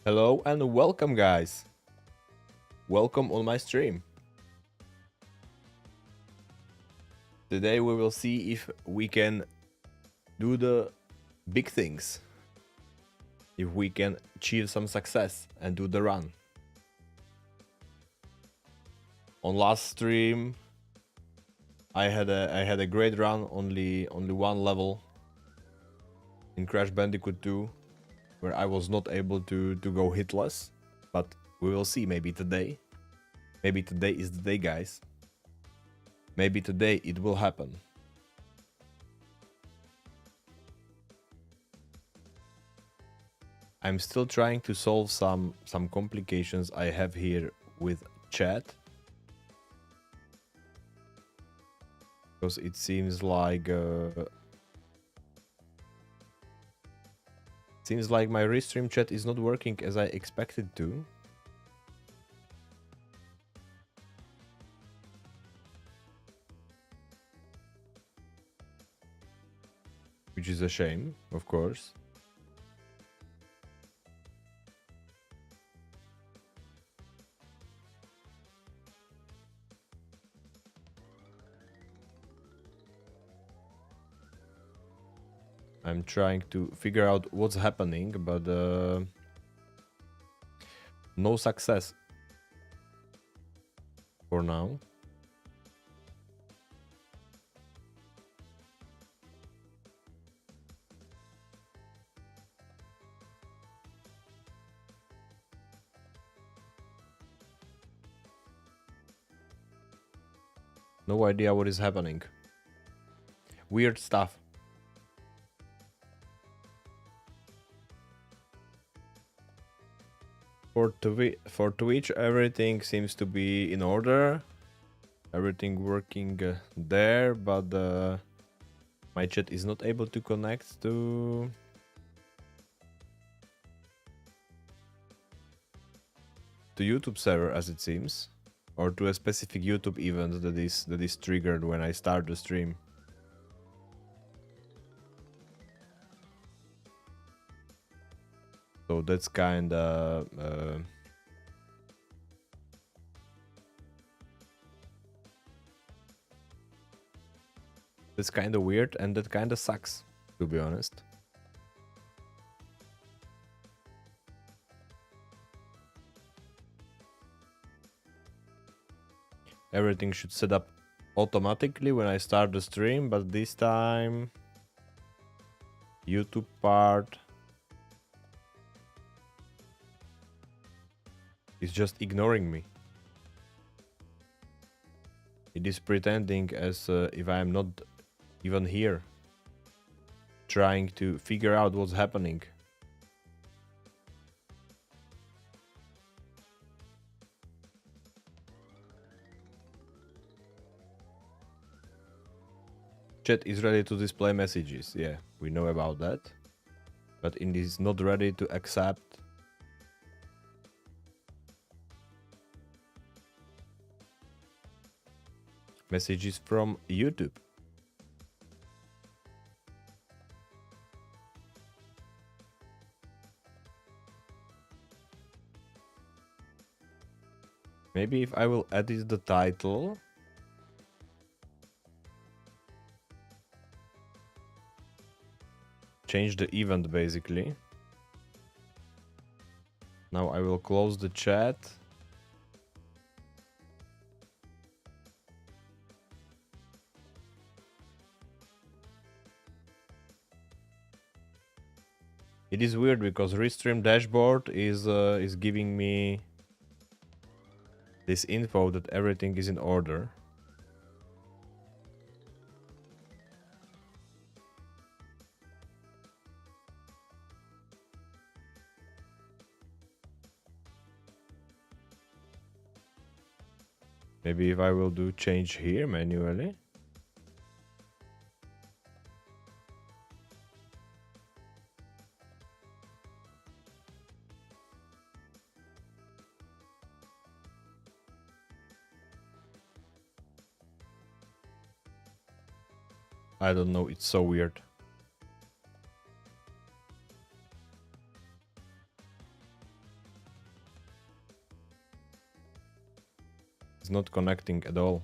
Hello and welcome, guys. Welcome on my stream. Today we will see if we can do the big things. If we can achieve some success and do the run. On last stream, I had a great run, only one level in Crash Bandicoot 2, where I was not able to go hitless. But we will see. Maybe today is the day, guys. Maybe today it will happen. I'm still trying to solve some complications I have here with chat, because it seems like my restream chat is not working as I expected to. Which is a shame, of course. I'm trying to figure out what's happening, but no success for now. No idea what is happening. Weird stuff. For Twitch, everything seems to be in order. Everything working there, but my chat is not able to connect to YouTube server, as it seems, or to a specific YouTube event that is triggered when I start the stream. So that's kinda weird, and that kinda sucks, to be honest. Everything should set up automatically when I start the stream, but this time YouTube part is just ignoring me. It is pretending as if I am not even here, trying to figure out what's happening. Chat is ready to display messages. Yeah, we know about that. But it is not ready to accept messages from YouTube. Maybe if I will edit the title. Change the event, basically. Now I will close the chat. It is weird because Restream dashboard is giving me this info that everything is in order. Maybe if I will do change here manually. I don't know, it's so weird. It's not connecting at all.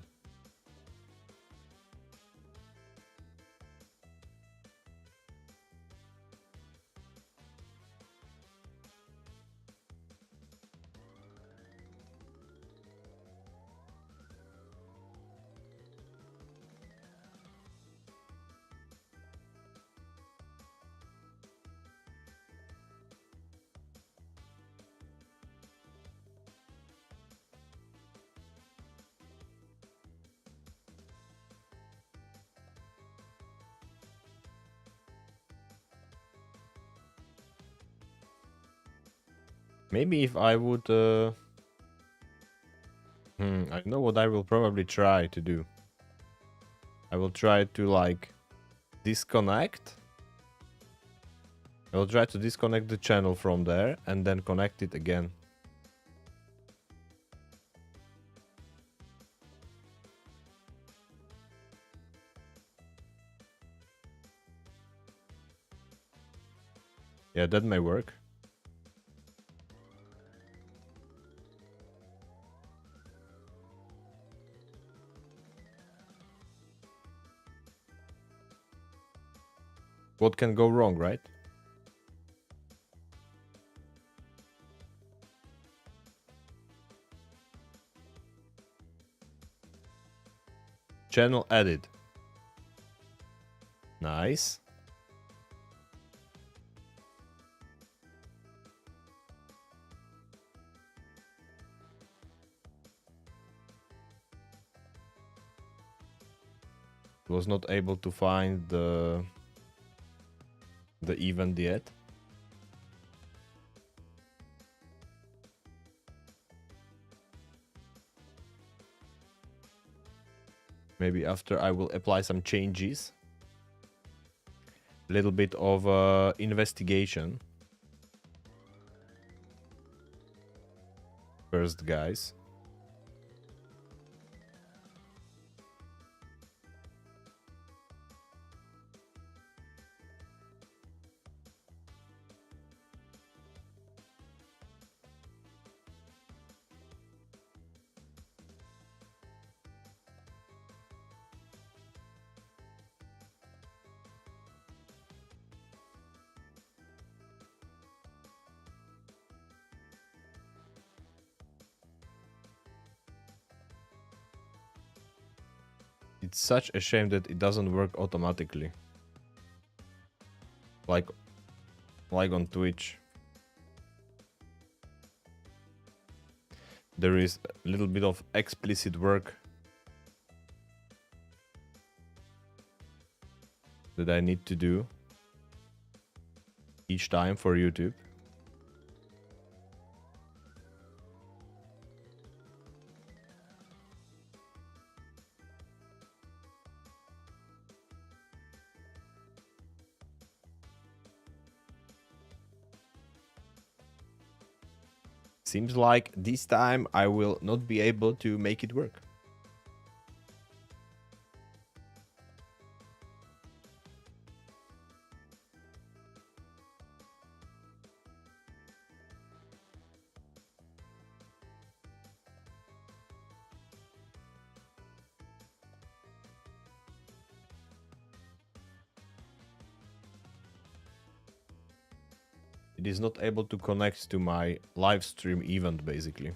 Maybe if I would... I know what I will probably try to do. I will try to, like, disconnect. I will try to disconnect the channel from there and then connect it again. Yeah, that may work. What can go wrong, right? Channel added. Nice. Was not able to find the event yet. Maybe after I will apply some changes. A little bit of investigation. First, guys. It's such a shame that it doesn't work automatically. Like on Twitch. There is a little bit of explicit work that I need to do each time for YouTube. Seems like this time I will not be able to make it work. It is not able to connect to my live stream event, basically.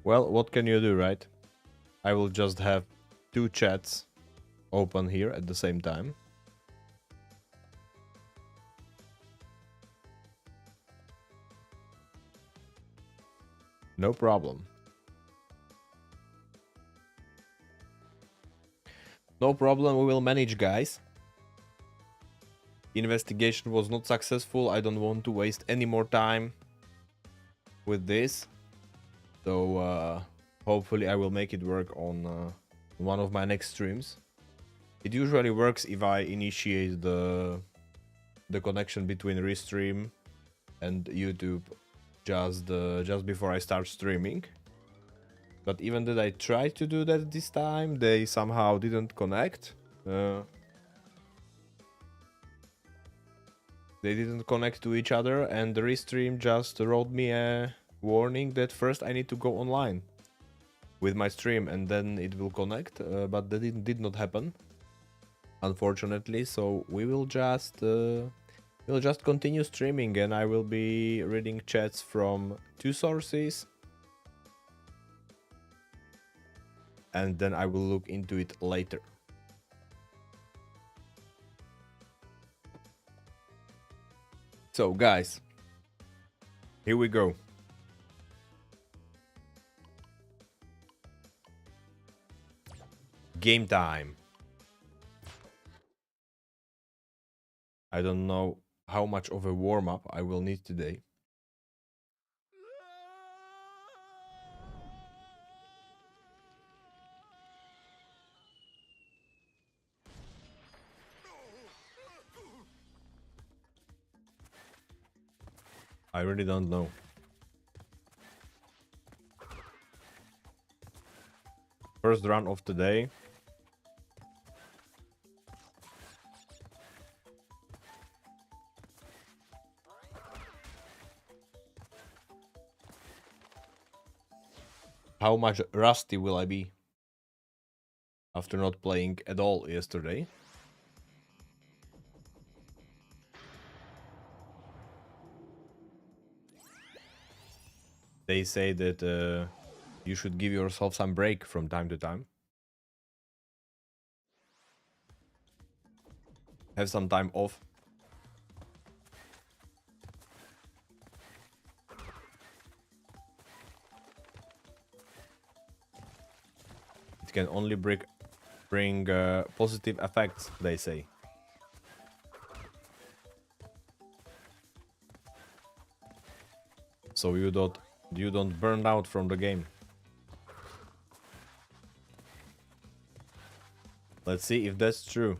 Well, what can you do, right? I will just have two chats open here at the same time. No problem. No problem, we will manage, guys. Investigation was not successful. I don't want to waste any more time with this. So hopefully I will make it work on one of my next streams. It usually works if I initiate the the connection between Restream and YouTube just before I start streaming. But even that I tried to do that this time, they somehow didn't connect. They didn't connect to each other, and the Restream just wrote me a warning that first I need to go online with my stream and then it will connect, but that did not happen, unfortunately. So we'll just continue streaming, and I will be reading chats from 2 sources, and then I will look into it later. So guys, here we go. Game time. I don't know how much of a warm-up I will need today. I really don't know. First run of the day. How much rusty will I be after not playing at all yesterday? They say that you should give yourself some break from time to time. Have some time off. It can only bring positive effects, they say. So you don't burn out from the game. Let's see if that's true.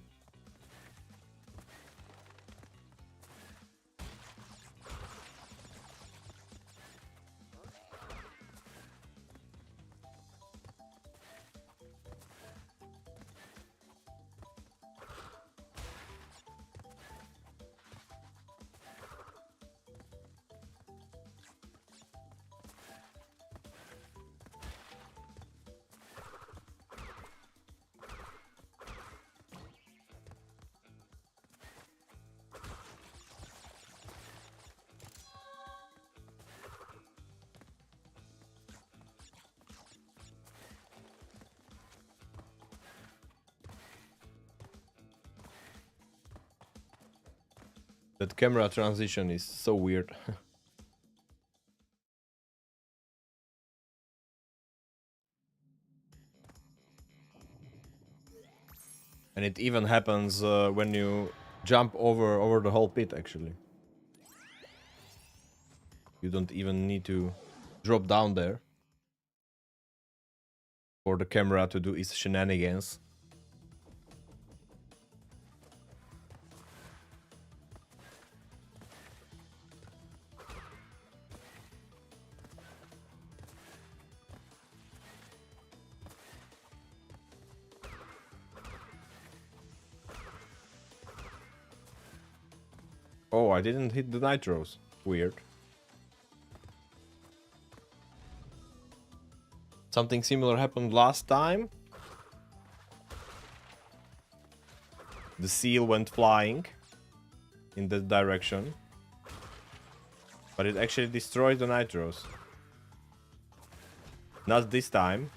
That camera transition is so weird. And it even happens when you jump over the whole pit, actually. You don't even need to drop down there for the camera to do its shenanigans. Oh, I didn't hit the nitros. Weird. Something similar happened last time. The seal went flying in that direction, but it actually destroyed the nitros. Not this time.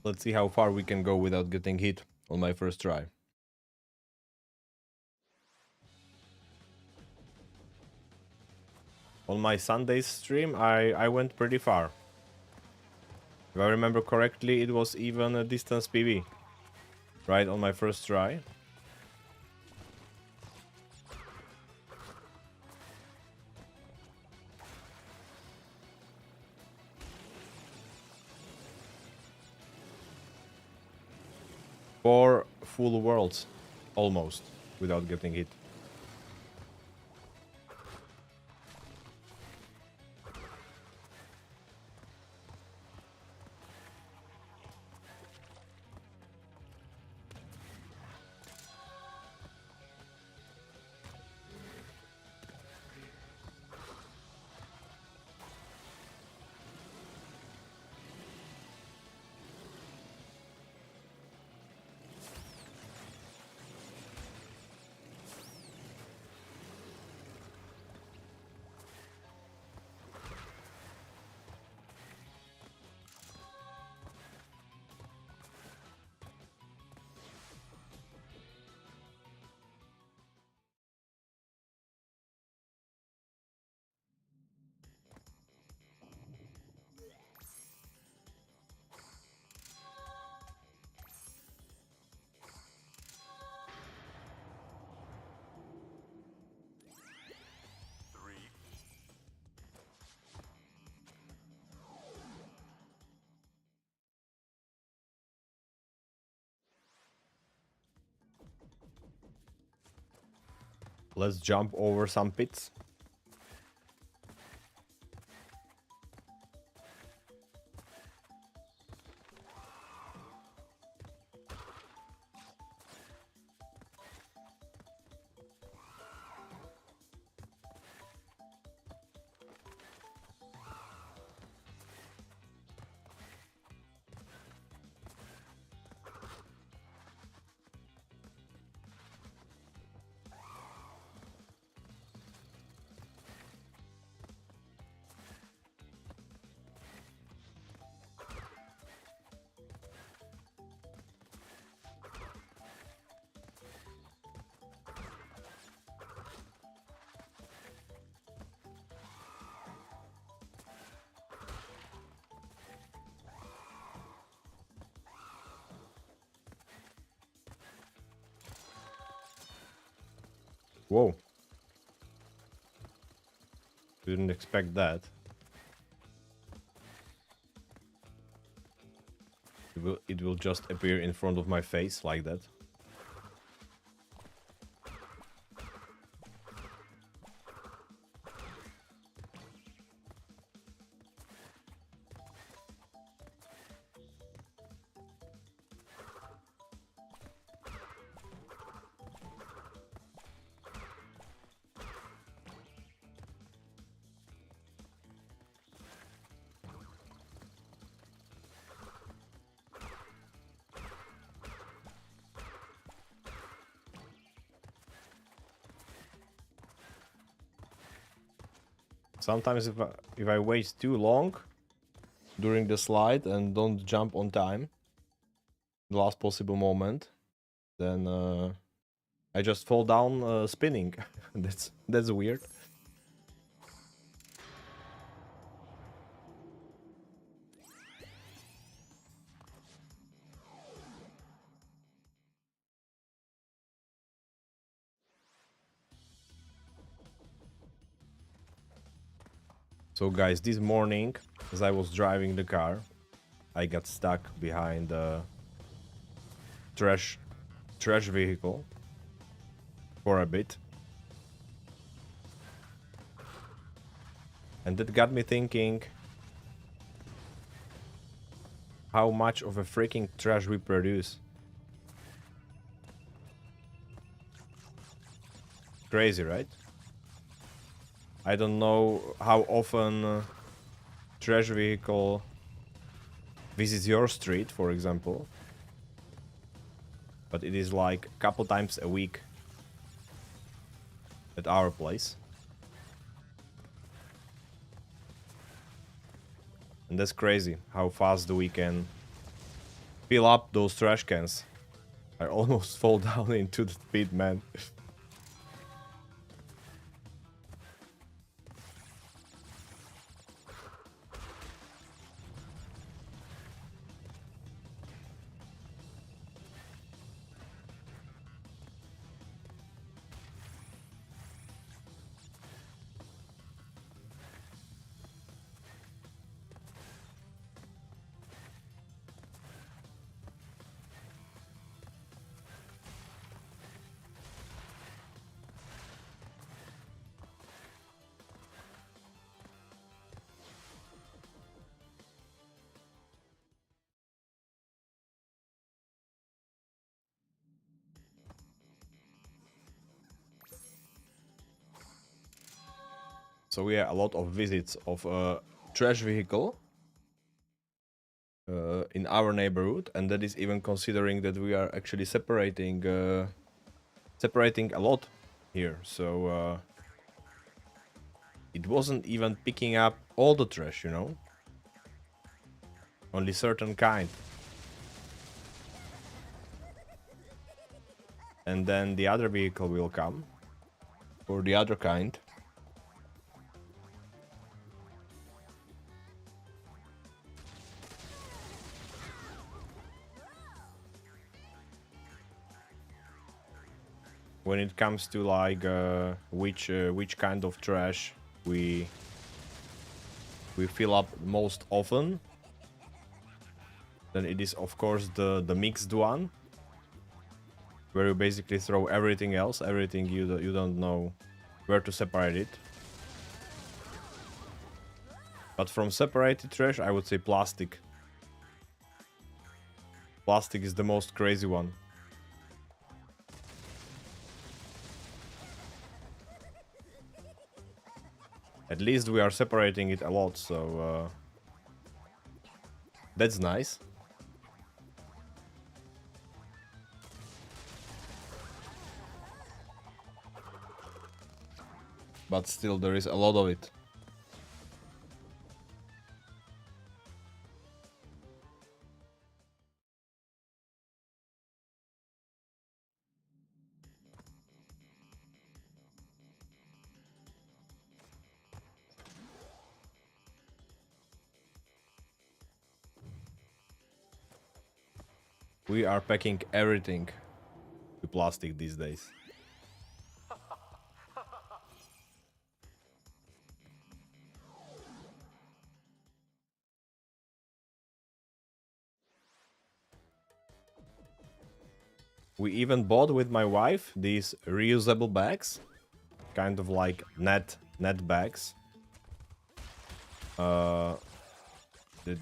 Let's see how far we can go without getting hit on my first try. On my Sunday's stream, I went pretty far. If I remember correctly, it was even a distance PB. Right on my first try. Four full worlds, almost, without getting hit. Let's jump over some pits. Whoa. Didn't expect that. It will just appear in front of my face like that. Sometimes if I wait too long during the slide and don't jump on time, the last possible moment, then I just fall down spinning. That's weird. So guys, this morning, as I was driving the car, I got stuck behind a trash vehicle for a bit. And that got me thinking how much of a freaking trash we produce. Crazy, right? I don't know how often trash vehicle visits your street, for example. But it is like a couple times a week at our place. And that's crazy how fast we can fill up those trash cans. I almost fall down into the pit, man. So yeah, a lot of visits of a trash vehicle in our neighborhood, and that is even considering that we are actually separating a lot here. So it wasn't even picking up all the trash, you know, only certain kind. And then the other vehicle will come for the other kind. When it comes to like which kind of trash we fill up most often, then it is of course the mixed one, where you basically throw everything else, everything you don't know where to separate it. But from separated trash, I would say plastic. Plastic is the most crazy one. At least we are separating it a lot, so that's nice. But still, there is a lot of it. We are packing everything to plastic these days. We even bought with my wife these reusable bags, kind of like net bags, that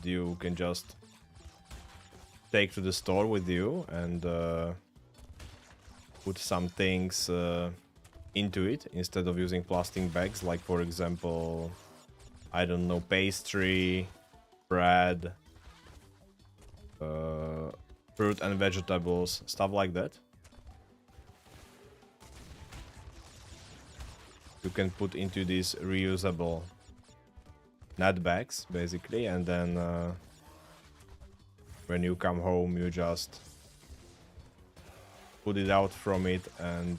you can just take to the store with you and put some things into it instead of using plastic bags, like for example, I don't know, pastry, bread, fruit and vegetables, stuff like that. You can put into these reusable net bags basically, and then when you come home you just put it out from it and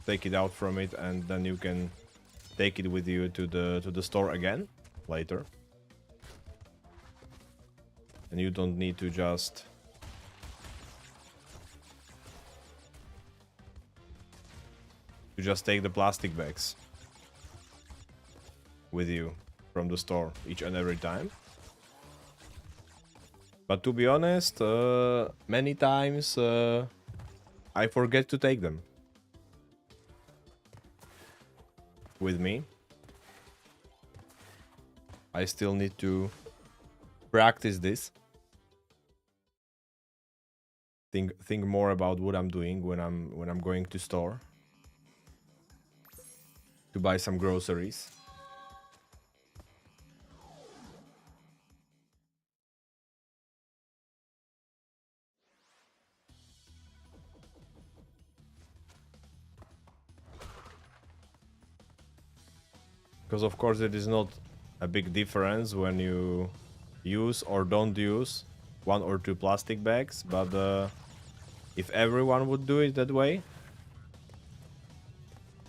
take it out from it, and then you can take it with you to the store again later, and you don't need to just take the plastic bags with you from the store each and every time. But to be honest, many times I forget to take them with me. I still need to practice this. Think more about what I'm doing when I'm going to store to buy some groceries. Because of course it is not a big difference when you use or don't use 1 or 2 plastic bags, but if everyone would do it that way,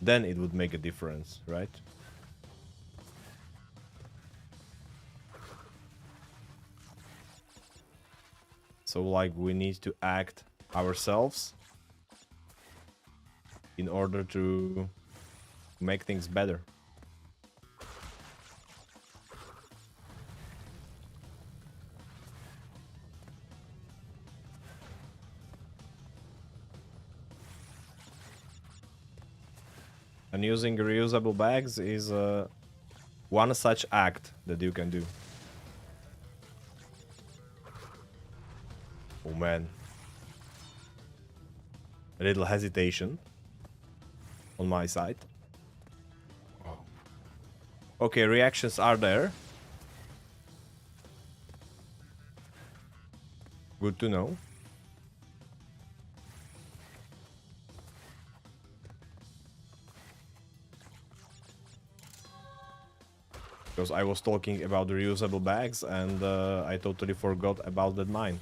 then it would make a difference, right? So like we need to act ourselves in order to make things better. And using reusable bags is one such act that you can do. Oh man. A little hesitation on my side. Oh. Okay, reactions are there. Good to know. Because I was talking about the reusable bags and I totally forgot about that mine.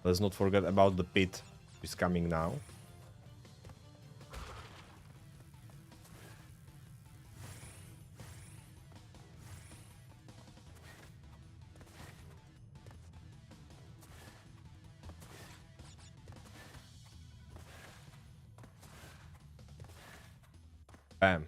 Let's not forget about the pit, which is coming now. Bam.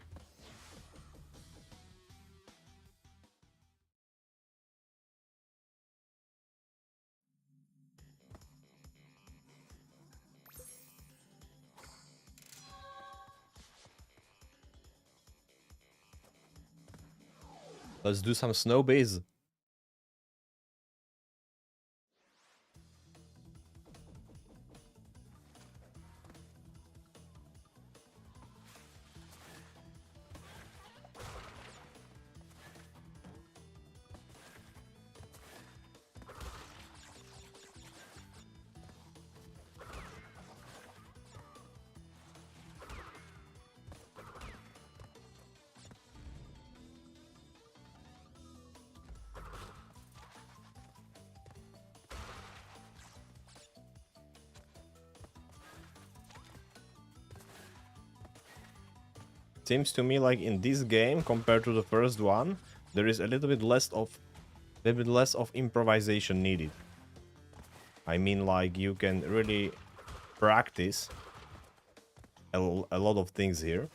Let's do some snow base. Seems to me like in this game, compared to the first one, there is a little bit less of improvisation needed. I mean, like you can really practice a lot of things here.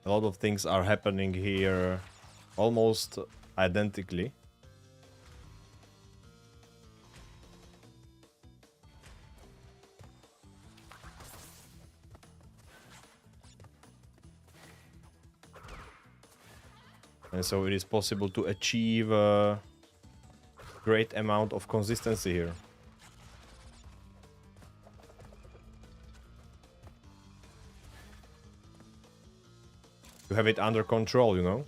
A lot of things are happening here almost identically. And so it is possible to achieve a great amount of consistency here. To have it under control, you know?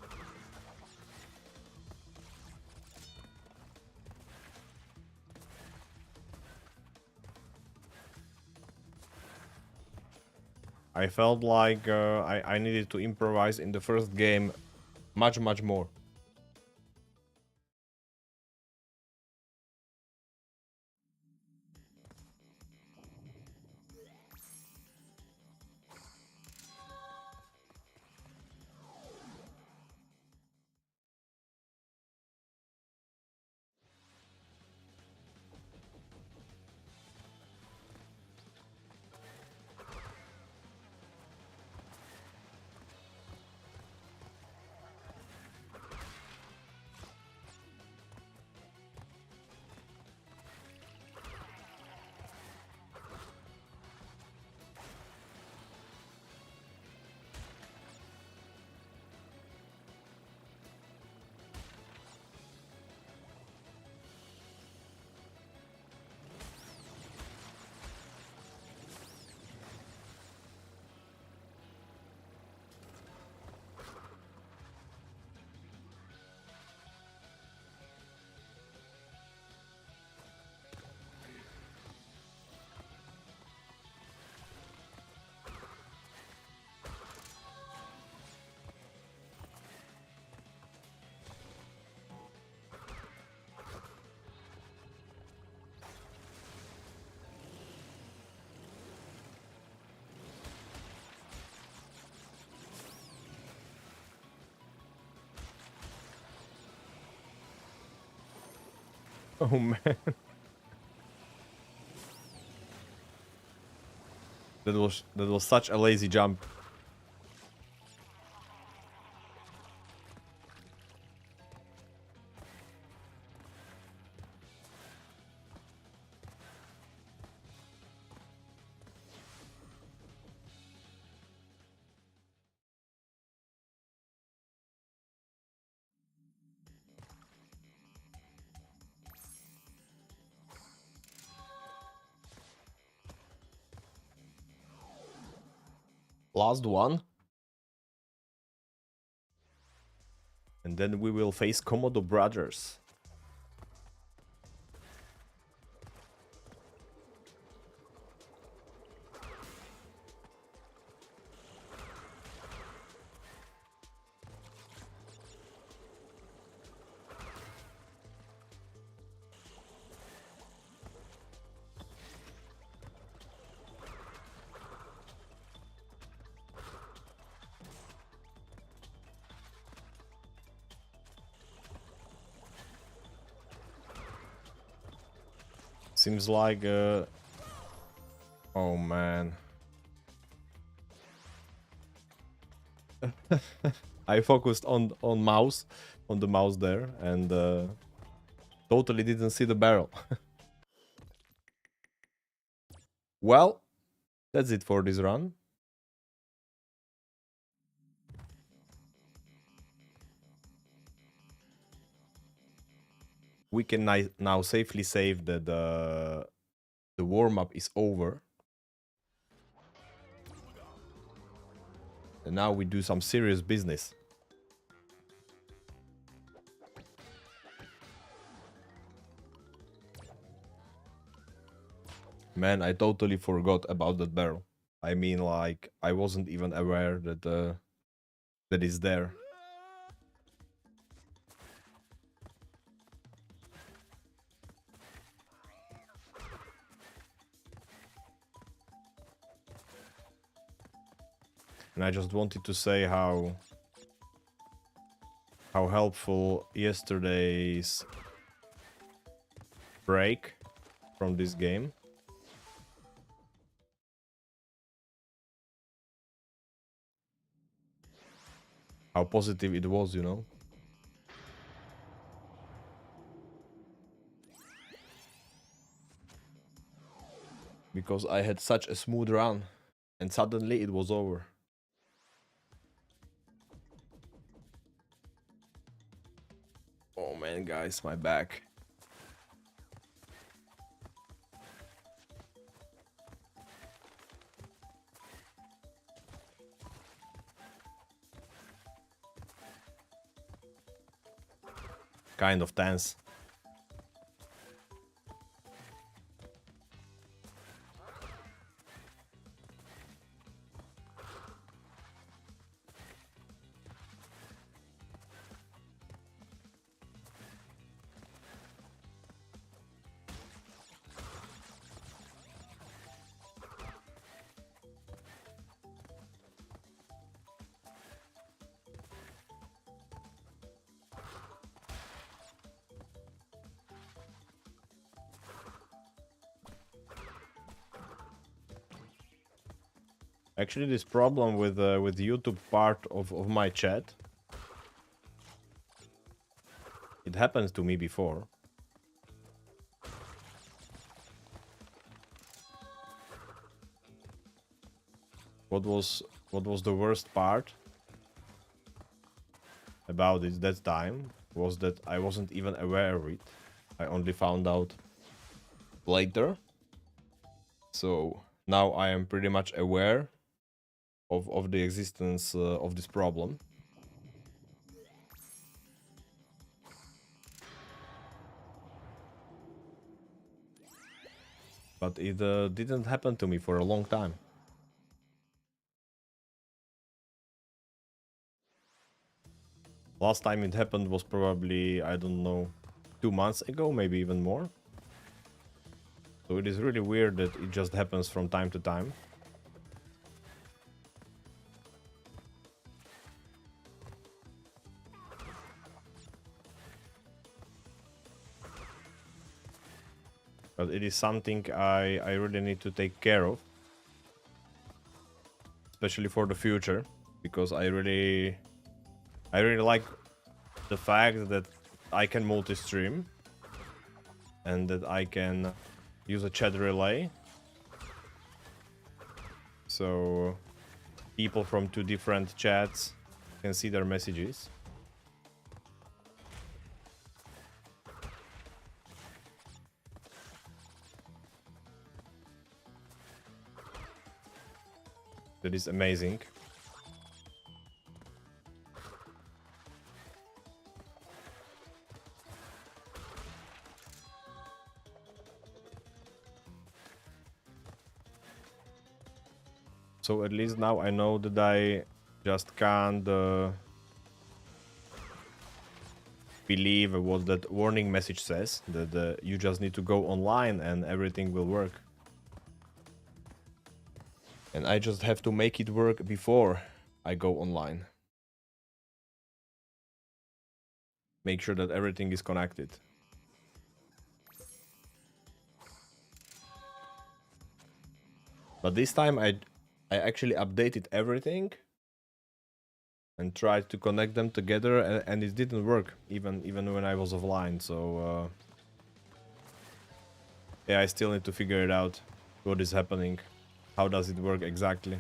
I felt like I needed to improvise in the first game much more. Oh man. That was such a lazy jump. Last one. And then we will face Komodo Brothers. Seems like oh man. I focused on the mouse there, and totally didn't see the barrel. Well, that's it for this run. We can now safely save that the warm-up is over. And now we do some serious business. Man, I totally forgot about that barrel. I mean, like, I wasn't even aware that that is there. And I just wanted to say how helpful yesterday's break from this game. How positive it was, you know. Because I had such a smooth run, and suddenly it was over. Oh man, guys, my back. Kind of tense. Actually, this problem with YouTube part of my chat, it happened to me before. What was the worst part about it that time was that I wasn't even aware of it. I only found out later. So now I am pretty much aware of the existence of this problem. But it didn't happen to me for a long time. Last time it happened was probably, I don't know, 2 months ago, maybe even more. So it is really weird that it just happens from time to time. But it is something I really need to take care of, especially for the future, because I really like the fact that I can multi-stream and that I can use a chat relay, so people from 2 different chats can see their messages. That is amazing. So at least now I know that I just can't believe what that warning message says, that you just need to go online and everything will work. And I just have to make it work before I go online. Make sure that everything is connected. But this time I actually updated everything and tried to connect them together, and it didn't work even when I was offline. So yeah, I still need to figure it out. What is happening? How does it work exactly?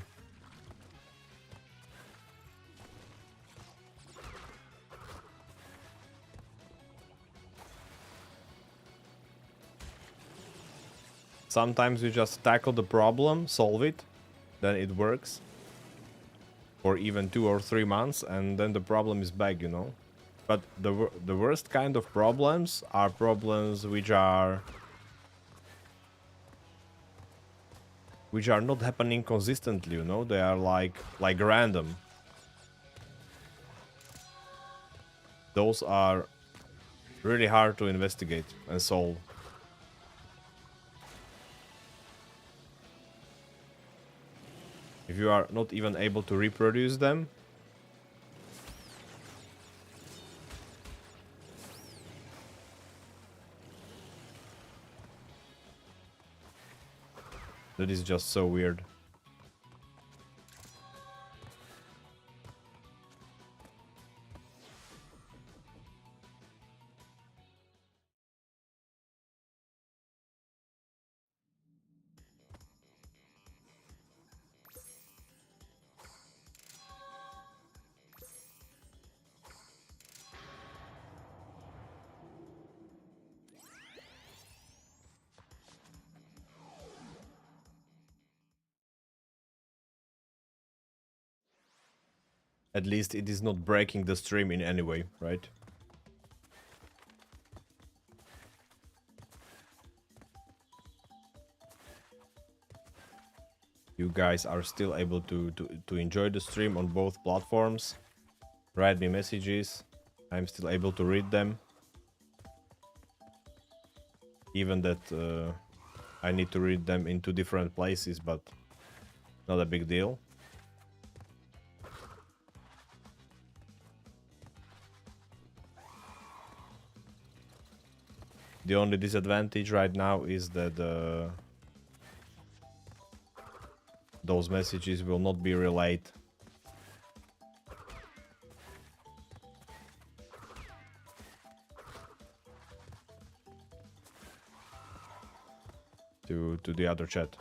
Sometimes you just tackle the problem, solve it, then it works for even 2 or 3 months, and then the problem is back, you know. But the worst kind of problems are problems which are not happening consistently, you know. They are like random. Those are really hard to investigate and solve. If you are not even able to reproduce them, that is just so weird. At least it is not breaking the stream in any way, right? You guys are still able to enjoy the stream on both platforms. Write me messages. I'm still able to read them. Even that I need to read them in 2 different places, but not a big deal. The only disadvantage right now is that those messages will not be relayed to the other chat.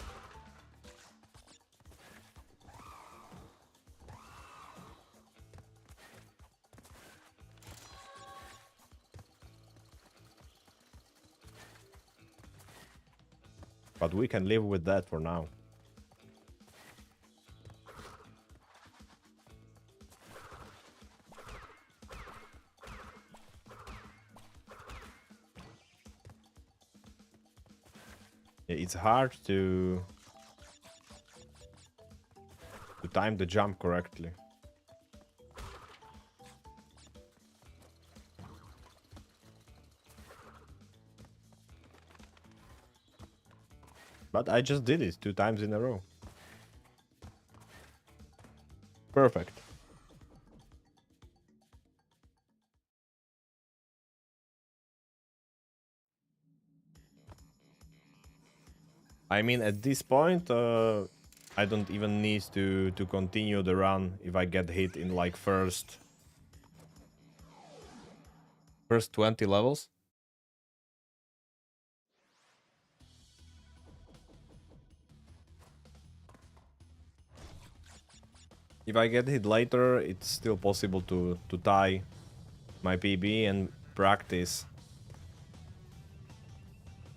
But we can live with that for now. It's hard to time the jump correctly. But I just did it 2 times in a row. Perfect. I mean, at this point, I don't even need to continue the run if I get hit in like first 20 levels. If I get hit later, it's still possible to tie my PB and practice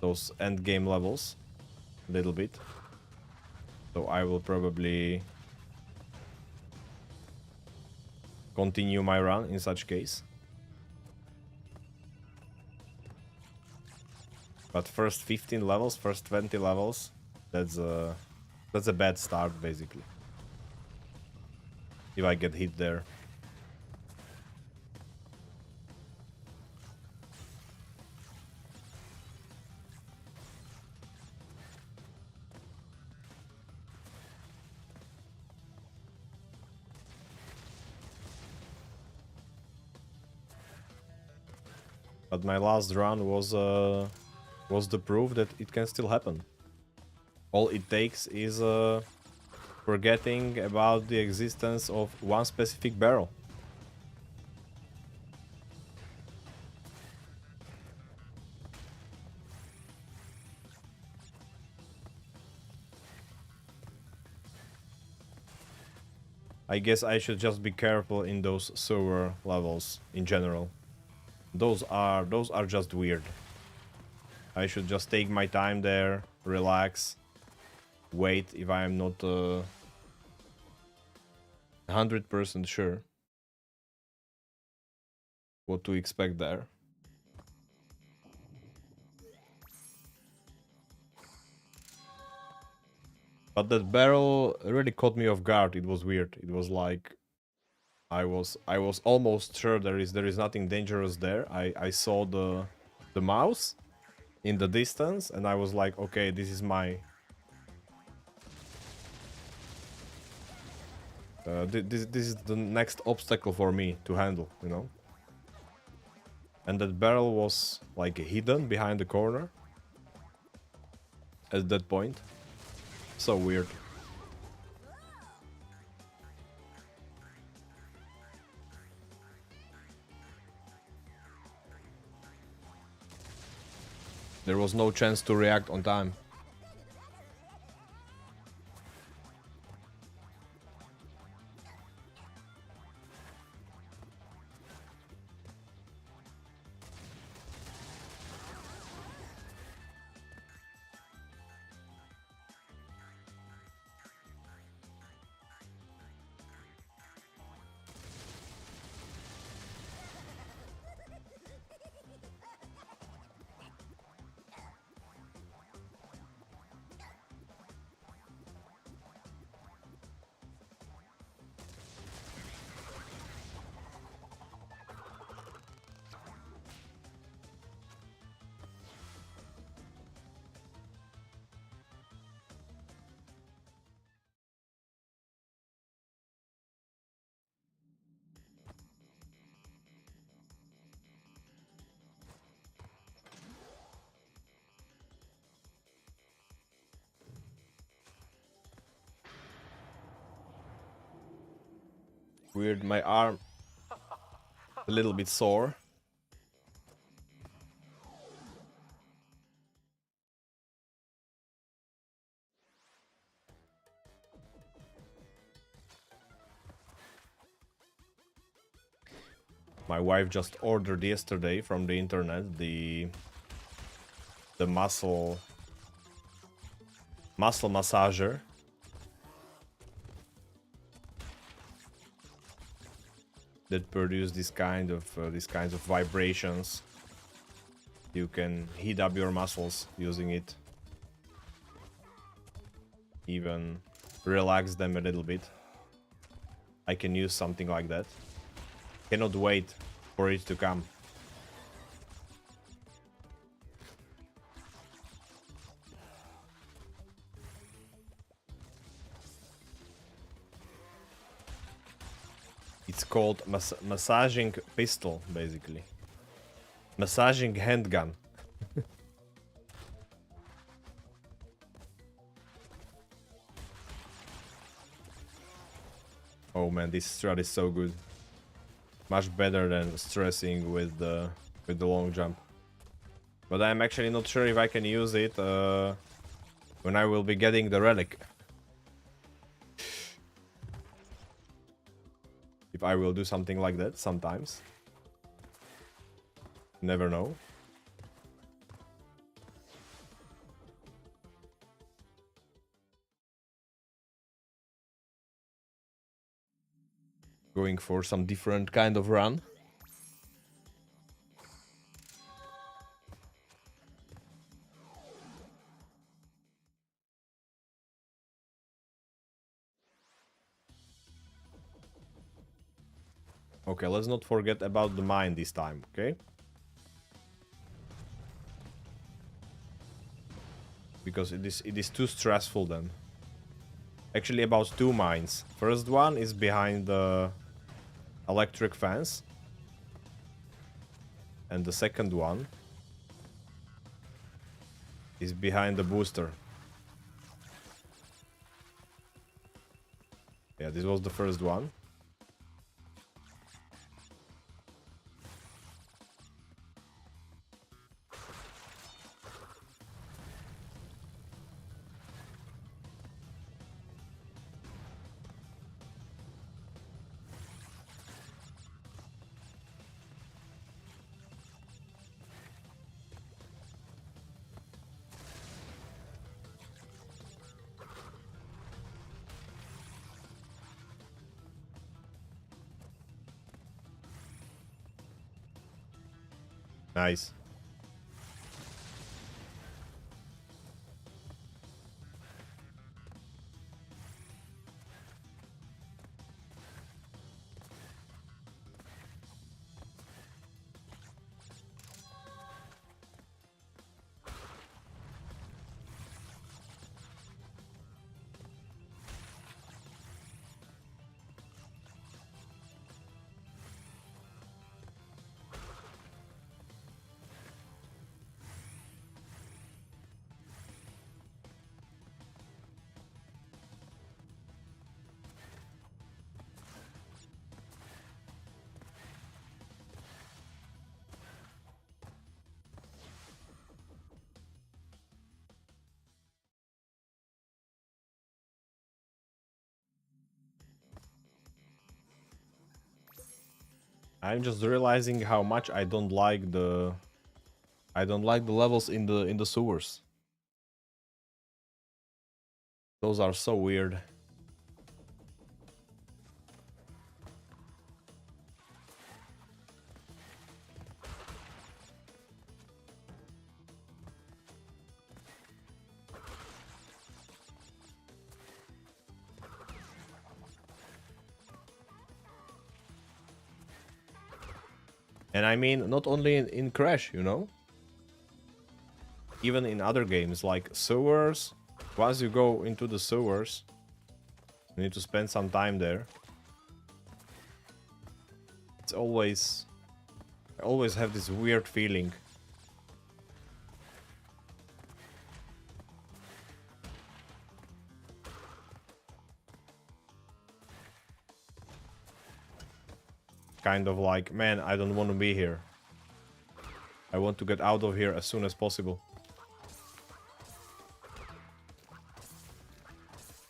those end game levels a little bit. So I will probably continue my run in such case. But first 15 levels, first 20 levels, that's a bad start basically. If I get hit there. But my last run was the proof that it can still happen. All it takes is forgetting about the existence of one specific barrel. I guess I should just be careful in those sewer levels in general. Those are just weird. I should just take my time there, relax, wait if I am not 100% sure what to expect there. But that barrel really caught me off guard. It was weird. It was like I was almost sure there is nothing dangerous there. I saw the mouse in the distance and I was like, okay, this is my this is the next obstacle for me to handle, you know. And that barrel was like hidden behind the corner at that point. So weird. There was no chance to react on time. Weird, my arm a little bit sore. My wife just ordered yesterday from the internet the muscle massager. That produce these kinds of vibrations. You can heat up your muscles using it. Even relax them a little bit. I can use something like that. Cannot wait for it to come. It's called massaging pistol, basically. Massaging handgun. Oh man, this strat is so good. Much better than stressing with the long jump. But I'm actually not sure if I can use it when I will be getting the relic. If I will do something like that sometimes. Never know. Going for some different kind of run. Okay, let's not forget about the mine this time, okay? Because it is too stressful then. Actually about two mines. First one is behind the electric fence. And the second one is behind the booster. Yeah, this was the first one. Nice. I'm just realizing how much I don't like the levels in the sewers. Those are so weird. And I mean, not only in Crash, you know? Even in other games like sewers. Once you go into the sewers, you need to spend some time there. It's always... I always have this weird feeling. Kind of like, man, I don't want to be here. I want to get out of here as soon as possible.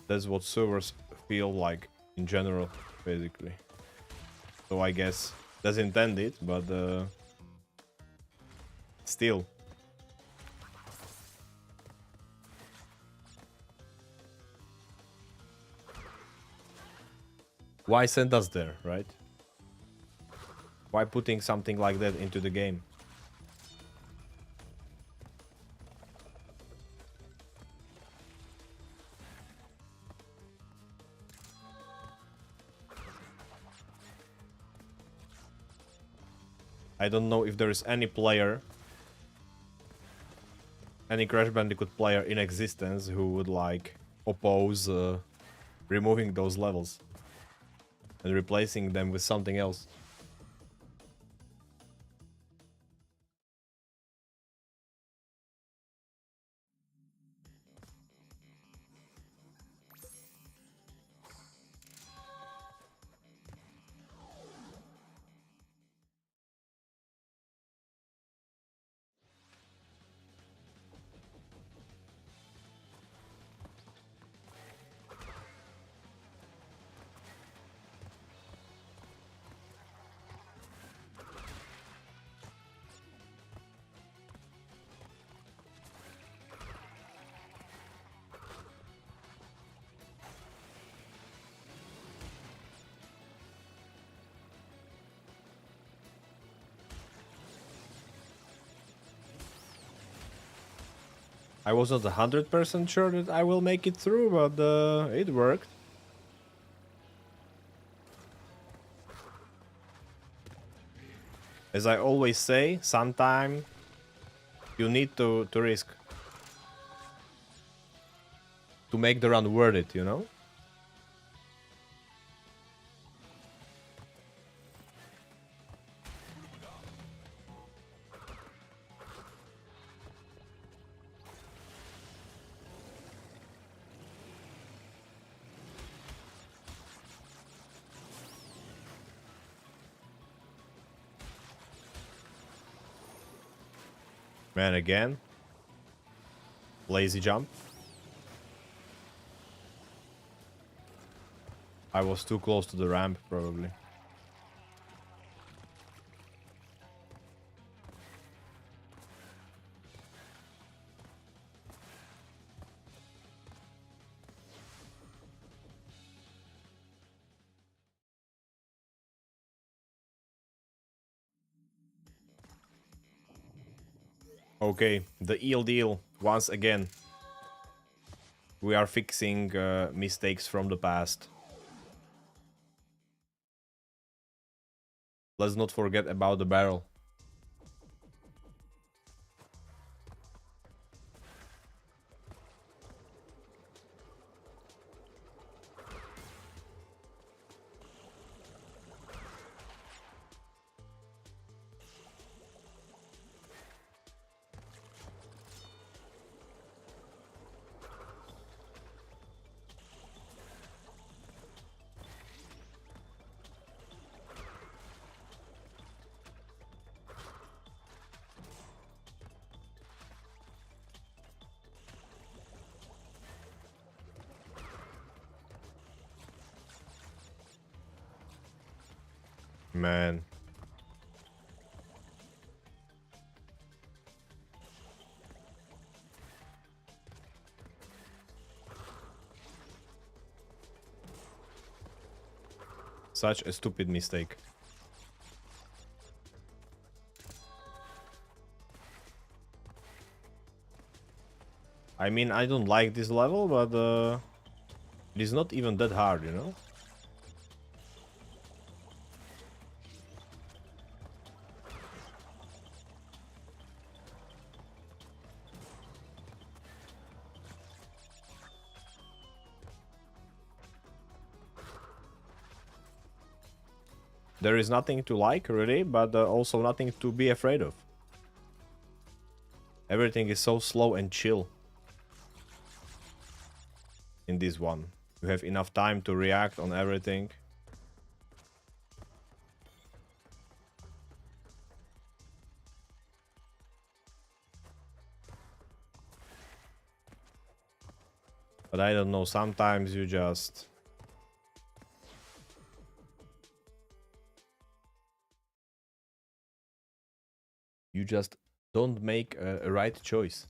That's what sewers feel like in general, basically. So I guess that's intended, but still. Why send us there, right? Why putting something like that into the game? I don't know if there is any player, any Crash Bandicoot player in existence who would like oppose removing those levels and replacing them with something else. I wasn't 100% sure that I will make it through, but it worked. As I always say, sometime you need to risk to make the run worth it, you know? Man, again. Lazy jump. I was too close to the ramp, probably. Okay, the eel deal, once again. We are fixing mistakes from the past. Let's not forget about the barrel. Man. Such a stupid mistake. I mean, I don't like this level, but it is not even that hard, you know? There is nothing to like, really, but also nothing to be afraid of. Everything is so slow and chill in this one. You have enough time to react on everything. But I don't know, sometimes you just... You just don't make a right choice.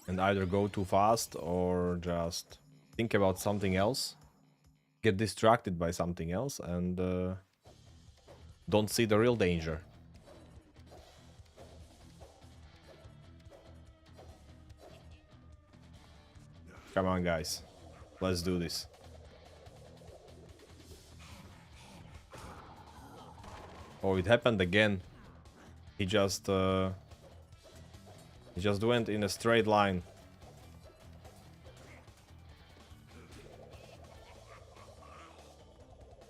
And either go too fast or just think about something else. Get distracted by something else and don't see the real danger. Come on, guys. Let's do this. Oh, it happened again. He just went in a straight line.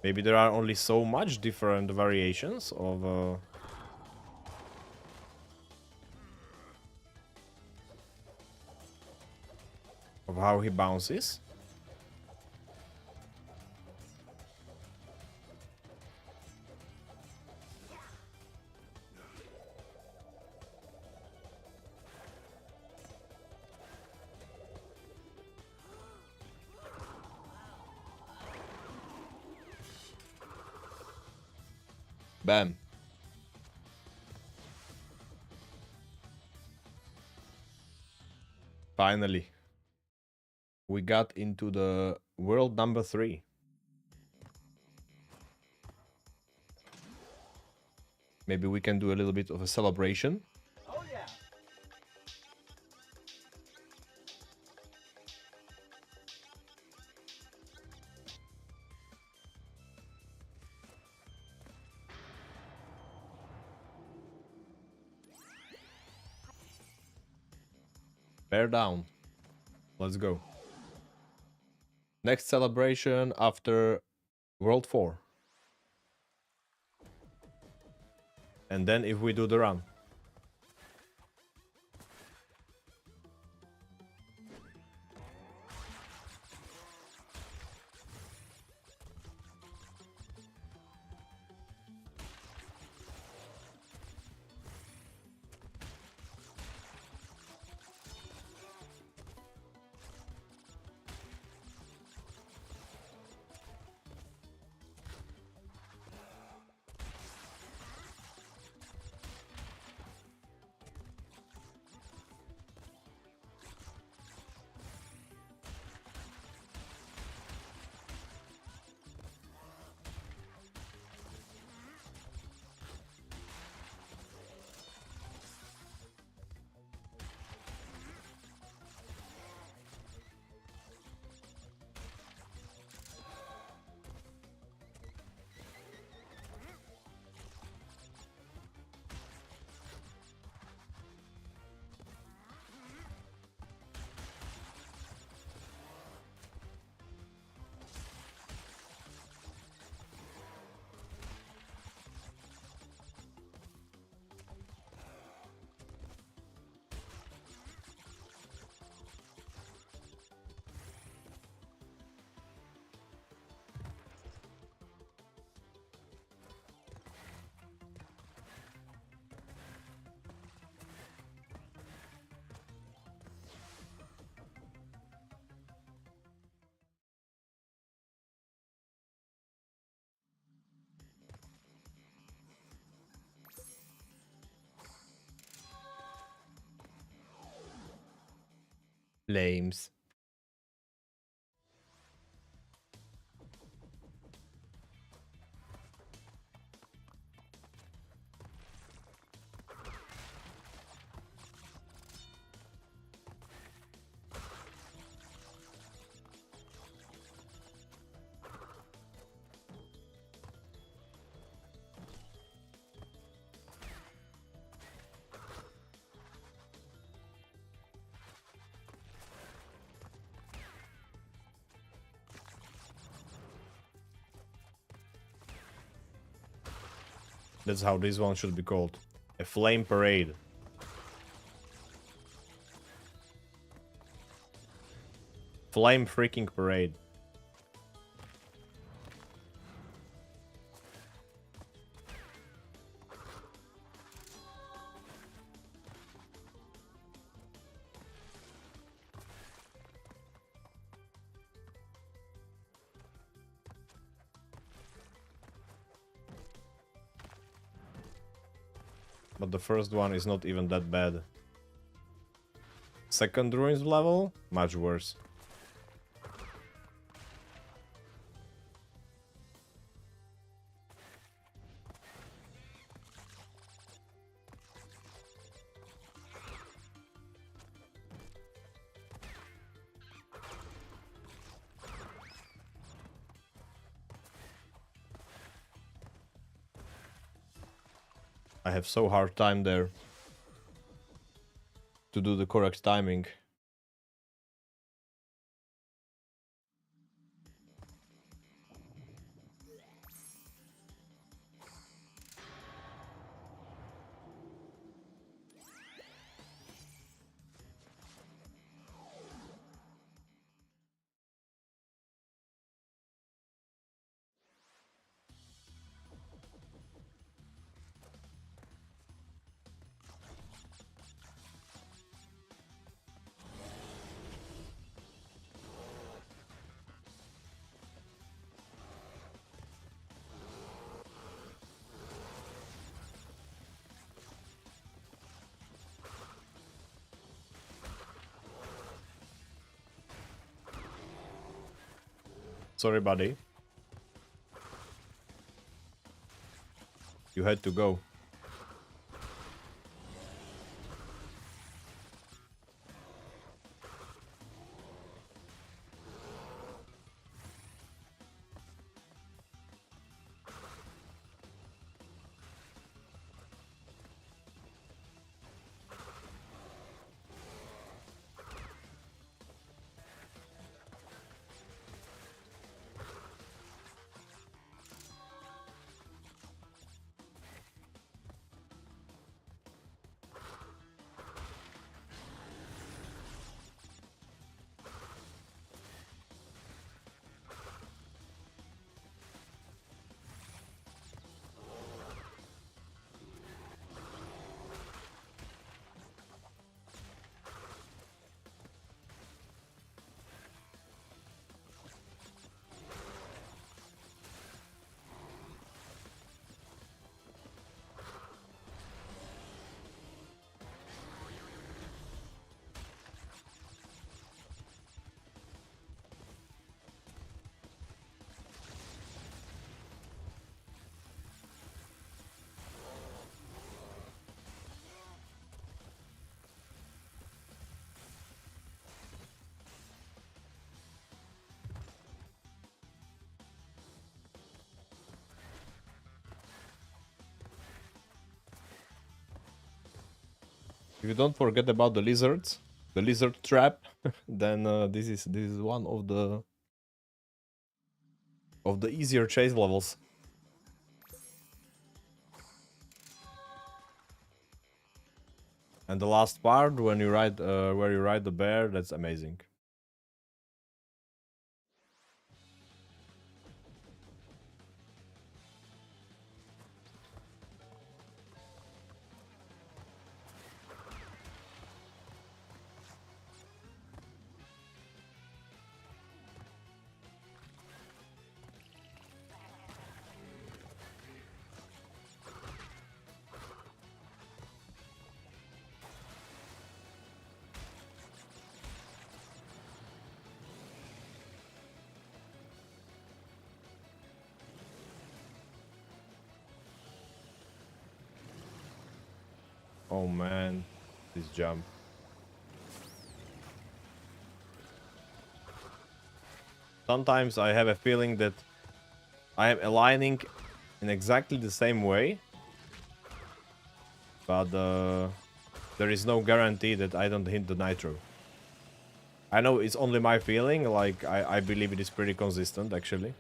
Maybe there are only so much different variations of how he bounces. Bam. Finally. We got into the world number 3. Maybe we can do a little bit of a celebration. Oh yeah. Bear down. Let's go. Next celebration after World 4. And then if we do the run. Flames. That's how this one should be called. A flame parade. Flame freaking parade. But the first one is not even that bad. Second ruins level, much worse. I have so hard time there to do the correct timing. Sorry, buddy. You had to go. If you don't forget about the lizards, the lizard trap, then this is one of the easier chase levels. And the last part, when you ride, where you ride the bear, that's amazing. Oh man, this jump. Sometimes I have a feeling that I am aligning in exactly the same way, but there is no guarantee that I don't hit the nitro. I know it's only my feeling, like I believe it is pretty consistent actually.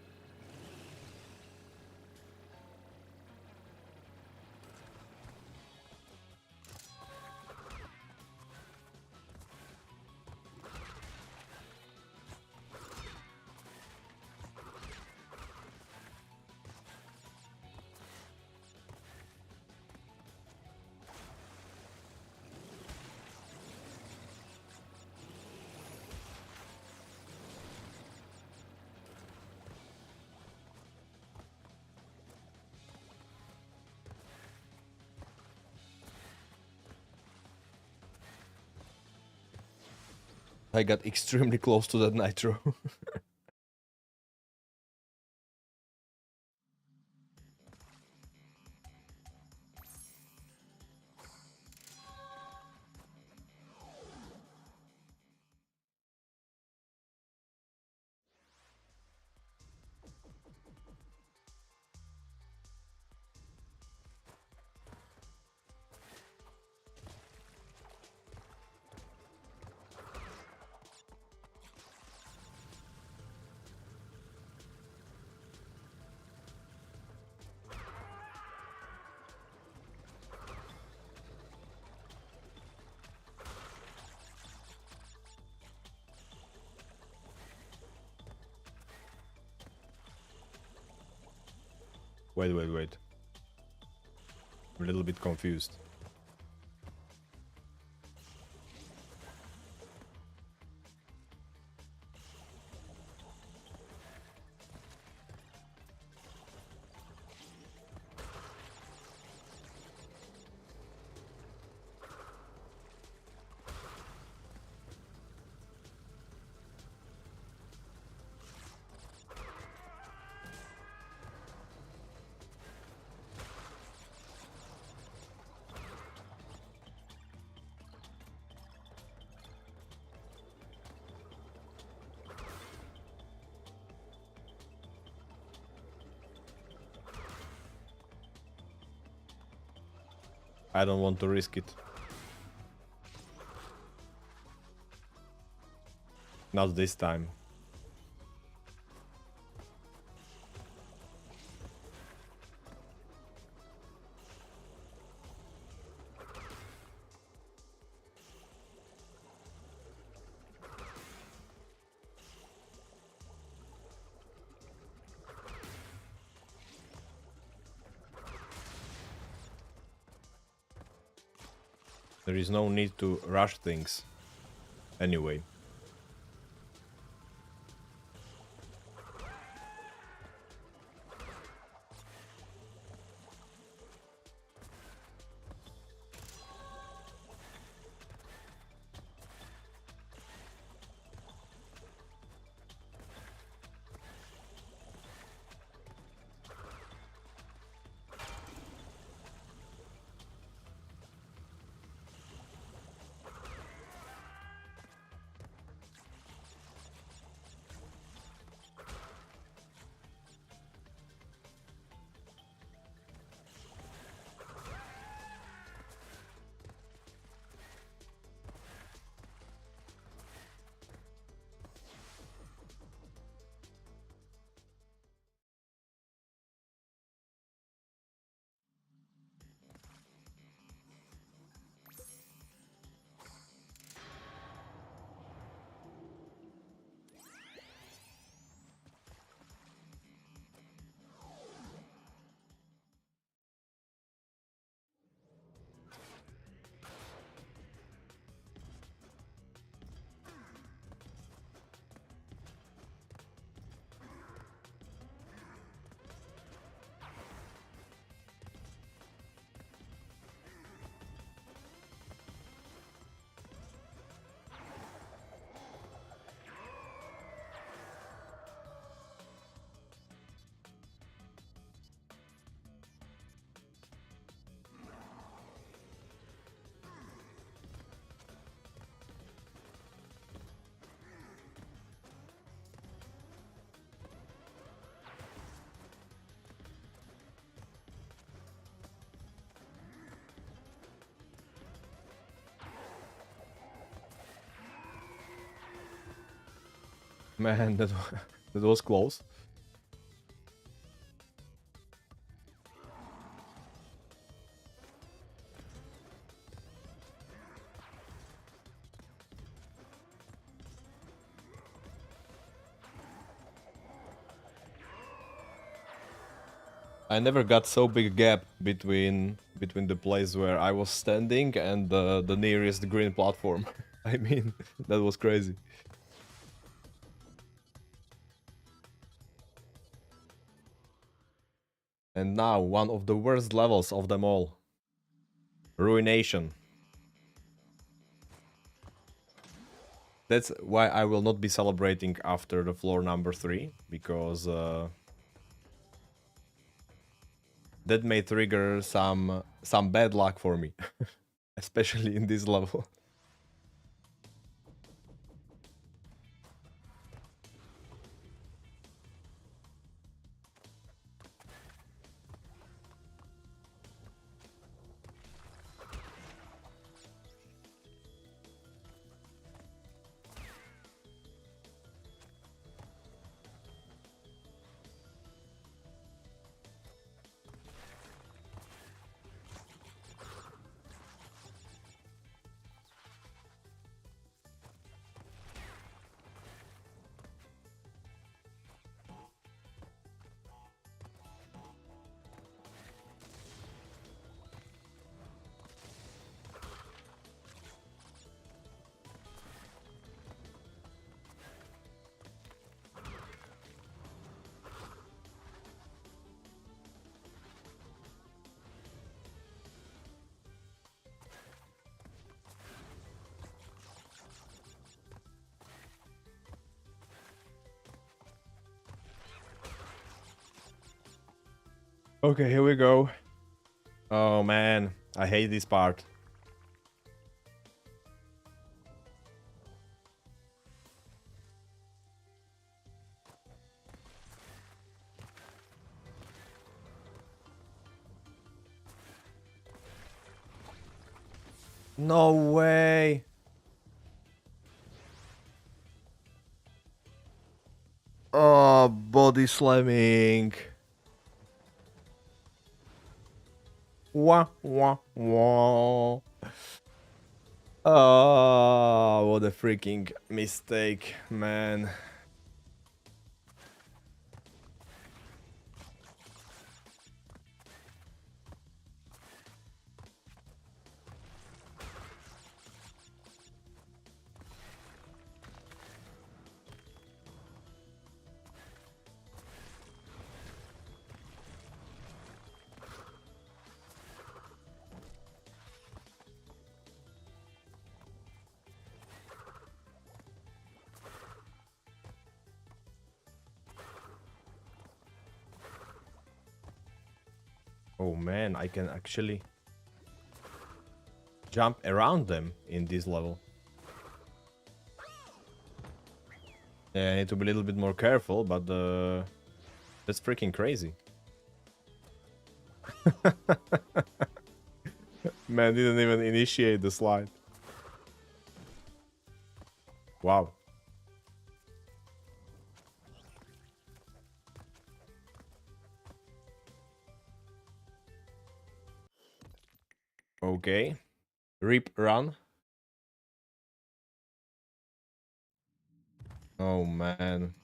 I got extremely close to that nitro. Wait. I'm a little bit confused. I don't want to risk it. Not this time. There is no need to rush things. Anyway. Man, that was close. I never got so big gap between the place where I was standing and the nearest green platform. I mean, that was crazy. And now, one of the worst levels of them all. Ruination. That's why I will not be celebrating after the floor number 3, because that may trigger some bad luck for me, especially in this level. Okay, here we go. Oh man, I hate this part. No way. Oh, body slamming. Wah, wah, wah. Oh, what a freaking mistake, man. Oh man, I can actually jump around them in this level. Yeah, I need to be a little bit more careful, but that's freaking crazy. Man didn't even initiate the slide. Wow. Okay. Rip run. Oh man.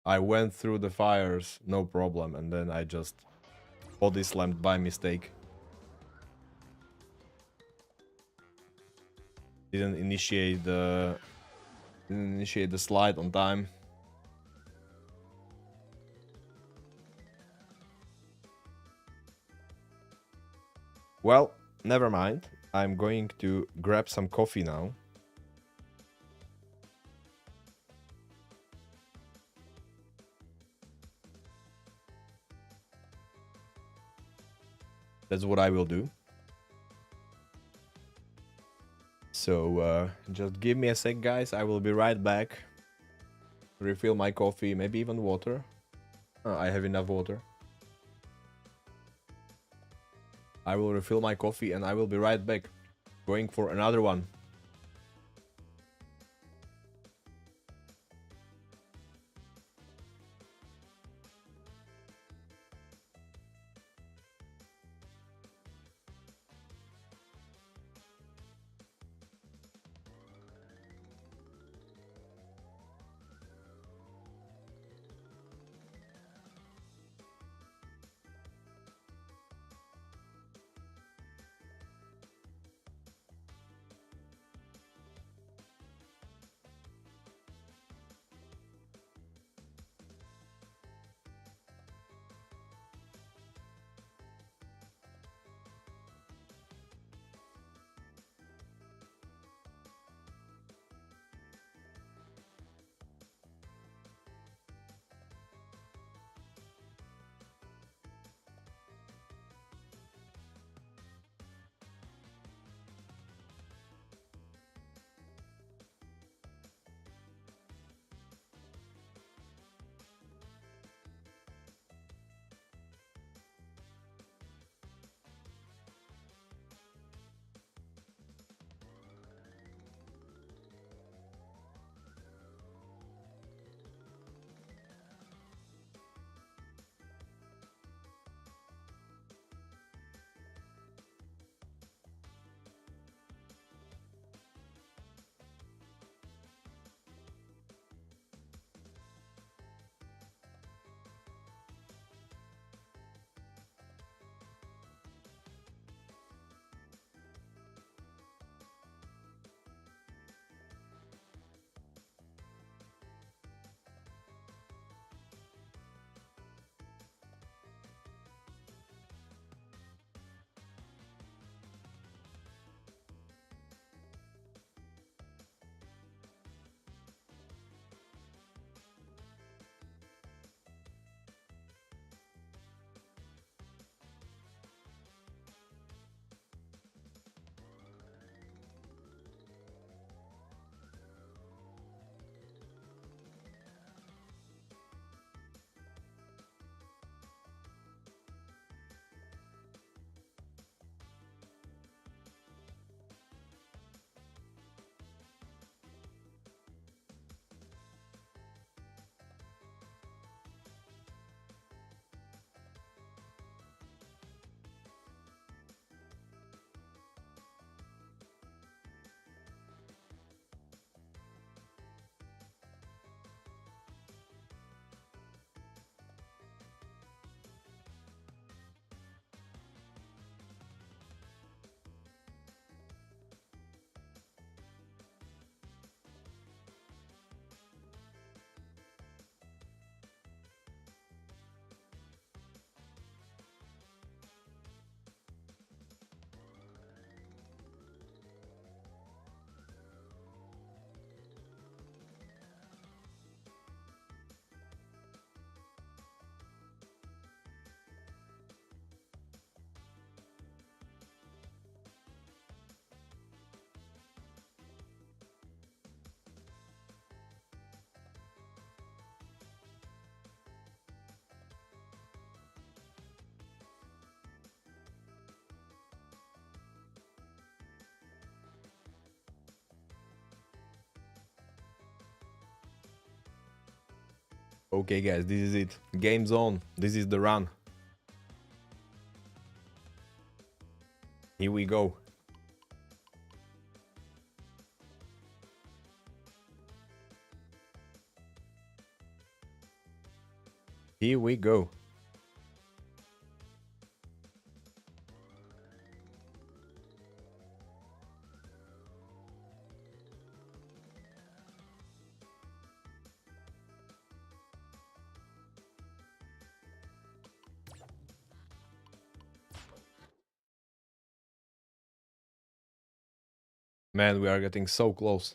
I went through the fires, no problem, and then I just body slammed by mistake. Didn't initiate the slide on time. Well, never mind. I'm going to grab some coffee now. That's what I will do. So, just give me a sec, guys. I will be right back. Refill my coffee, maybe even water. I have enough water. I will refill my coffee and I will be right back. Going for another one. Okay, guys, this is it. Game's on. This is the run. Here we go. Here we go. Man, we are getting so close.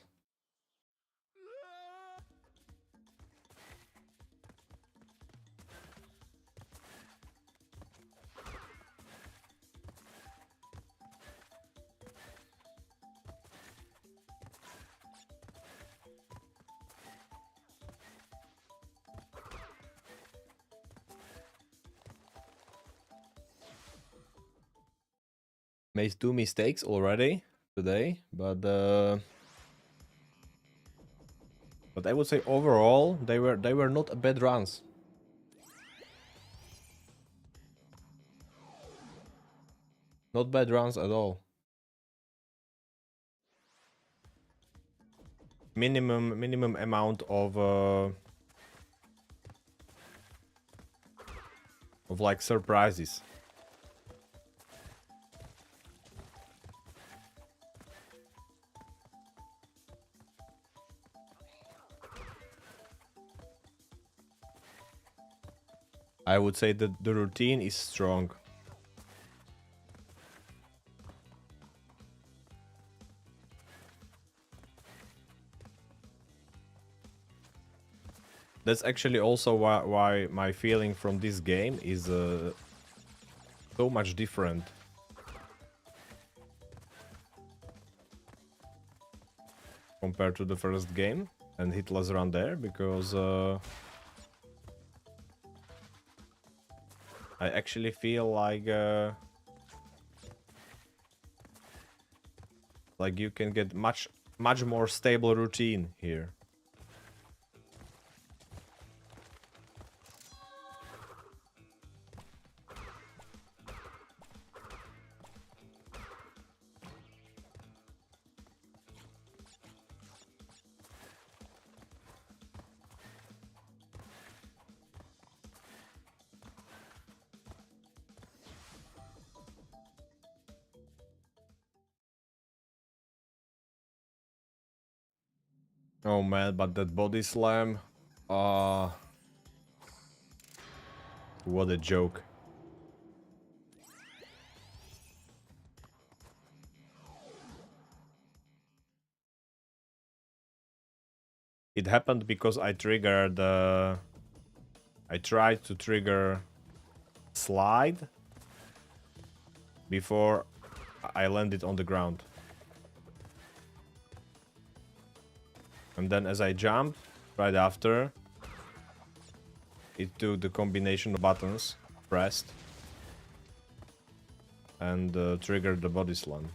Made 2 mistakes already today, but I would say overall they were not bad runs. Not bad runs at all. Minimum amount of like surprises. I would say that the routine is strong. That's actually also why my feeling from this game is so much different compared to the first game and Hitless run there, because I actually feel like you can get much more stable routine here. Oh man, but that body slam, what a joke. It happened because I triggered I tried to trigger slide before I landed on the ground. And then as I jumped right after, it took the combination of buttons pressed and triggered the body slam.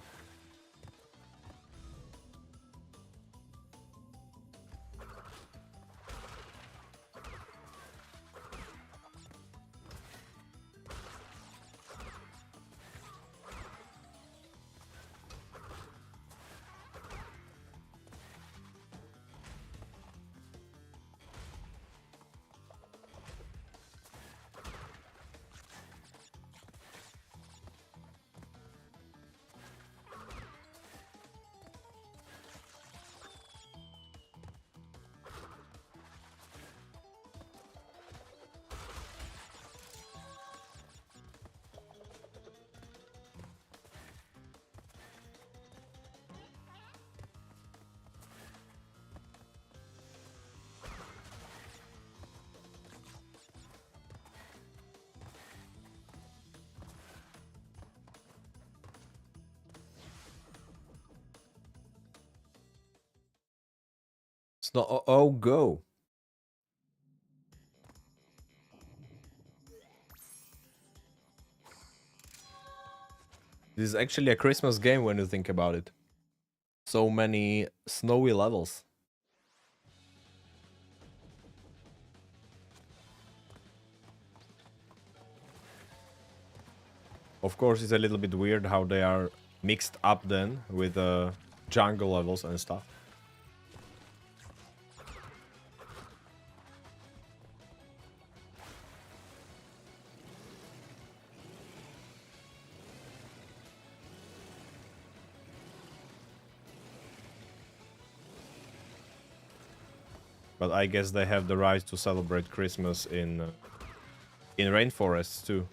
It's not. Oh, go. This is actually a Christmas game when you think about it. So many snowy levels. Of course, it's a little bit weird how they are mixed up then with jungle levels and stuff. But I guess they have the right to celebrate Christmas in rainforests too.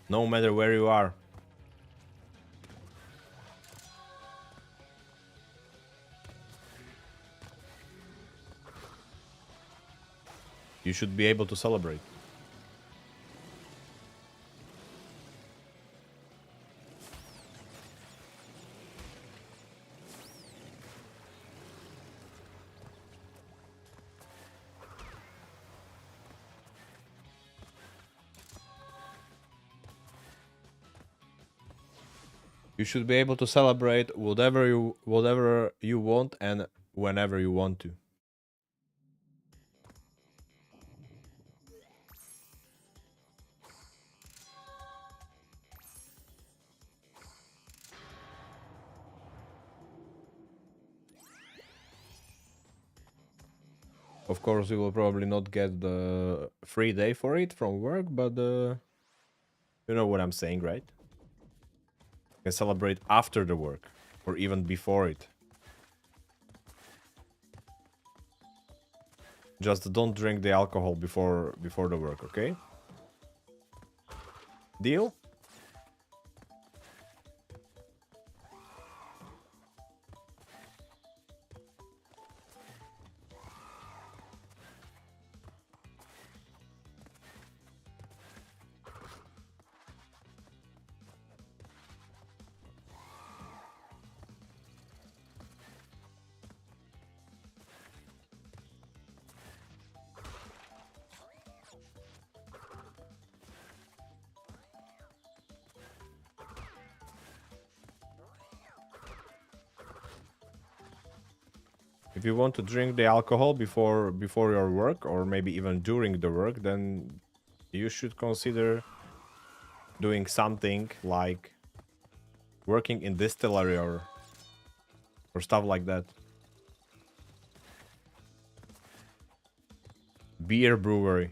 No matter where you are. You should be able to celebrate. You should be able to celebrate whatever you want and whenever you want to. Of course, you will probably not get the free day for it from work, but you know what I'm saying, right? You can celebrate after the work or even before it. Just don't drink the alcohol before the work, okay? Deal? If you want to drink the alcohol before your work or maybe even during the work, then you should consider doing something like working in distillery or stuff like that. Beer brewery.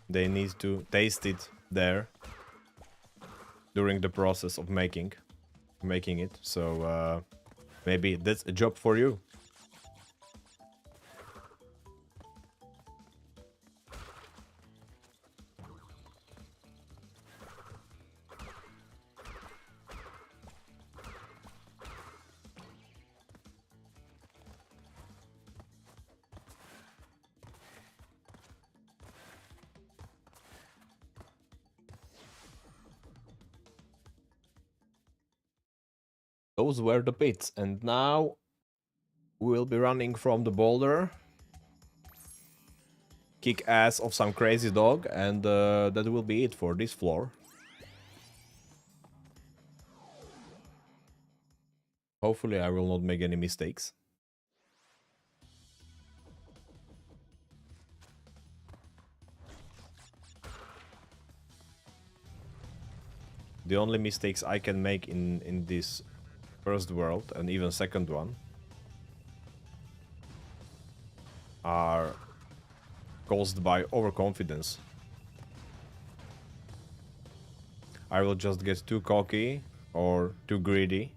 They need to taste it there during the process of making it. So maybe that's a job for you. Those were the pits, and now we'll be running from the boulder, kick ass of some crazy dog, and that will be it for this floor. Hopefully I will not make any mistakes. The only mistakes I can make in this first world and even second one are caused by overconfidence. I will just get too cocky or too greedy.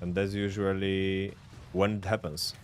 And that's usually when it happens.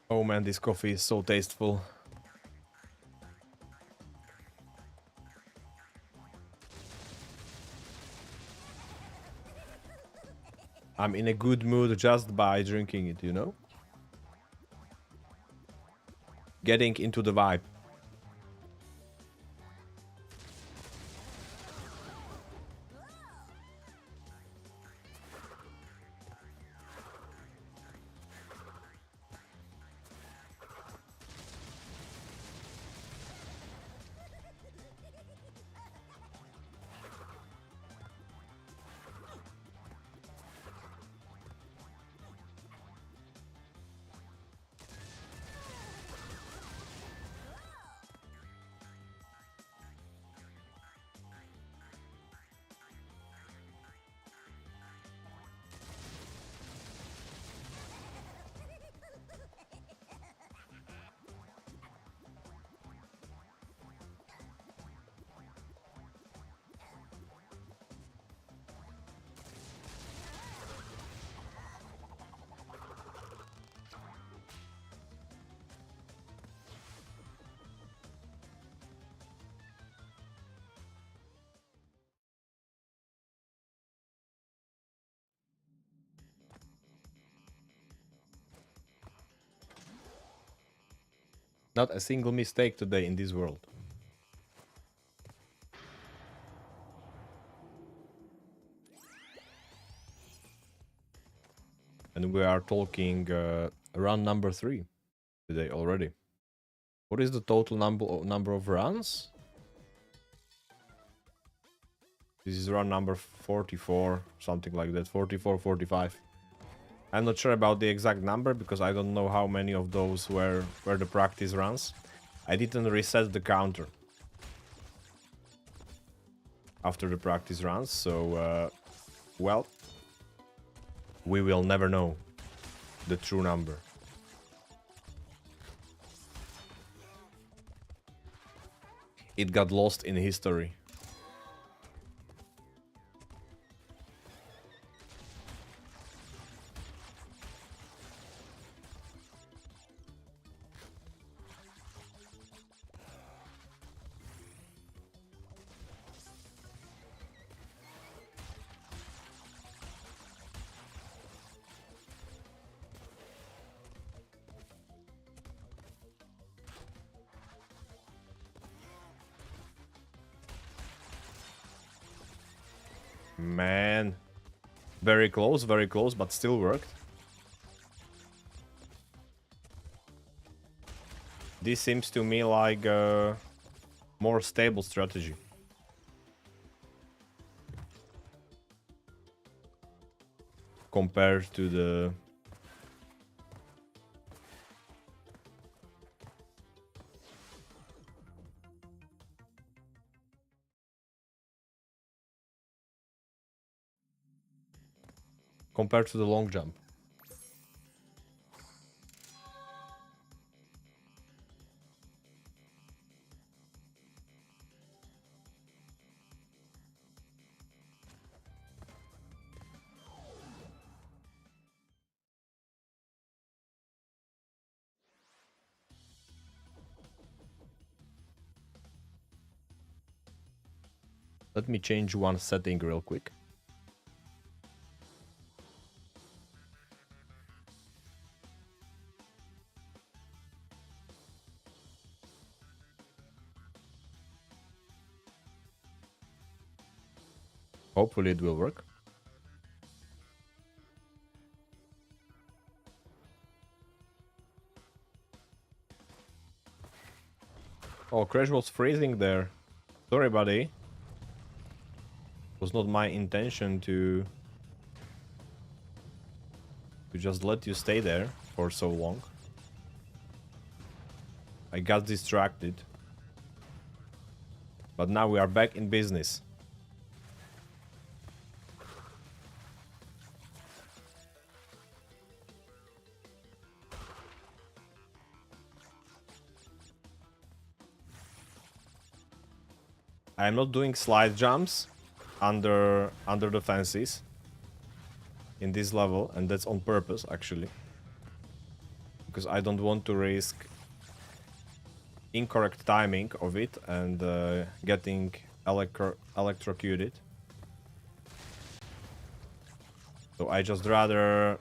Oh man, this coffee is so tasteful. I'm in a good mood just by drinking it, you know? Getting into the vibe. Not a single mistake today in this world. And we are talking run number 3 today already. What is the total number of runs? This is run number 44, something like that, 44, 45. I'm not sure about the exact number because I don't know how many of those were the practice runs. I didn't reset the counter after the practice runs, so well, we will never know the true number. It got lost in history. Man, very close, but still worked. This seems to me like a more stable strategy. Compared to the... compared to the long jump. Let me change one setting real quick. Hopefully it will work. Oh, Crash was freezing there. Sorry, buddy. It was not my intention to just let you stay there for so long. I got distracted. But now we are back in business. I'm not doing slide jumps under the fences in this level, and that's on purpose actually. because I don't want to risk incorrect timing of it and getting electrocuted. So I just rather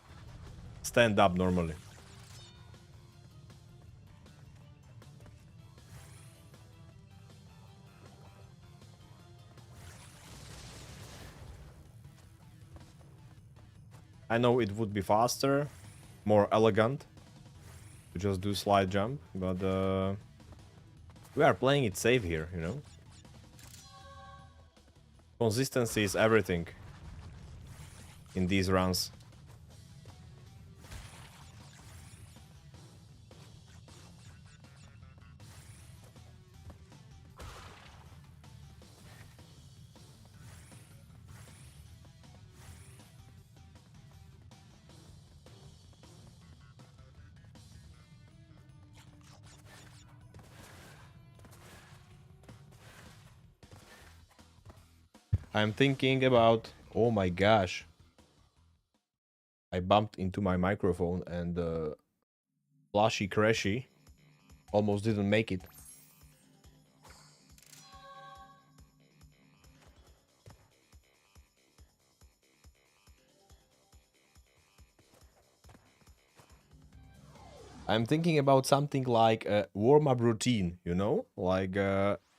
stand up normally. I know it would be faster, more elegant to just do slide jump, but we are playing it safe here, you know? Consistency is everything in these runs. I'm thinking about... Oh my gosh. I bumped into my microphone and flashy crashy almost didn't make it. I'm thinking about something like a warm-up routine, you know? Like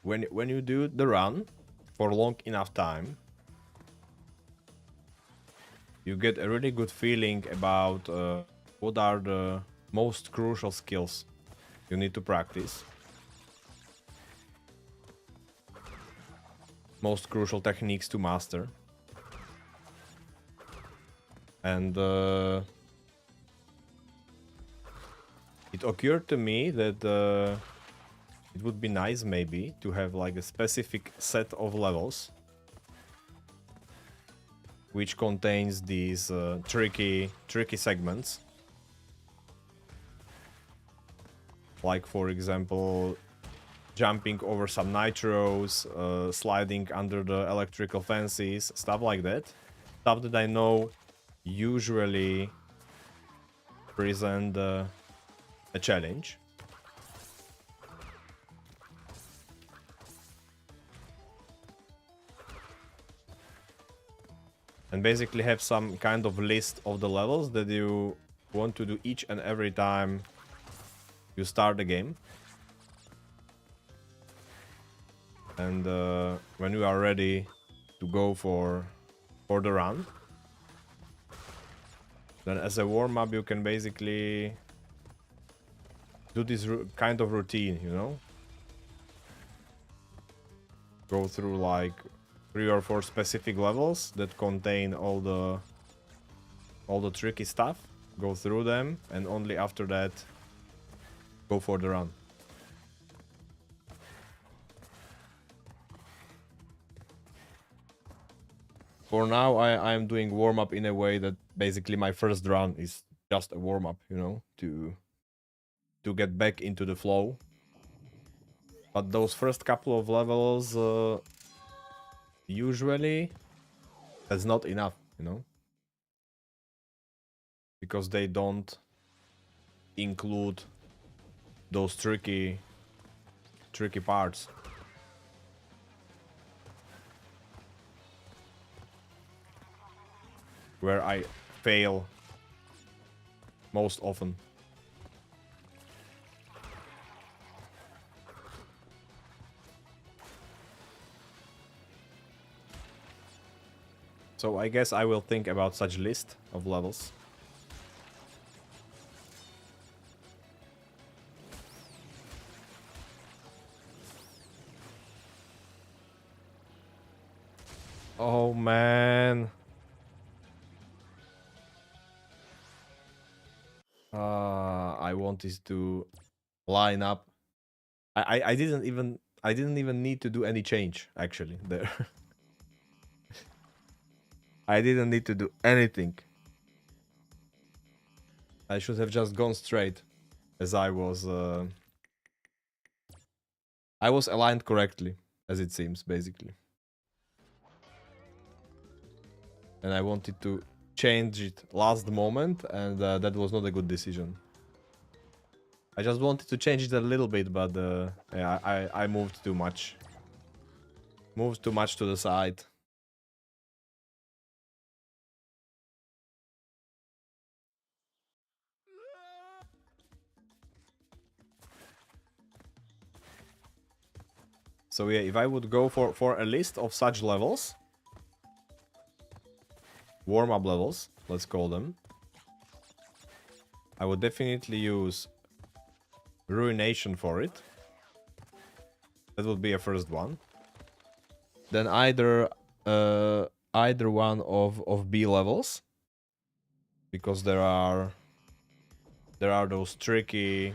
when you do the run for long enough time, you get a really good feeling about what are the most crucial skills you need to practice. Most crucial techniques to master. And it occurred to me that it would be nice maybe to have like a specific set of levels which contains these tricky segments. Like for example, jumping over some nitros, sliding under the electrical fences, stuff like that. Stuff that I know usually present a challenge. And basically have some kind of list of the levels that you want to do each and every time you start the game. And when you are ready to go for the run, then as a warm-up you can basically do this kind of routine, you know? Go through like 3 or 4 specific levels that contain all the tricky stuff, go through them, and only after that go for the run. For now, I am doing warm-up in a way that basically my first run is just a warm-up, you know, to get back into the flow. But those first couple of levels, usually, that's not enough, you know? Because they don't include those tricky parts. Where I fail most often. So I guess I will think about such list of levels. Oh man. I want this to line up. I didn't even need to do any change actually there. I didn't need to do anything. I should have just gone straight, as I was aligned correctly, as it seems, basically. And I wanted to change it last moment, and that was not a good decision. I just wanted to change it a little bit, but yeah, I moved too much. Moved too much to the side. So yeah, if I would go for a list of such levels, warm-up levels, let's call them, I would definitely use Ruination for it. That would be a first one. Then either one of B levels, because there are those tricky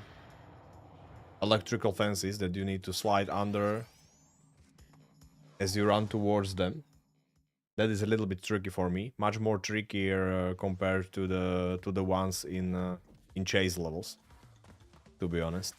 electrical fences that you need to slide under as you run towards them. That is a little bit tricky for me. Much more trickier compared to the ones in chase levels, to be honest.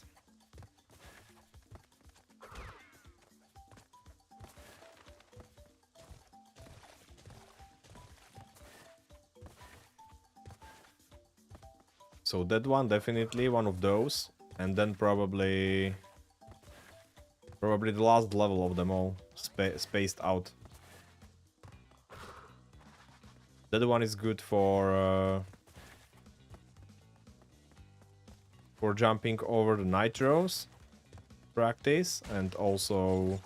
So that one, definitely one of those, and then probably the last level of them all, spaced out. That one is good for jumping over the NITROS practice, and also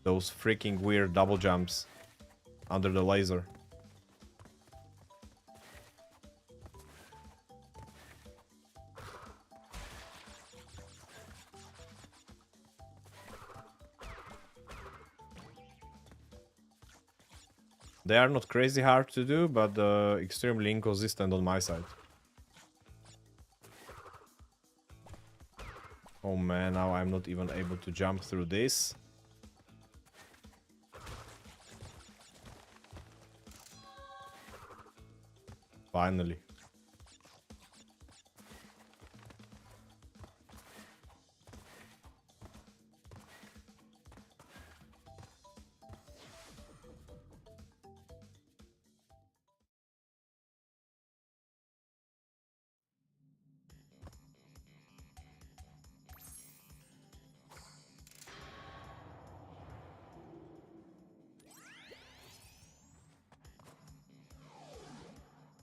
those freaking weird double jumps under the laser. They are not crazy hard to do, but extremely inconsistent on my side. Oh man, now I'm not even able to jump through this. Finally.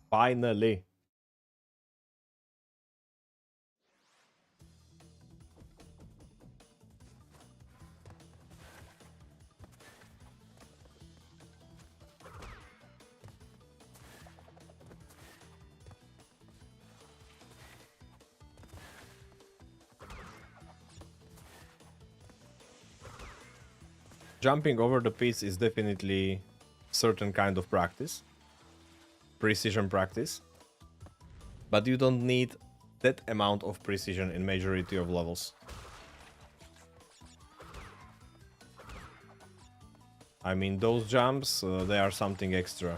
Finally. Jumping over the pits is definitely certain kind of practice. Precision practice. But you don't need that amount of precision in majority of levels. I mean, those jumps, they are something extra.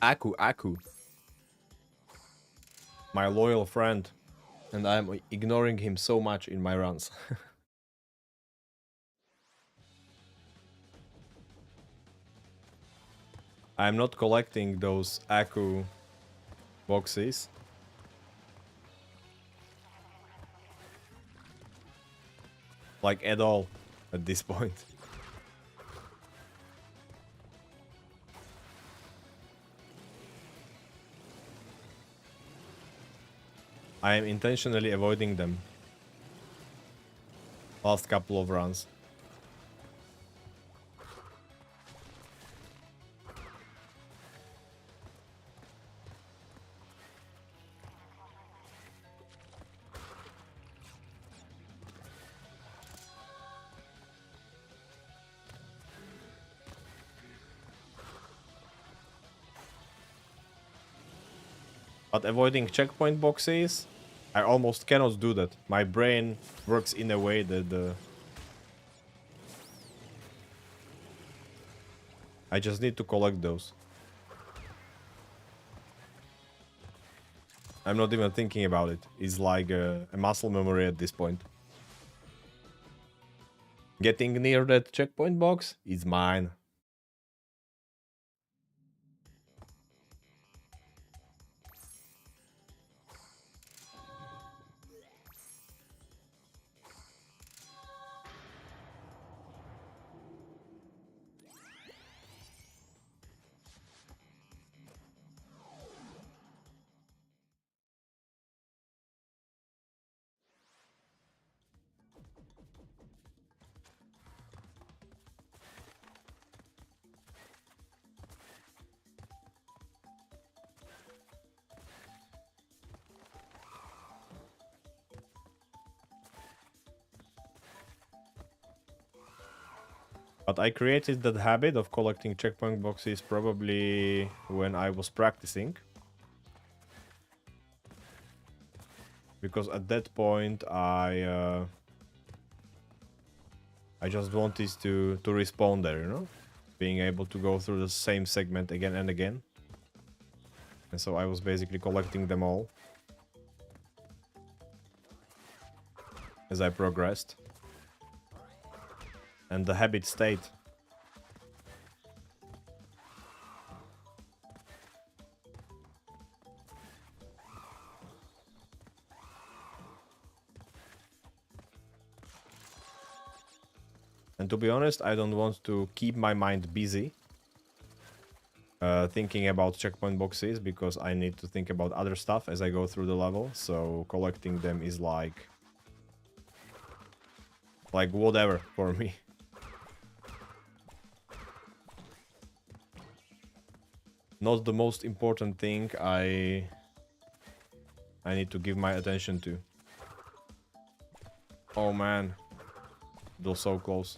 Aku. My loyal friend. And I'm ignoring him so much in my runs. I'm not collecting those Aku boxes. Like at all at this point. I am intentionally avoiding them. Last couple of runs. But avoiding checkpoint boxes, I almost cannot do that. My brain works in a way that I just need to collect those. I'm not even thinking about it. It's like a muscle memory at this point. Getting near that checkpoint box is mine. But I created that habit of collecting checkpoint boxes probably when I was practicing. Because at that point I just wanted to respawn there, you know? Being able to go through the same segment again and again. And so I was basically collecting them all as I progressed. And the habit stayed. And to be honest, I don't want to keep my mind busy thinking about checkpoint boxes, because I need to think about other stuff as I go through the level. So collecting them is like whatever for me. Not the most important thing I need to give my attention to. Oh man, it was so close.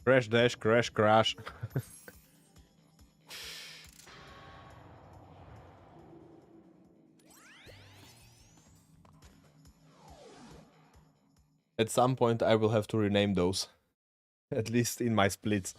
Crash dash, crash crash. At some point I will have to rename those. At least in my splits.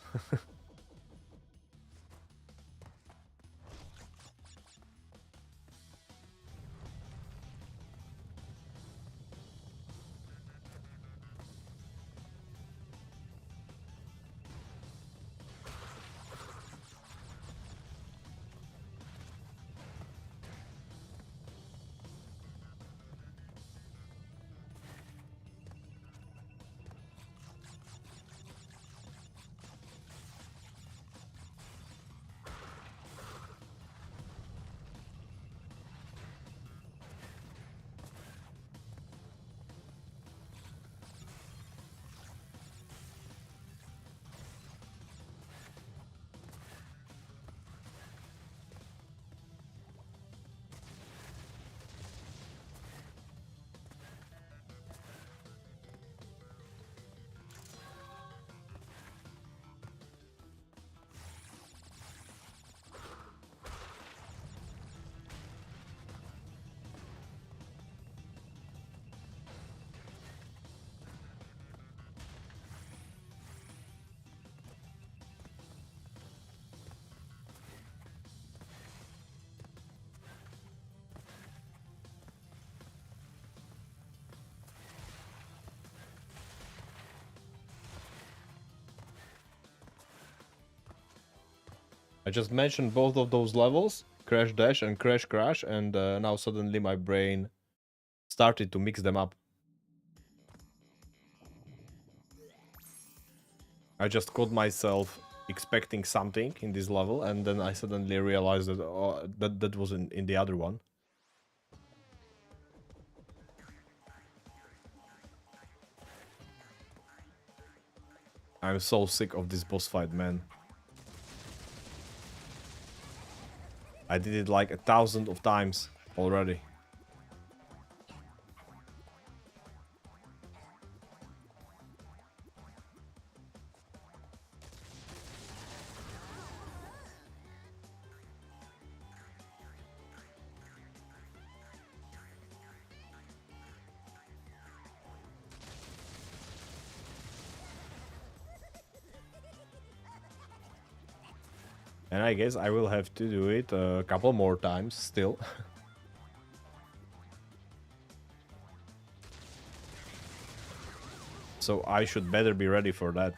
I just mentioned both of those levels, Crash Dash and Crash Crash, and now suddenly my brain started to mix them up. I just caught myself expecting something in this level, and then I suddenly realized that that was in the other one. I'm so sick of this boss fight, man. I did it like 1,000 of times already. And I guess I will have to do it a couple more times still. So I should better be ready for that.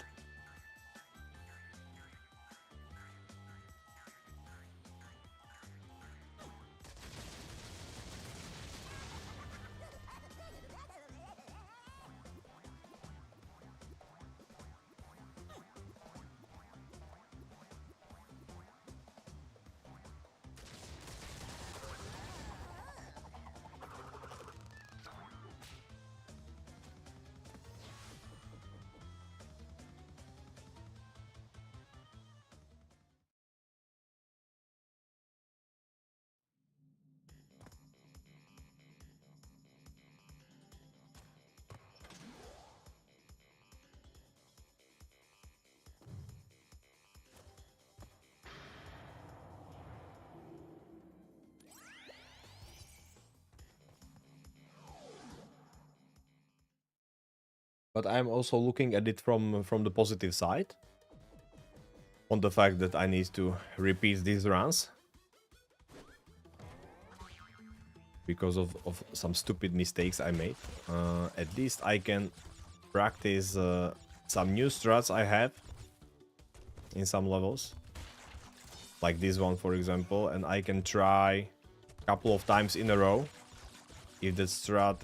But I'm also looking at it from the positive side. On the fact that I need to repeat these runs. Because of some stupid mistakes I made. At least I can practice some new strats I have in some levels. Like this one, for example. And I can try a couple of times in a row. If that strat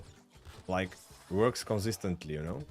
like works consistently, you know.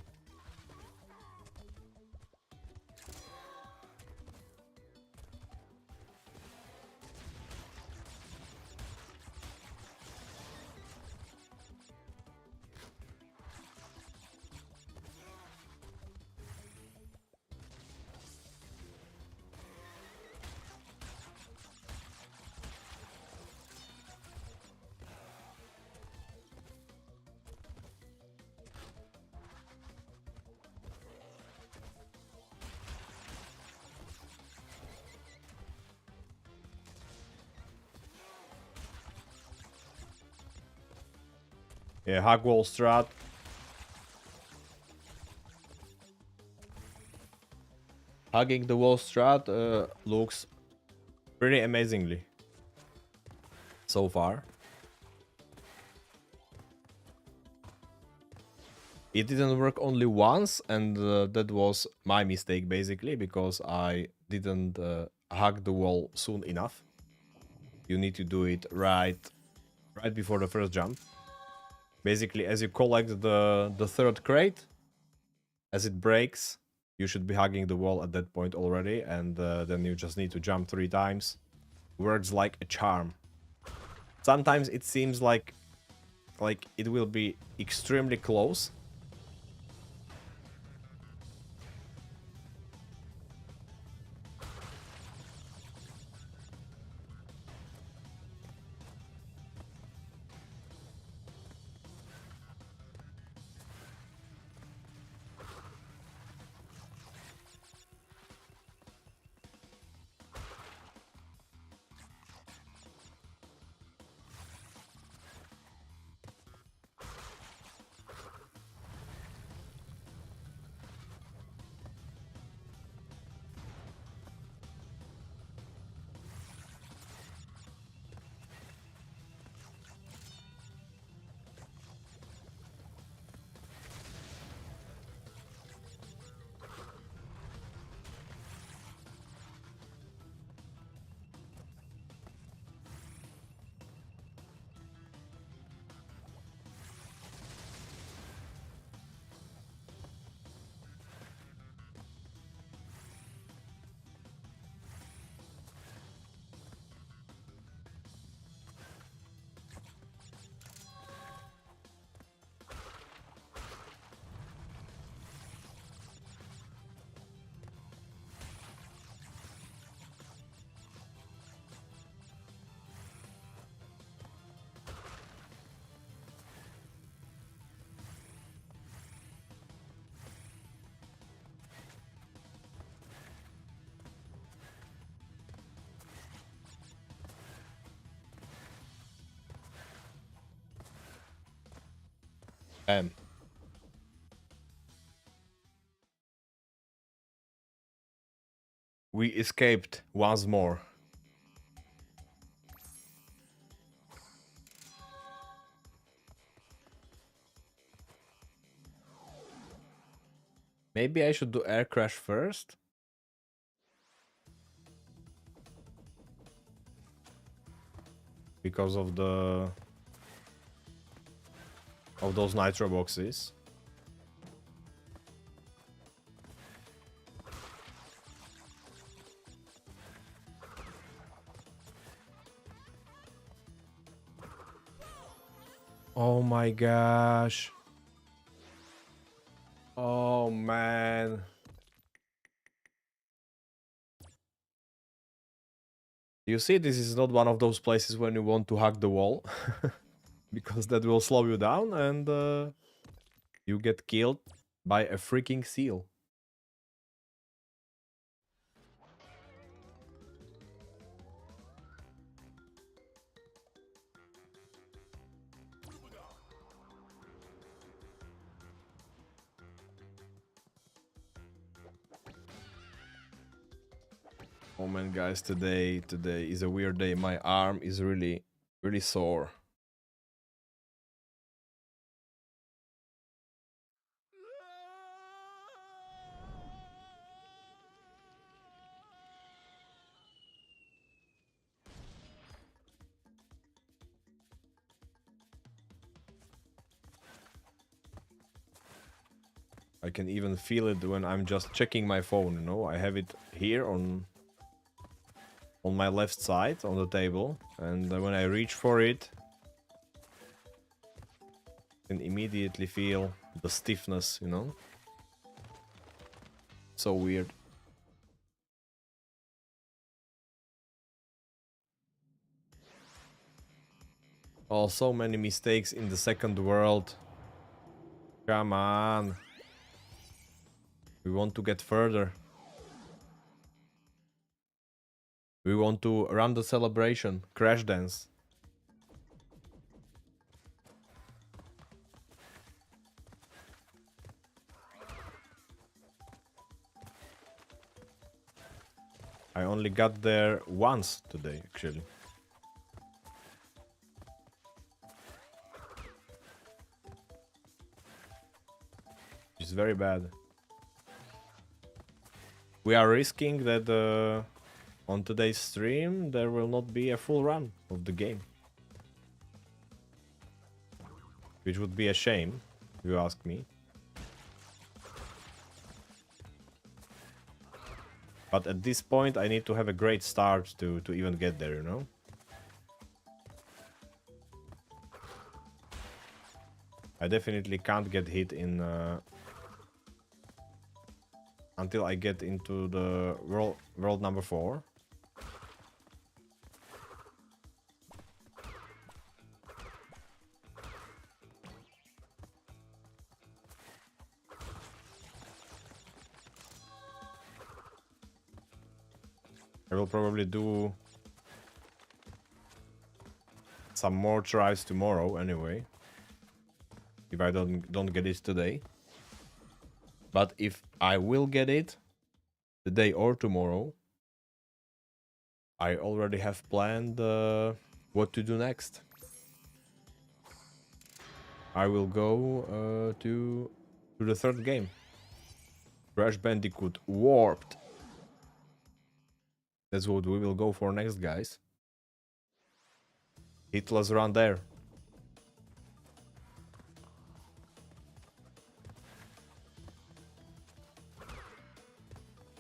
Yeah, hug wall strat. Hugging the wall strat looks pretty amazingly so far. It didn't work only once, and that was my mistake basically, because I didn't hug the wall soon enough. You need to do it right before the first jump. Basically, as you collect the third crate, as it breaks, you should be hugging the wall at that point already, and then you just need to jump 3 times. Works like a charm. Sometimes it seems like it will be extremely close. Bam. We escaped once more. Maybe I should do air crash first? Because of those nitro boxes. Oh my gosh. Oh man. You see, this is not one of those places when you want to hug the wall. Because that will slow you down and you get killed by a freaking seal. Oh man, guys, today is a weird day. My arm is really sore. I can even feel it when I'm just checking my phone, you know? I have it here on my left side on the table, and when I reach for it, I can immediately feel the stiffness, you know? So weird. Oh, so many mistakes in the second world. Come on. We want to get further. We want to run the celebration. Crash dance. I only got there once today, actually. It's very bad. We are risking that on today's stream there will not be a full run of the game. Which would be a shame, if you ask me. But at this point I need to have a great start to even get there, you know? I definitely can't get hit in until I get into the world number 4. I will probably do some more tries tomorrow anyway. If I don't get it today. But if I will get it today or tomorrow, I already have planned what to do next. I will go to the third game. Crash Bandicoot Warped. That's what we will go for next, guys. Hitless run there.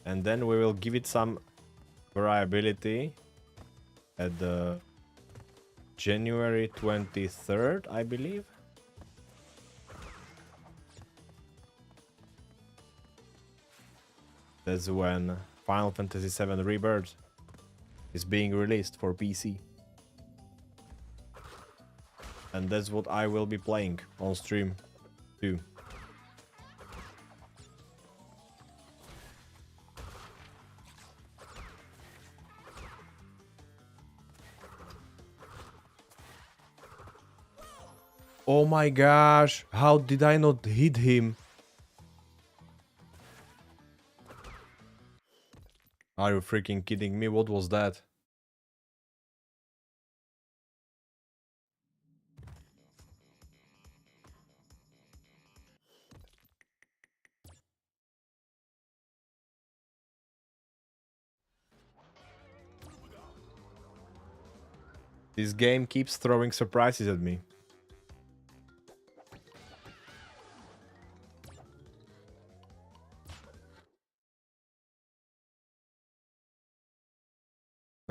And then we will give it some variability at the January 23rd, I believe. That's when Final Fantasy VII Rebirth is being released for PC. And that's what I will be playing on stream too. Oh my gosh, how did I not hit him? Are you freaking kidding me? What was that? This game keeps throwing surprises at me.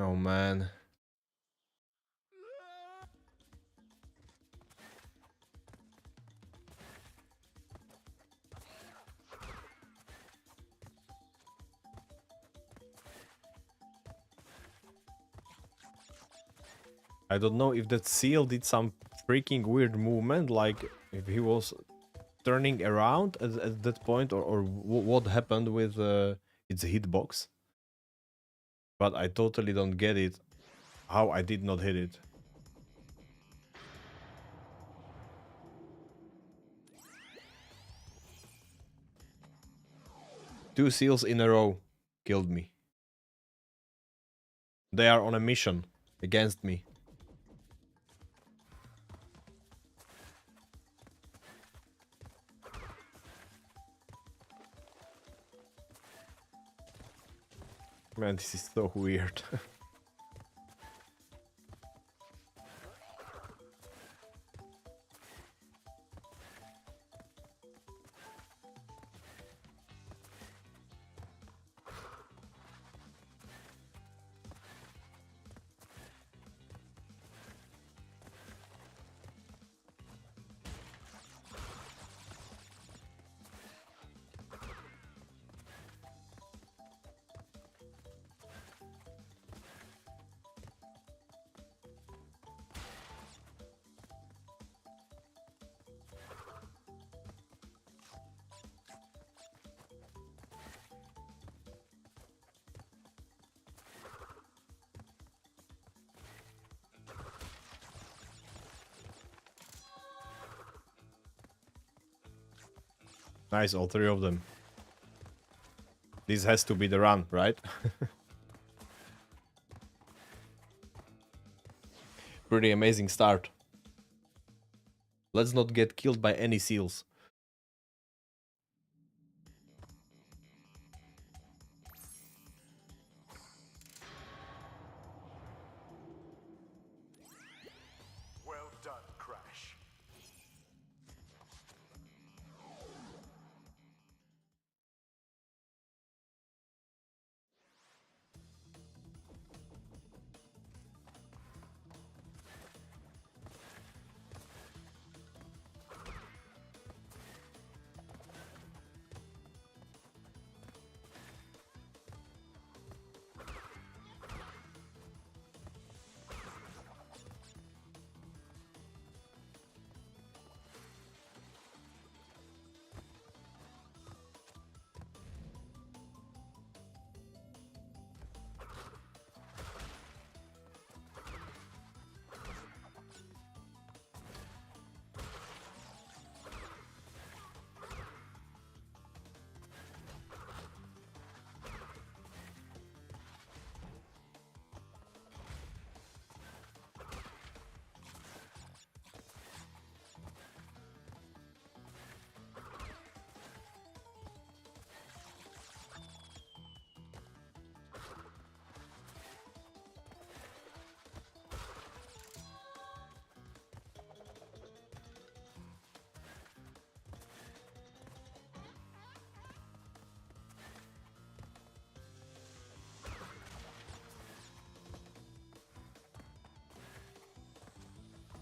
Oh man. I don't know if that seal did some freaking weird movement, like if he was turning around at that point, or what happened with its hitbox. But I totally don't get it, how I did not hit it. Two seals in a row killed me. They are on a mission against me. Man, this is so weird. Nice, all three of them. This has to be the run, right? Pretty amazing start. Let's not get killed by any seals. Well done, Crash.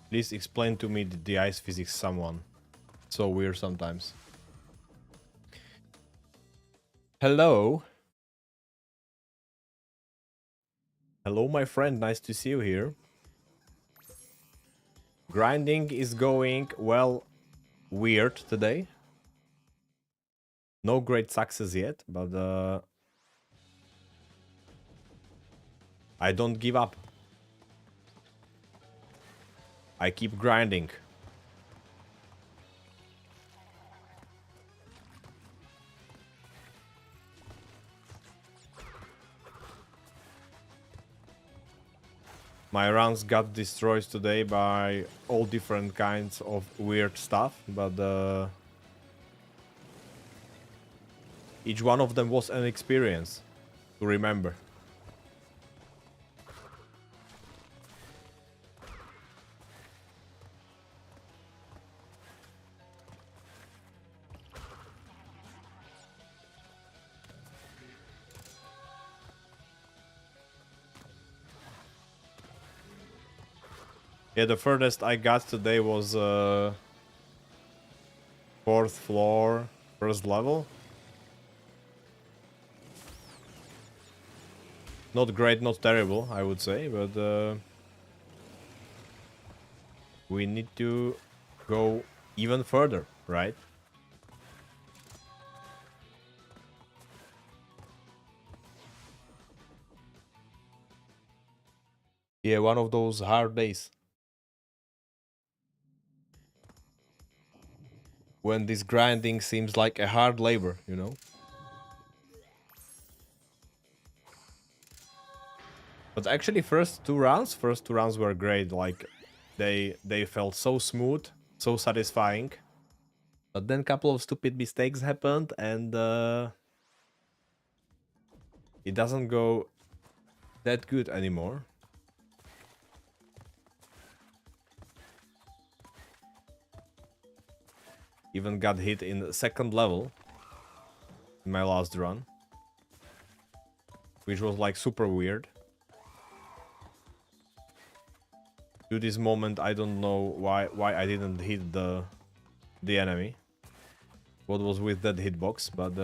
Please explain to me the ice physics, someone. So weird sometimes. Hello. Hello, my friend. Nice to see you here. Grinding is going, well, weird today. No great success yet, but I don't give up. I keep grinding. My runs got destroyed today by all different kinds of weird stuff, but each one of them was an experience to remember. Yeah, the furthest I got today was 4th floor, 1st level. Not great, not terrible, I would say, but we need to go even further, right? Yeah, one of those hard days. When this grinding seems like a hard labor, you know? But actually first two rounds were great, like they felt so smooth, so satisfying. But then a couple of stupid mistakes happened and it doesn't go that good anymore. Even got hit in the 2nd level in my last run, which was like super weird. To this moment, I don't know why I didn't hit the enemy. What was with that hitbox, but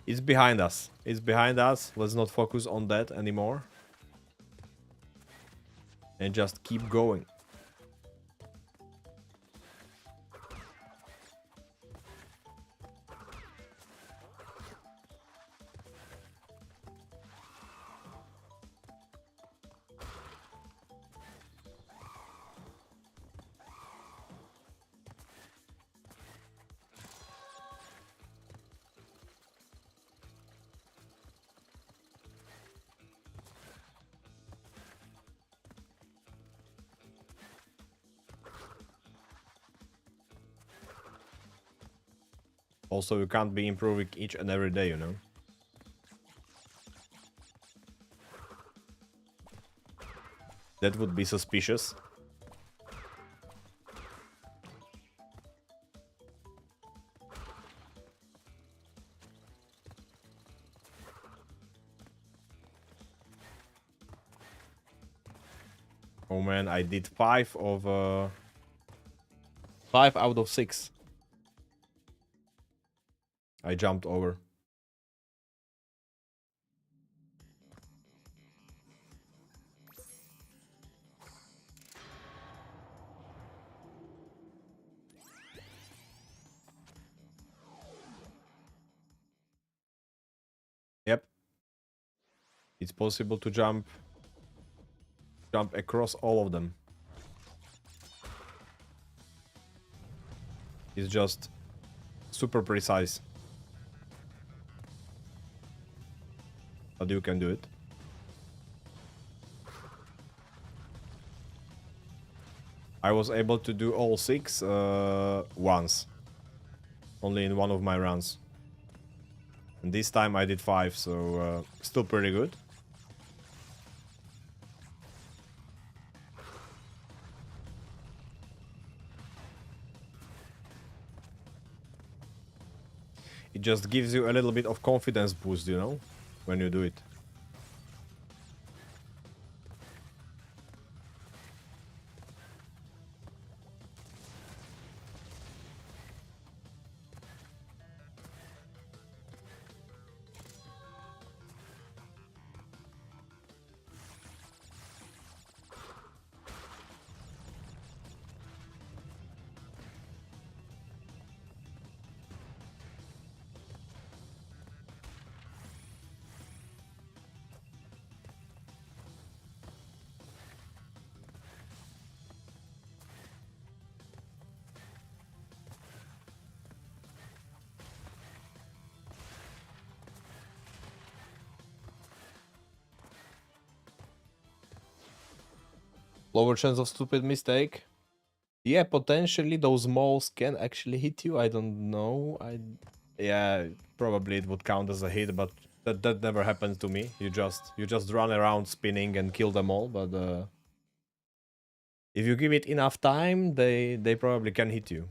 it's behind us. It's behind us. Let's not focus on that anymore. And just keep going. Also, you can't be improving each and every day, you know? That would be suspicious. Oh man, I did 5 out of 6. I jumped over. Yep. It's possible to jump across all of them. It's just super precise. But you can do it. I was able to do all 6 once. Only in one of my runs. And this time I did 5, so still pretty good. It just gives you a little bit of confidence boost, you know, when you do it. Lower chance of stupid mistake. Yeah, potentially those malls can actually hit you. I don't know. Yeah, probably it would count as a hit, but that never happens to me. You just run around spinning and kill them all, but if you give it enough time, they probably can hit you.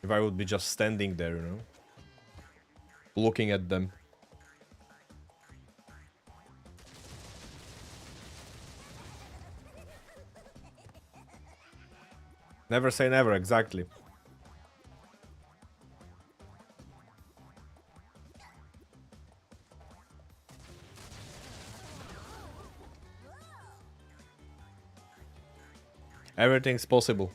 If I would be just standing there, you know, looking at them. Never say never, exactly. Everything's possible.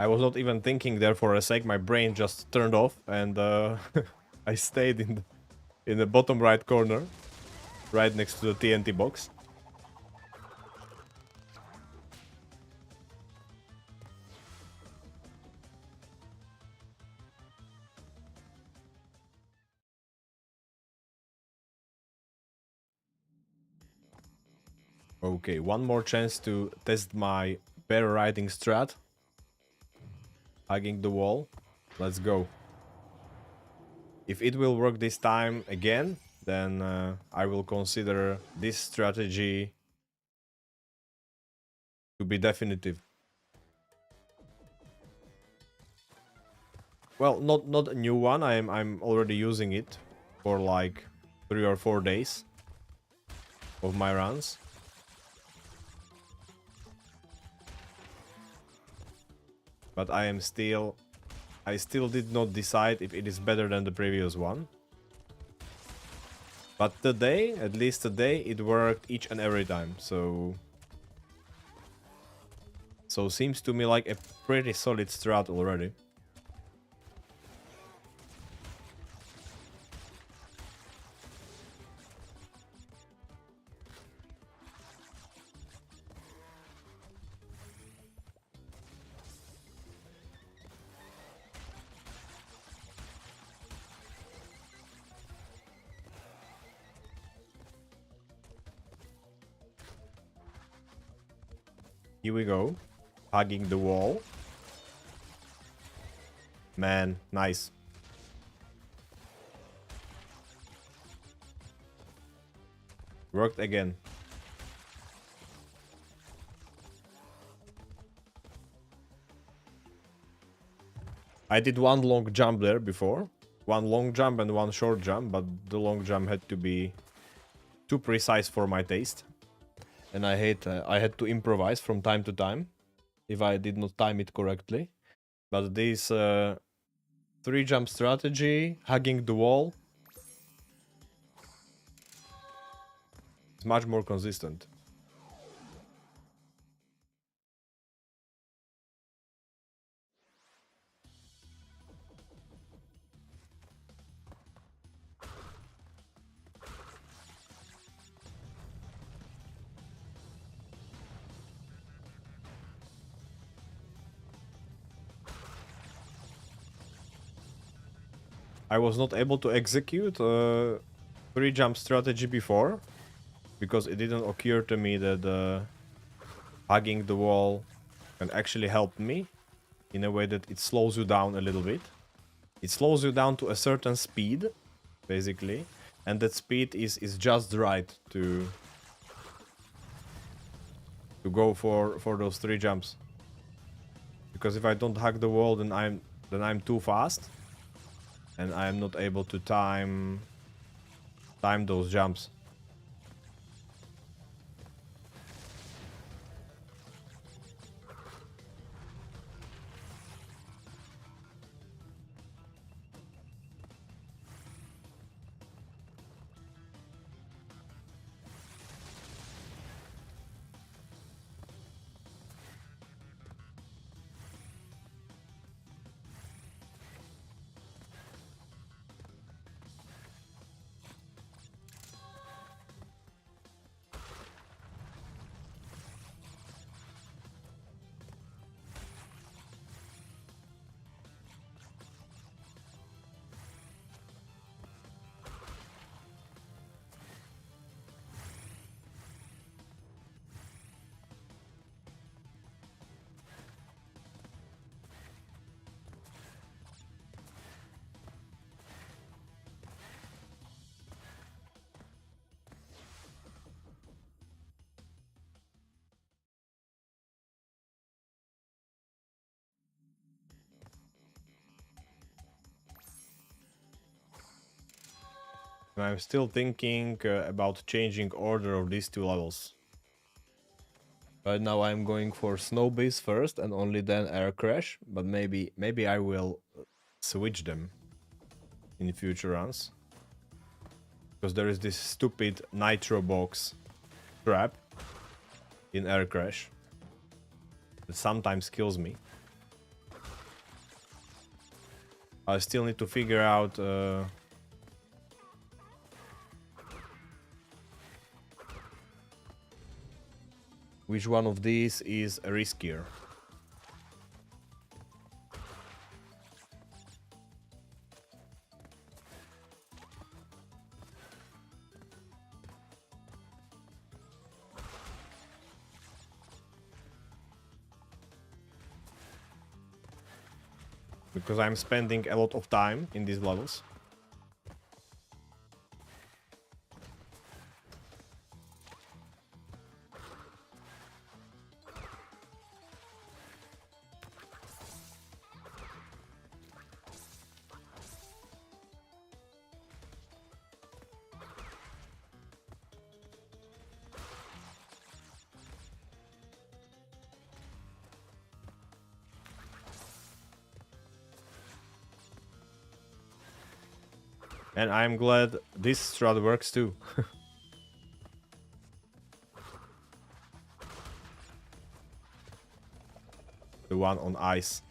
I was not even thinking there for a sec. My brain just turned off, and I stayed in the bottom right corner, right next to the TNT box. Okay, one more chance to test my bear riding strat. Hugging the wall. Let's go. If it will work this time again, then I will consider this strategy to be definitive. Well, not a new one. I'm already using it for like 3 or 4 days of my runs. But I still did not decide if it is better than the previous one. But today, at least today, it worked each and every time. So seems to me like a pretty solid strat already. Here we go. Hugging the wall. Man, nice. Worked again. I did one long jump there before. One long jump and one short jump, but the long jump had to be too precise for my taste. And I had to improvise from time to time if I did not time it correctly. But this 3-jump strategy, hugging the wall, is much more consistent. I was not able to execute 3-jump strategy before because it didn't occur to me that hugging the wall can actually help me in a way that it slows you down a little bit. It slows you down to a certain speed, basically, and that speed is just right to go for those 3 jumps. Because if I don't hug the wall, then I'm too fast, and I'm not able to time those jumps. I'm still thinking about changing order of these two levels. Right now I'm going for Snow Base first and only then Air Crash, but maybe I will switch them in future runs. Because there is this stupid Nitro box trap in Air Crash that sometimes kills me. I still need to figure out which one of these is riskier. Because I'm spending a lot of time in these levels. And I'm glad this strat works too. The one on ice.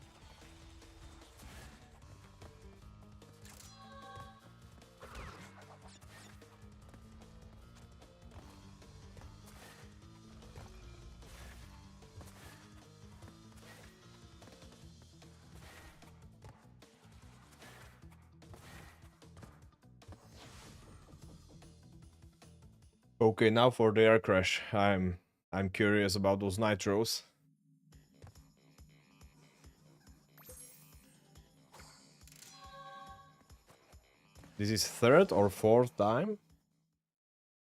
Okay, now for the air crash. I'm curious about those nitros. This is third or fourth time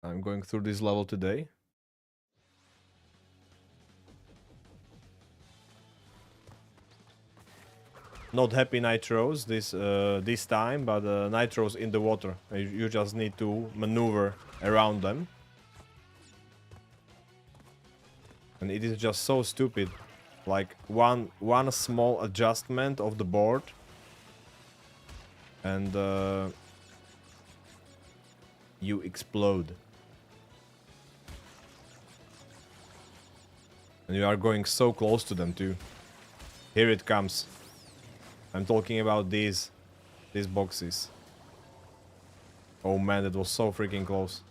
I'm going through this level today. Not happy nitros this time, but nitros in the water. You just need to maneuver around them. And it is just so stupid. Like one small adjustment of the board and you explode. And you are going so close to them too. Here it comes. I'm talking about these boxes. Oh man, that was so freaking close.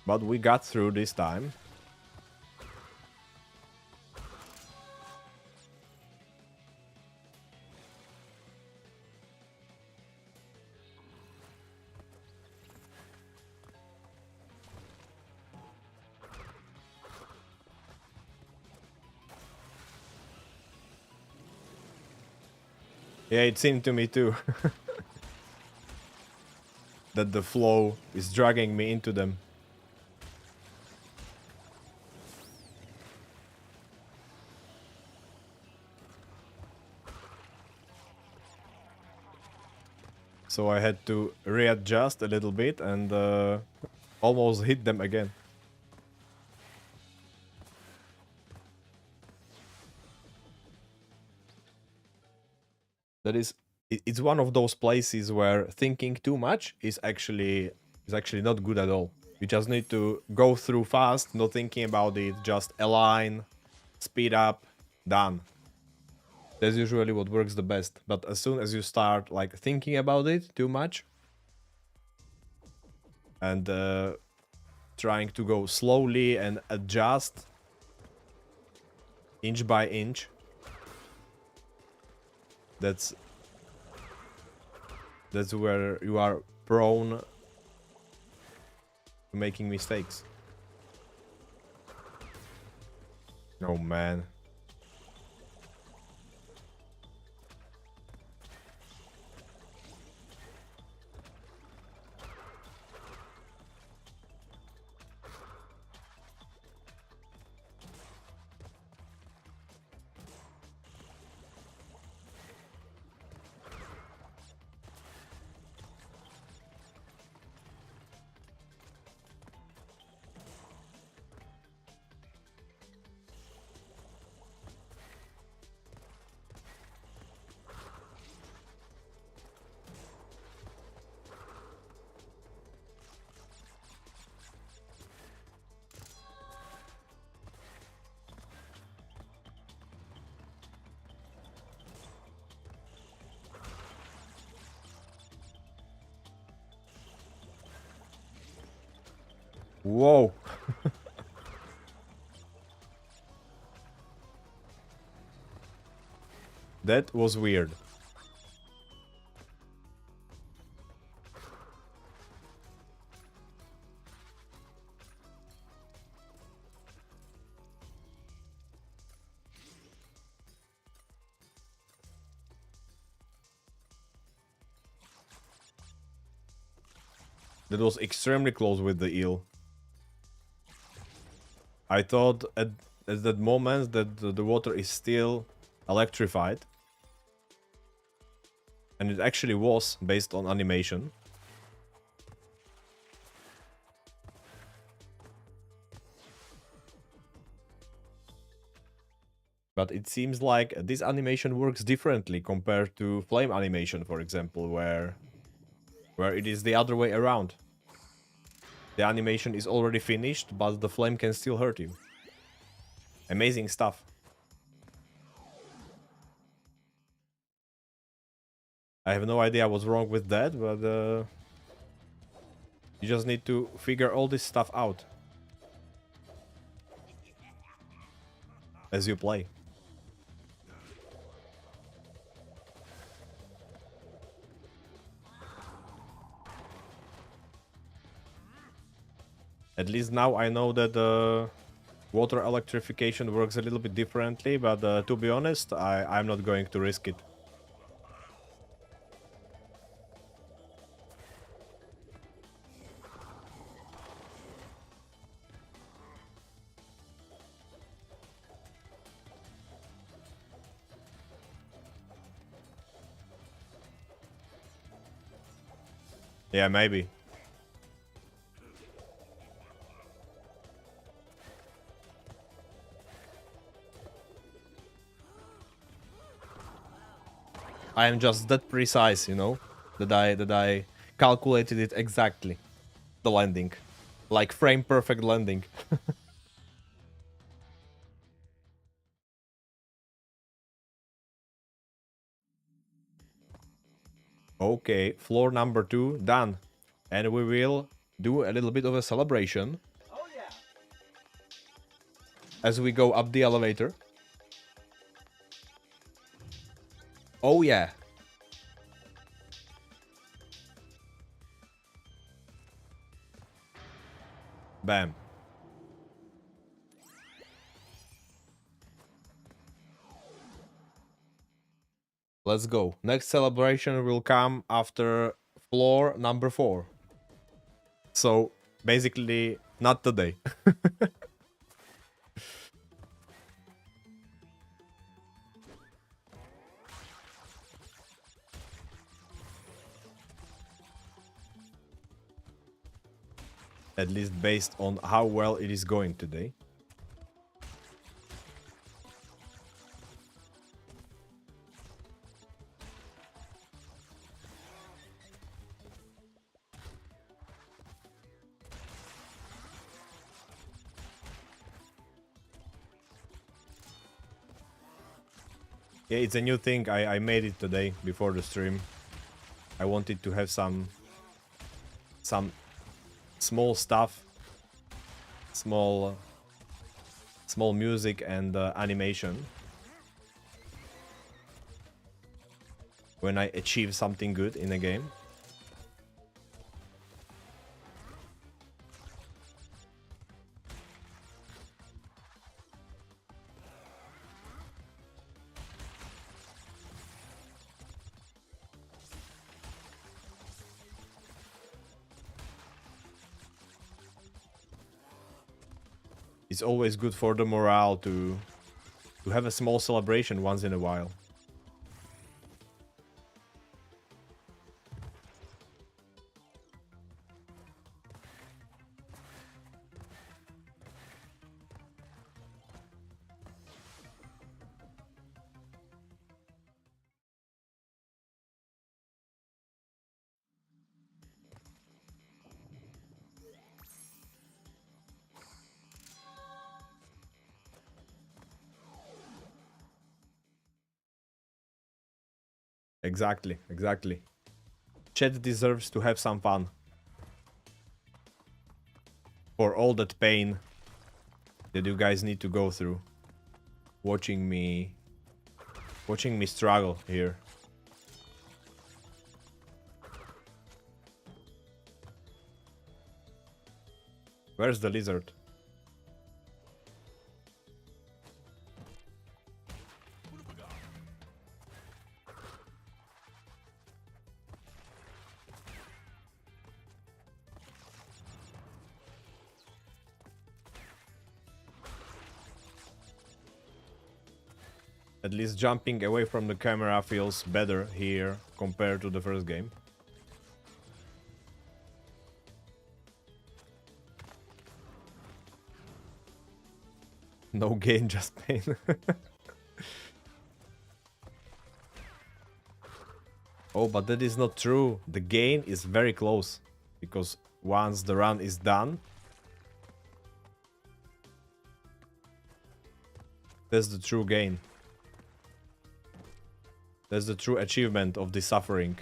But we got through this time. Yeah, it seemed to me too. That the flow is dragging me into them. So I had to readjust a little bit and almost hit them again. That is, it's one of those places where thinking too much is actually not good at all. You just need to go through fast, not thinking about it, just align, speed up, done. That's usually what works the best. But as soon as you start like thinking about it too much and trying to go slowly and adjust inch by inch, that's where you are prone to making mistakes. Oh man. Whoa. That was weird. That was extremely close with the eel. I thought at that moment that the water is still electrified. And it actually was based on animation. But it seems like this animation works differently compared to flame animation, for example, where it is the other way around. The animation is already finished, but the flame can still hurt you. Amazing stuff. I have no idea what's wrong with that, but you just need to figure all this stuff out as you play. At least now I know that water electrification works a little bit differently, but to be honest, I'm not going to risk it. Yeah, maybe. I am just that precise, you know, that I calculated it exactly. The landing. Like frame perfect landing. Okay, floor number 2 done. And we will do a little bit of a celebration. Oh yeah. As we go up the elevator. Oh yeah. Bam. Let's go. Next celebration will come after floor number 4. So, basically, not today. At least based on how well it is going today. Yeah, it's a new thing. I made it today before the stream. I wanted to have some small stuff, small music and animation when I achieve something good in a game. It's always good for the morale to have a small celebration once in a while. Exactly, exactly. Chat deserves to have some fun. for all that pain that you guys need to go through watching me struggle here. Where's the lizard? At least jumping away from the camera feels better here compared to the first game. No gain, just pain. Oh, but that is not true. The gain is very close. Because once the run is done, that's the true gain. That's the true achievement of the suffering.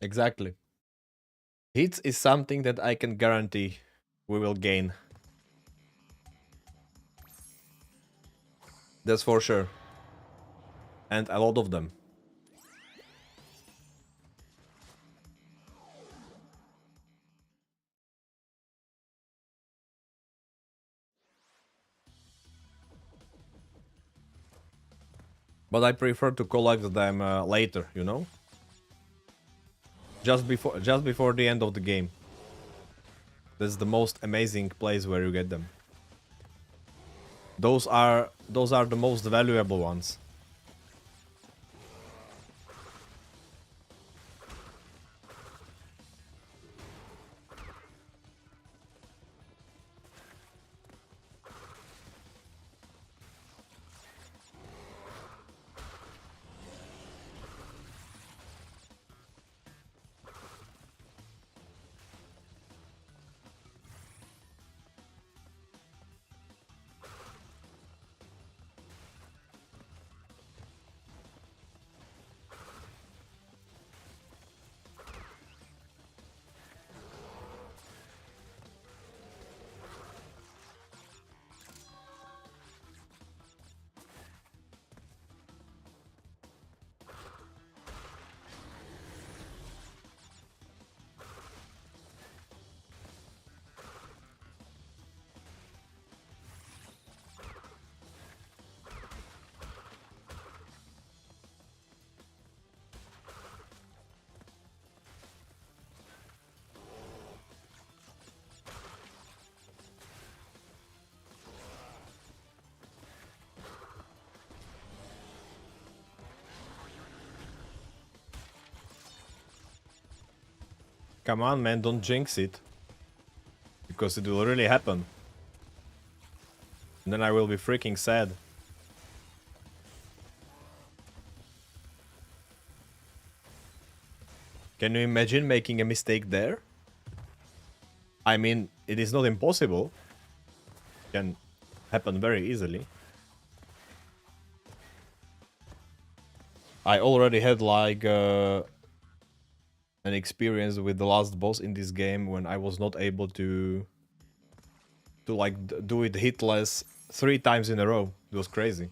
Exactly. Hits is something that I can guarantee we will gain. That's for sure. And a lot of them. But I prefer to collect them later, you know? Just before the end of the game. That's the most amazing place where you get them. Those are the most valuable ones. Come on, man, don't jinx it. Because it will really happen. And then I will be freaking sad. Can you imagine making a mistake there? I mean, it is not impossible. Can happen very easily. I already had like an experience with the last boss in this game when I was not able to like do it hitless 3 times in a row. It was crazy.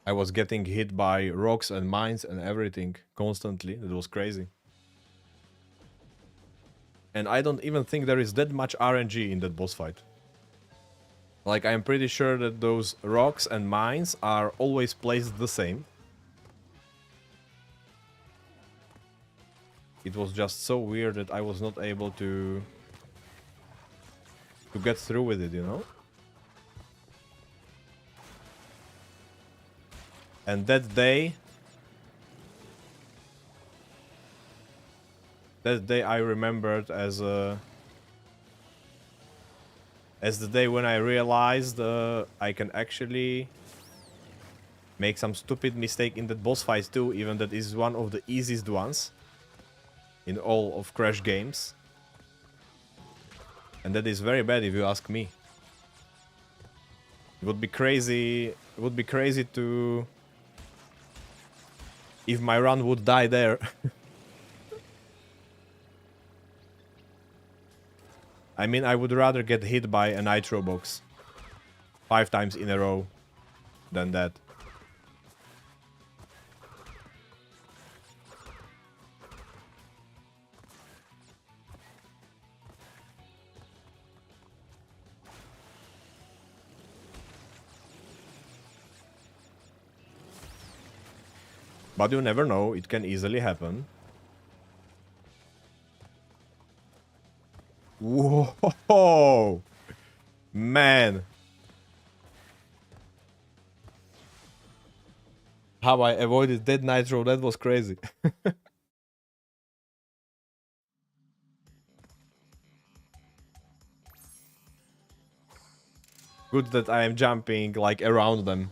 I was getting hit by rocks and mines and everything constantly. It was crazy. And I don't even think there is that much RNG in that boss fight. Like, I'm pretty sure that those rocks and mines are always placed the same. It was just so weird that I was not able to get through with it, you know? And that day I remembered as the day when I realized I can actually make some stupid mistake in that boss fight too, even that is one of the easiest ones in all of Crash games. And that is very bad if you ask me. It would be crazy to if my run would die there. I mean, I would rather get hit by a nitro box 5 times in a row than that. But you never know, it can easily happen. Whoa! Man! How I avoided that nitro, that was crazy. Good that I am jumping like around them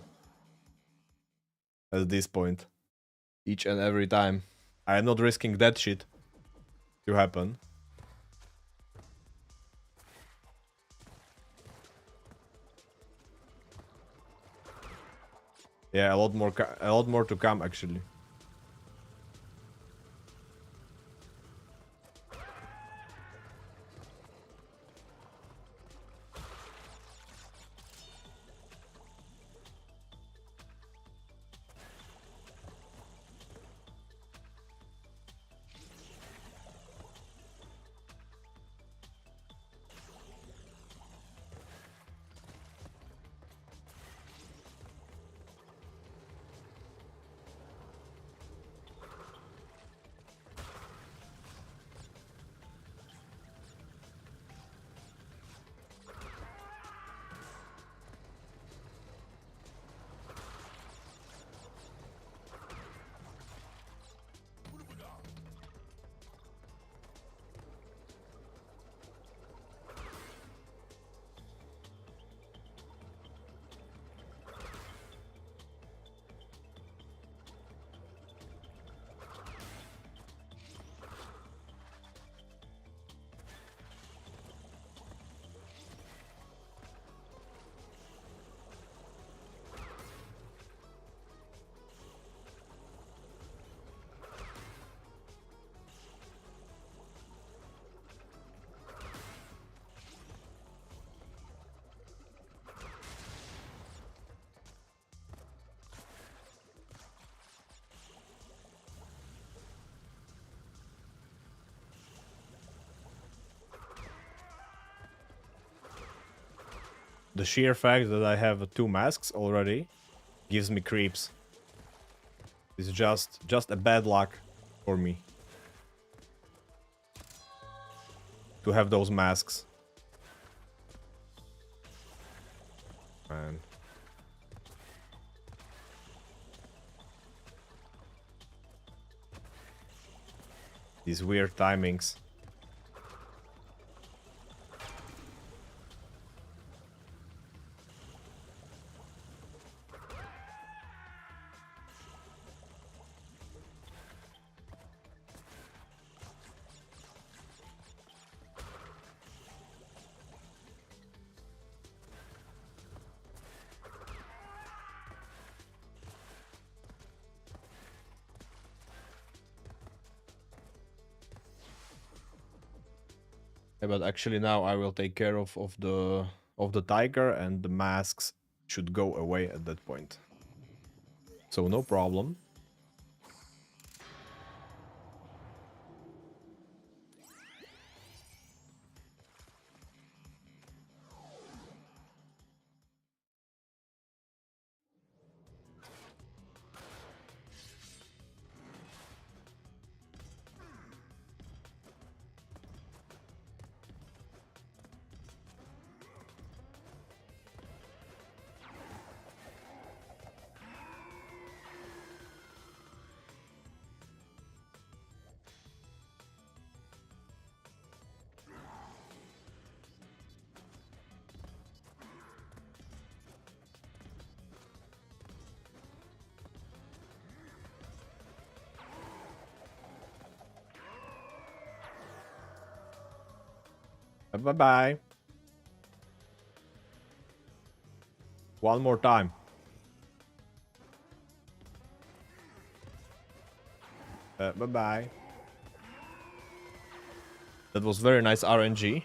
at this point. Each and every time. I am not risking that shit to happen. Yeah, a lot more to come actually. The sheer fact that I have 2 masks already gives me creeps. It's just a bad luck for me to have those masks. Man. These weird timings. Yeah, but actually now I will take care of the tiger, and the masks should go away at that point. So no problem. Bye-bye. One more time. Bye-bye. That was very nice RNG.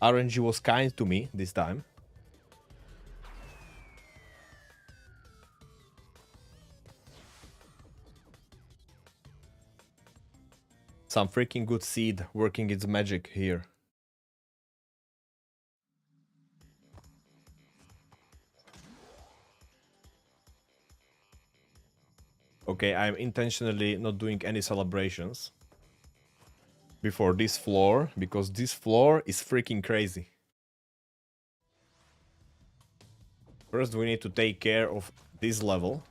RNG was kind to me this time. Some freaking good seed working its magic here. Okay, I'm intentionally not doing any celebrations before this floor, because this floor is freaking crazy. First, we need to take care of this level.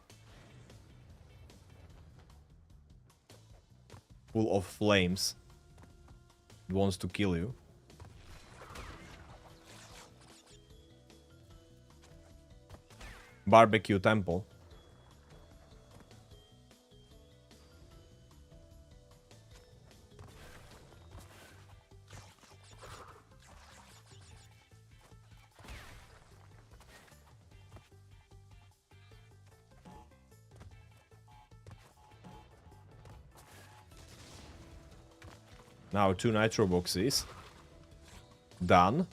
Full of flames. It wants to kill you. Barbecue temple. Now 2 nitro boxes. Done.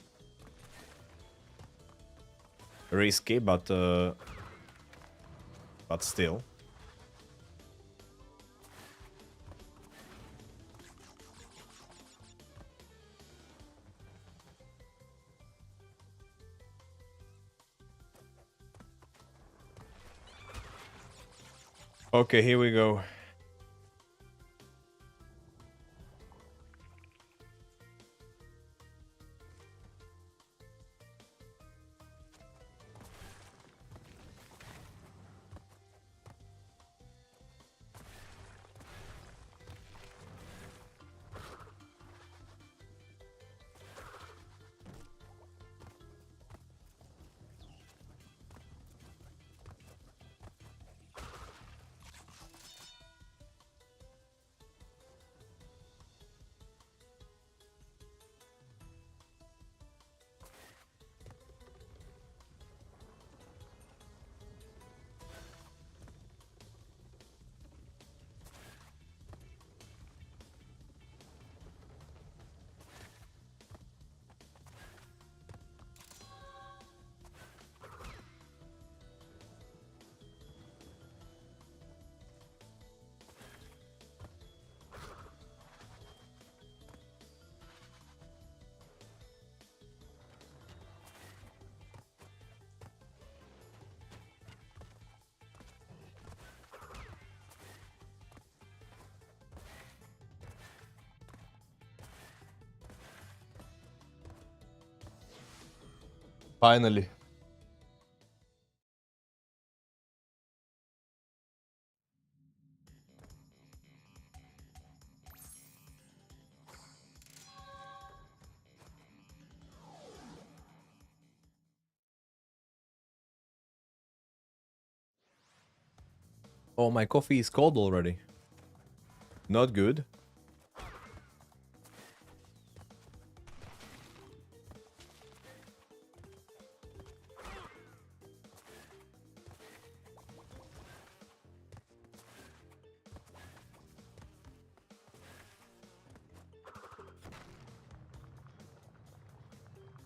Risky, but still. Okay, here we go. Finally. Oh, my coffee is cold already. Not good.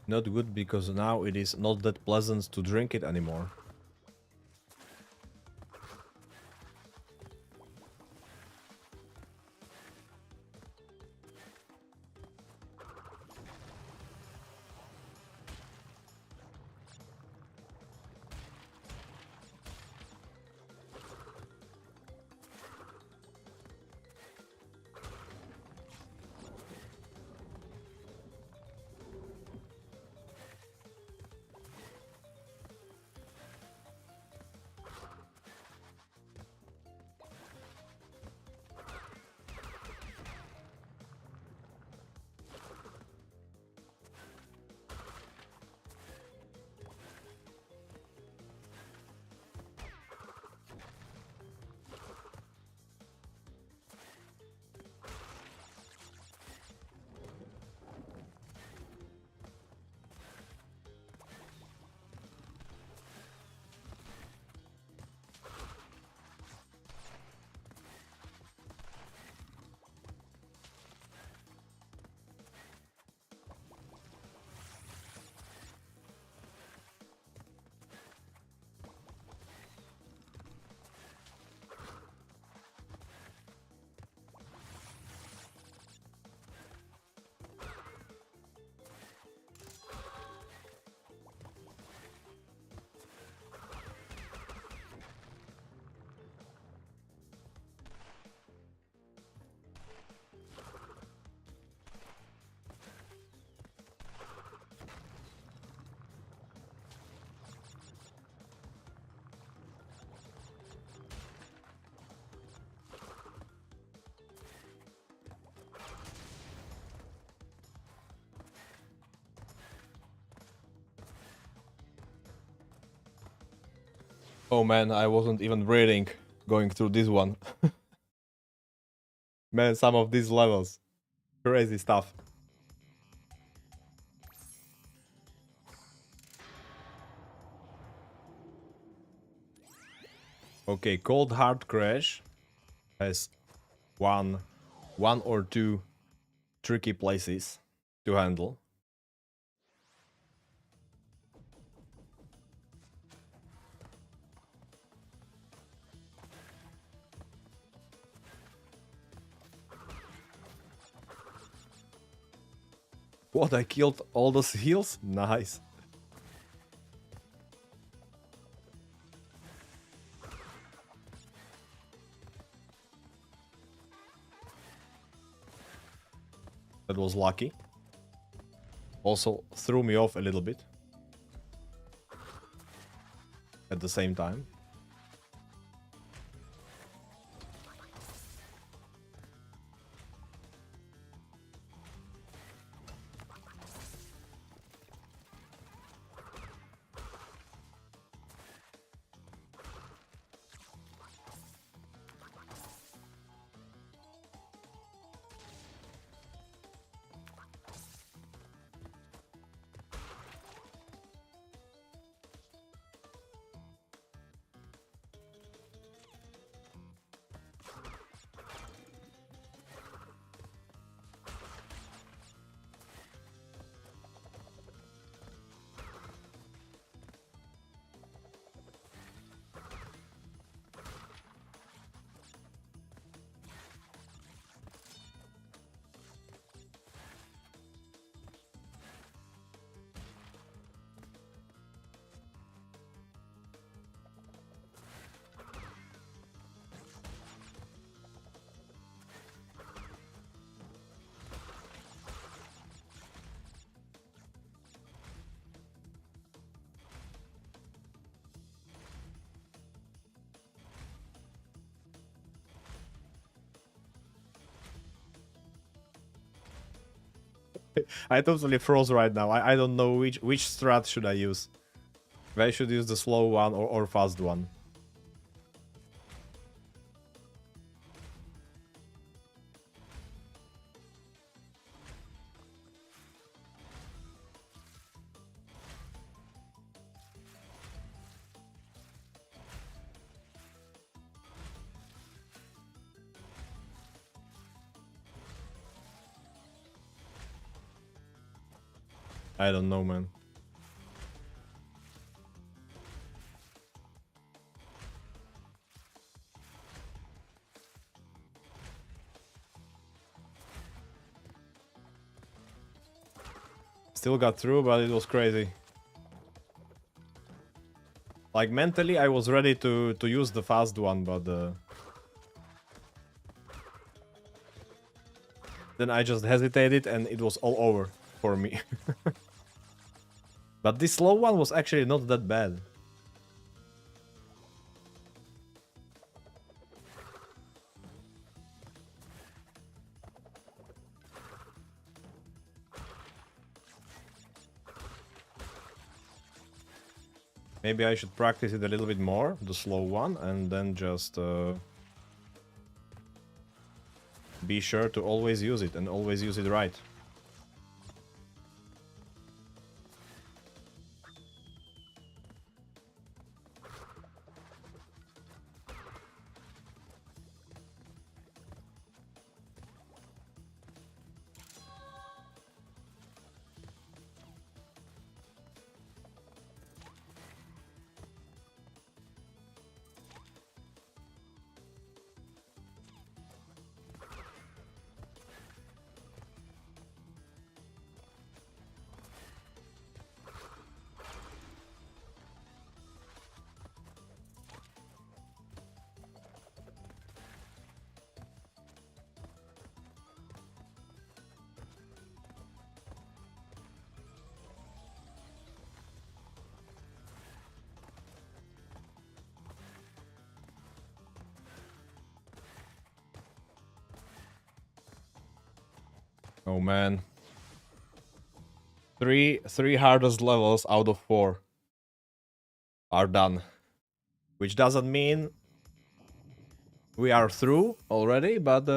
Not good because now it is not that pleasant to drink it anymore. Oh man, I wasn't even breathing going through this one. Man, some of these levels. Crazy stuff. Okay, Cold Hard Crash has one or two tricky places to handle. What, I killed all those heals? Nice. That was lucky. Also threw me off a little bit. At the same time. I totally froze right now. I don't know which strat should I use. If I should use the slow one or fast one. I don't know, man. Still got through, but it was crazy. Like, mentally, I was ready to use the fast one, but... Then I just hesitated and it was all over for me. But this slow one was actually not that bad. Maybe I should practice it a little bit more, the slow one, and then just be sure to always use it and always use it right. Oh man. Three hardest levels out of 4 are done. Which doesn't mean we are through already, but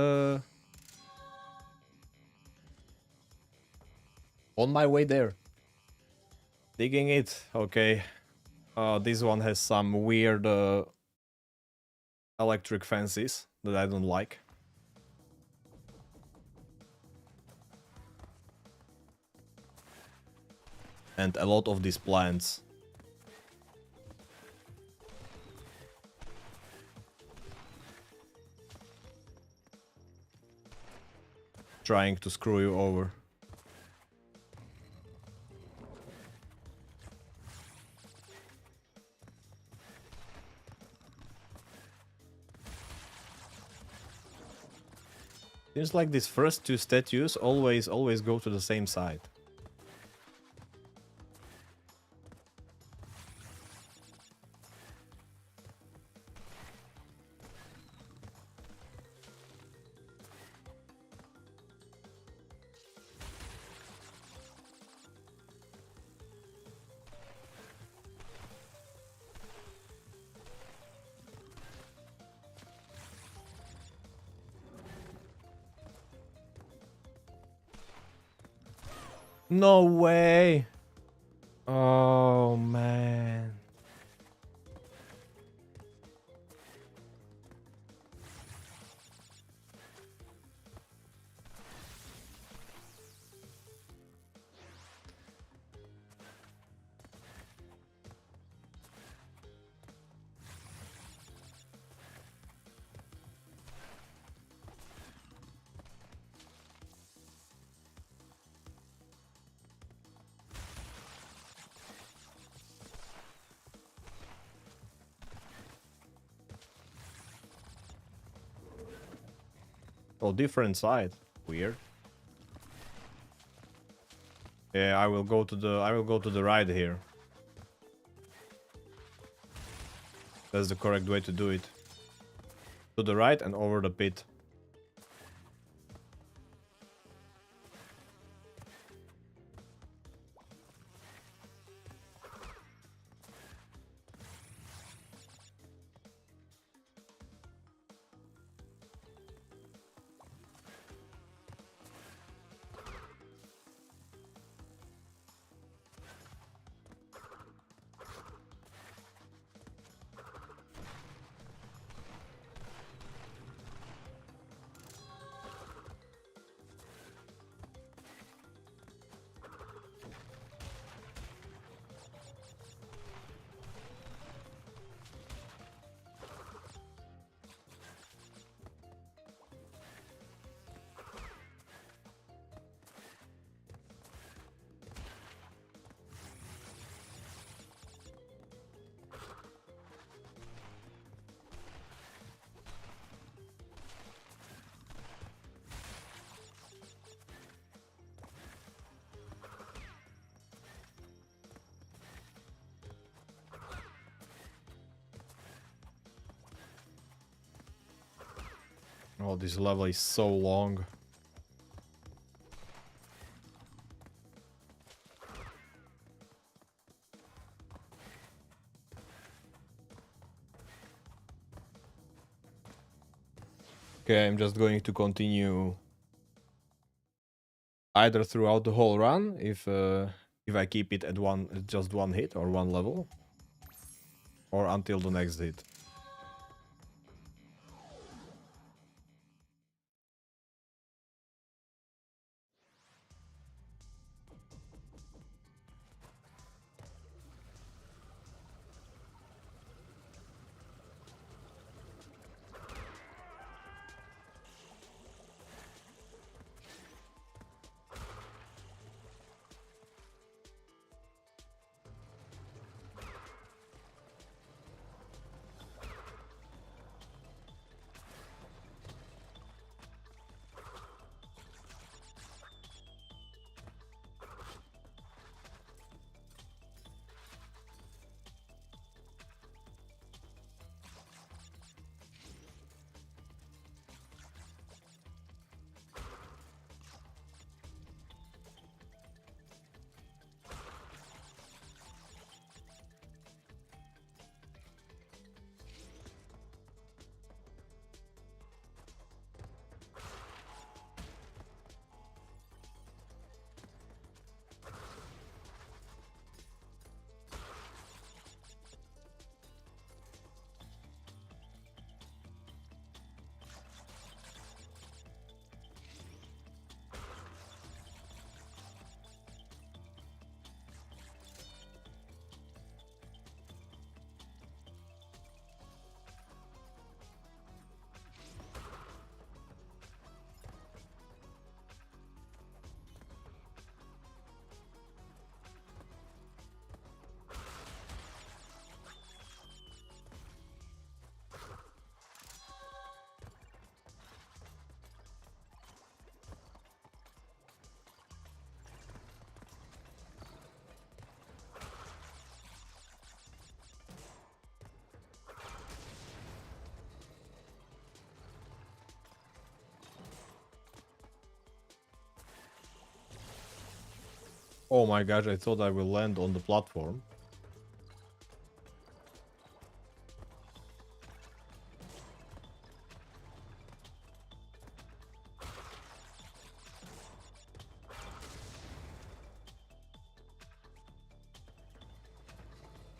on my way there. Digging it. Okay. This one has some weird electric fences that I don't like. And a lot of these plants. Trying to screw you over. Seems like these first two statues always go to the same side. No way! Oh man. Oh, different side. Weird. Yeah, I will go to the right here. That's the correct way to do it. To the right and over the pit. Oh, this level is so long. Okay, I'm just going to continue either throughout the whole run if I keep it at just one hit or one level, or until the next hit. Oh my gosh, I thought I will land on the platform.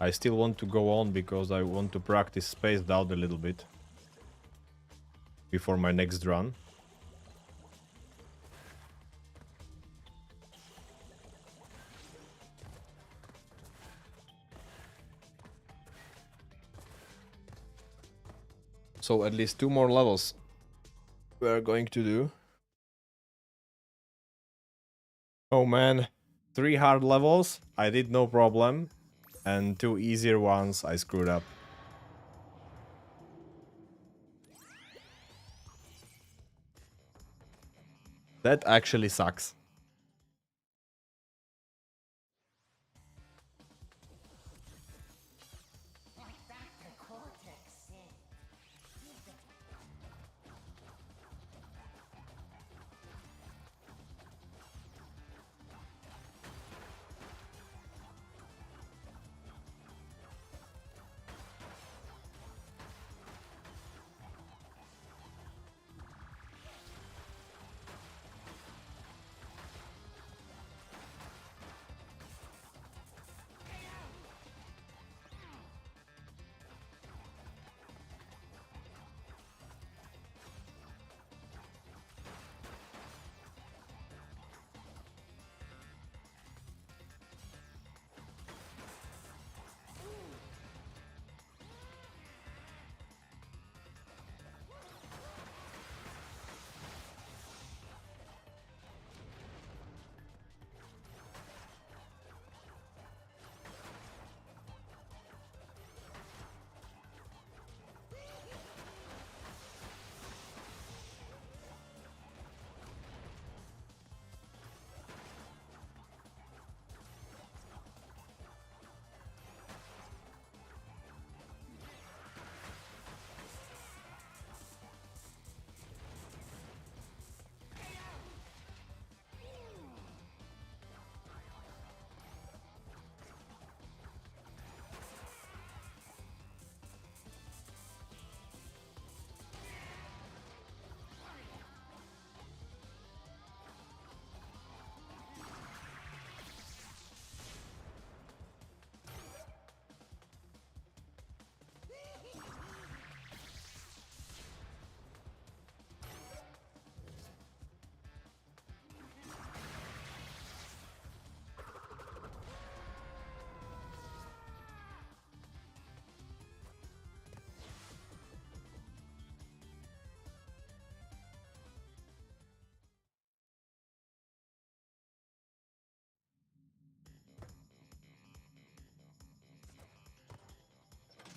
I still want to go on because I want to practice spaced out a little bit before my next run. So at least 2 more levels we are going to do. Oh man, 3 hard levels I did no problem, and 2 easier ones I screwed up. That actually sucks.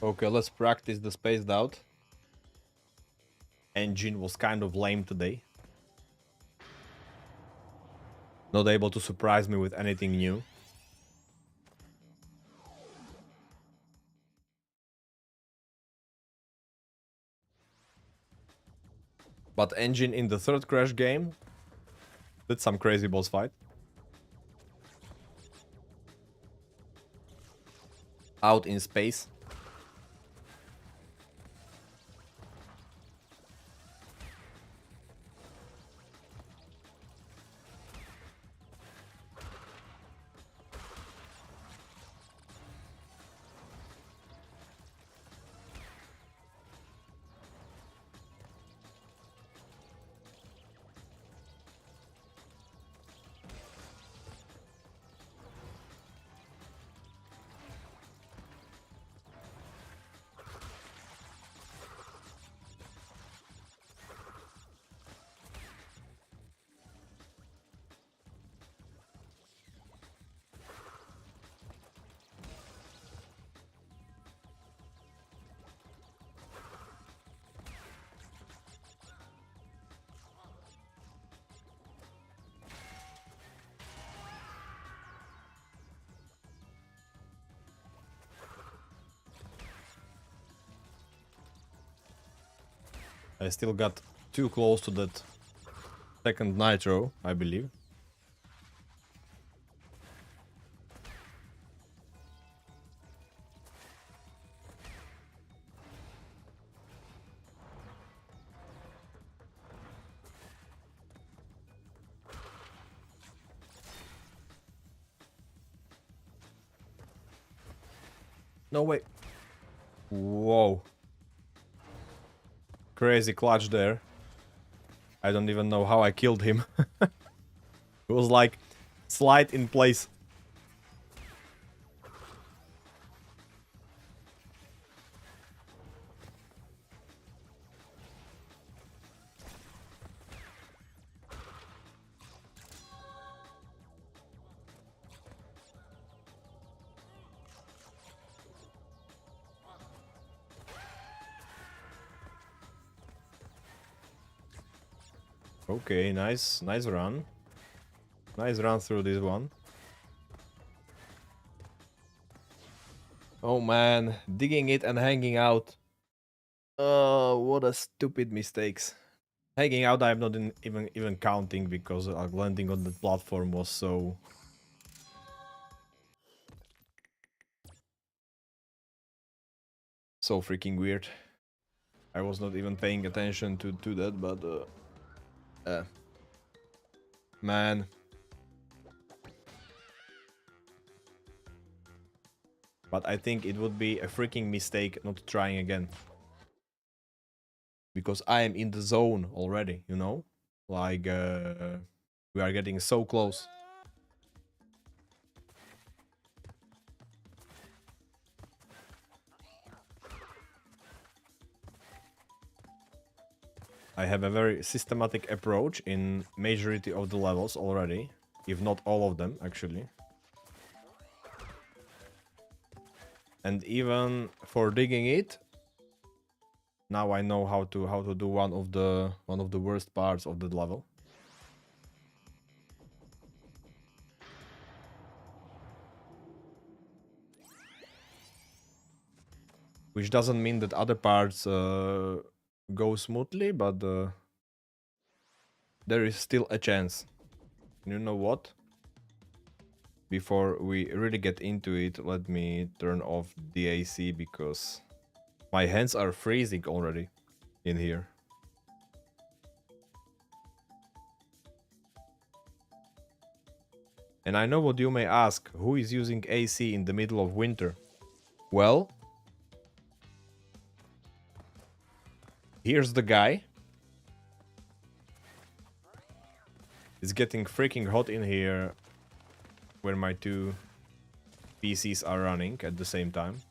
Okay, let's practice the spaced out. Engine was kind of lame today. Not able to surprise me with anything new. But Engine in the third Crash game did some crazy boss fight. Out in space. I still got too close to that second nitro, I believe. No way. Whoa. Crazy clutch there. I don't even know how I killed him. It was like slide in place. Okay, nice run. Nice run through this one. Oh man, digging it and hanging out. Oh, what a stupid mistakes. Hanging out, I'm not even counting because landing on the platform was so freaking weird. I was not even paying attention to that, but man. But I think it would be a freaking mistake not trying again. Because I am in the zone already, you know? Like, we are getting so close. I have a very systematic approach in majority of the levels already. If not all of them, actually. And even for digging it, now I know how to do one of the worst parts of the level. Which doesn't mean that other parts go smoothly, but there is still a chance. You know what? Before we really get into it, let me turn off the AC because my hands are freezing already in here. And I know what you may ask, who is using AC in the middle of winter? Well, here's the guy. It's getting freaking hot in here where my two PCs are running at the same time.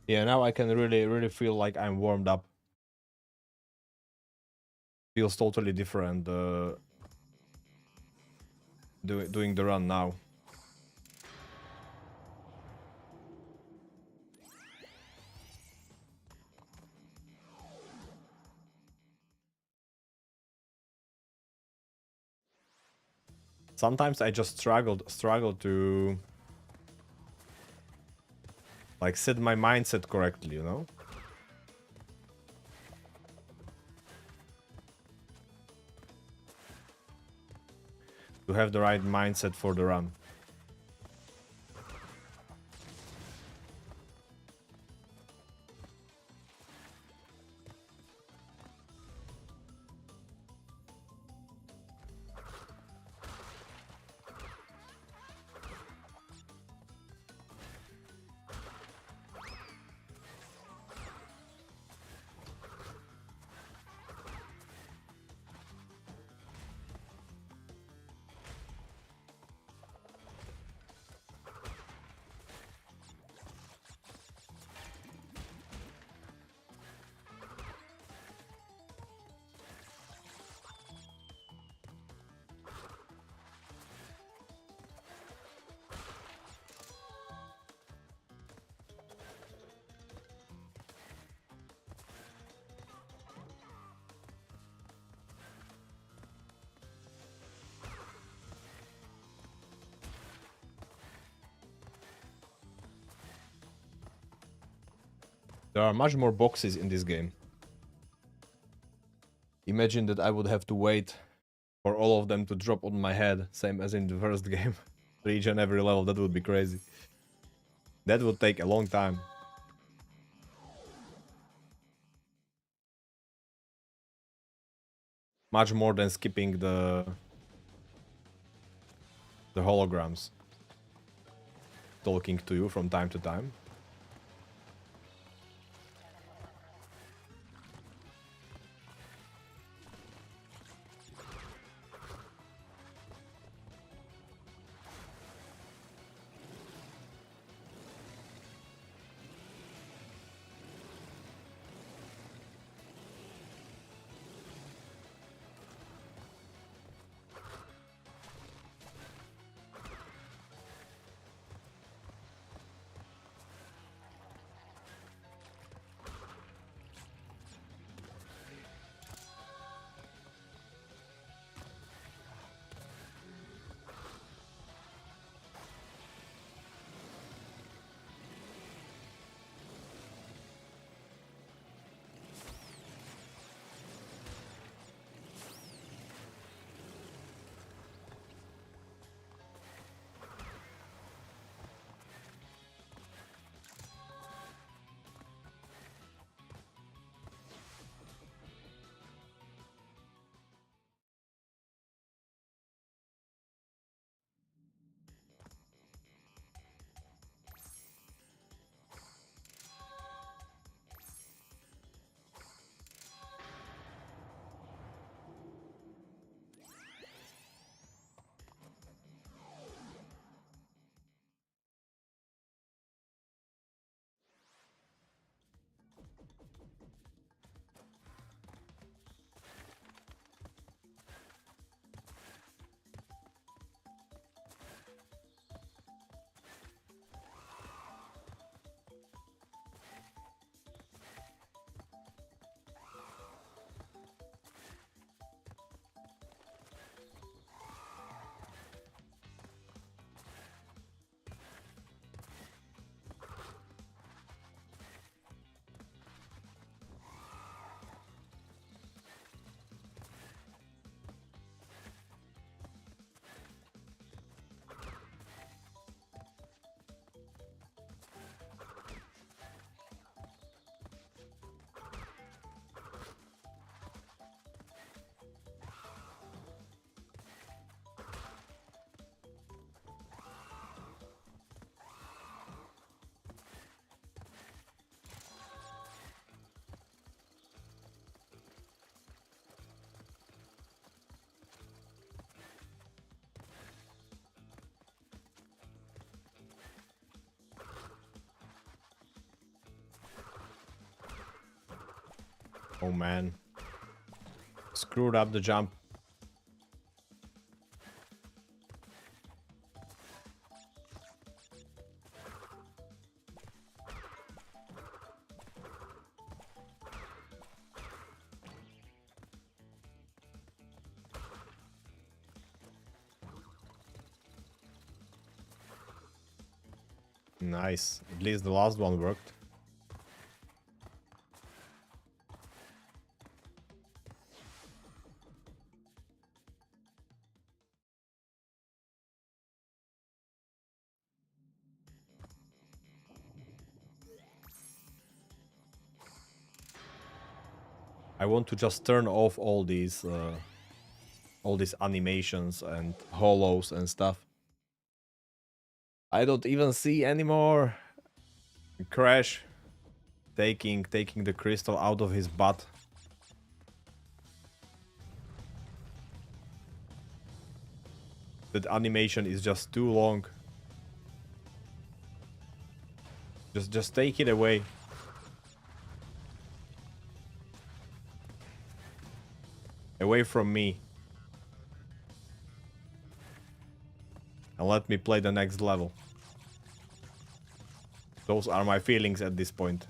Yeah, now I can really feel like I'm warmed up. Feels totally different doing the run now. Sometimes I just struggle to like set my mindset correctly, you know? To have the right mindset for the run. There are much more boxes in this game. Imagine that I would have to wait for all of them to drop on my head, same as in the first game. For each and every level, that would be crazy. That would take a long time. Much more than skipping the holograms talking to you from time to time. Oh man. Screwed up the jump. Nice. At least the last one worked. I want to just turn off all these animations and hollows and stuff. I don't even see anymore. Crash taking the crystal out of his butt. That animation is just too long. Just take it away. Away from me. And let me play the next level. Those are my feelings at this point.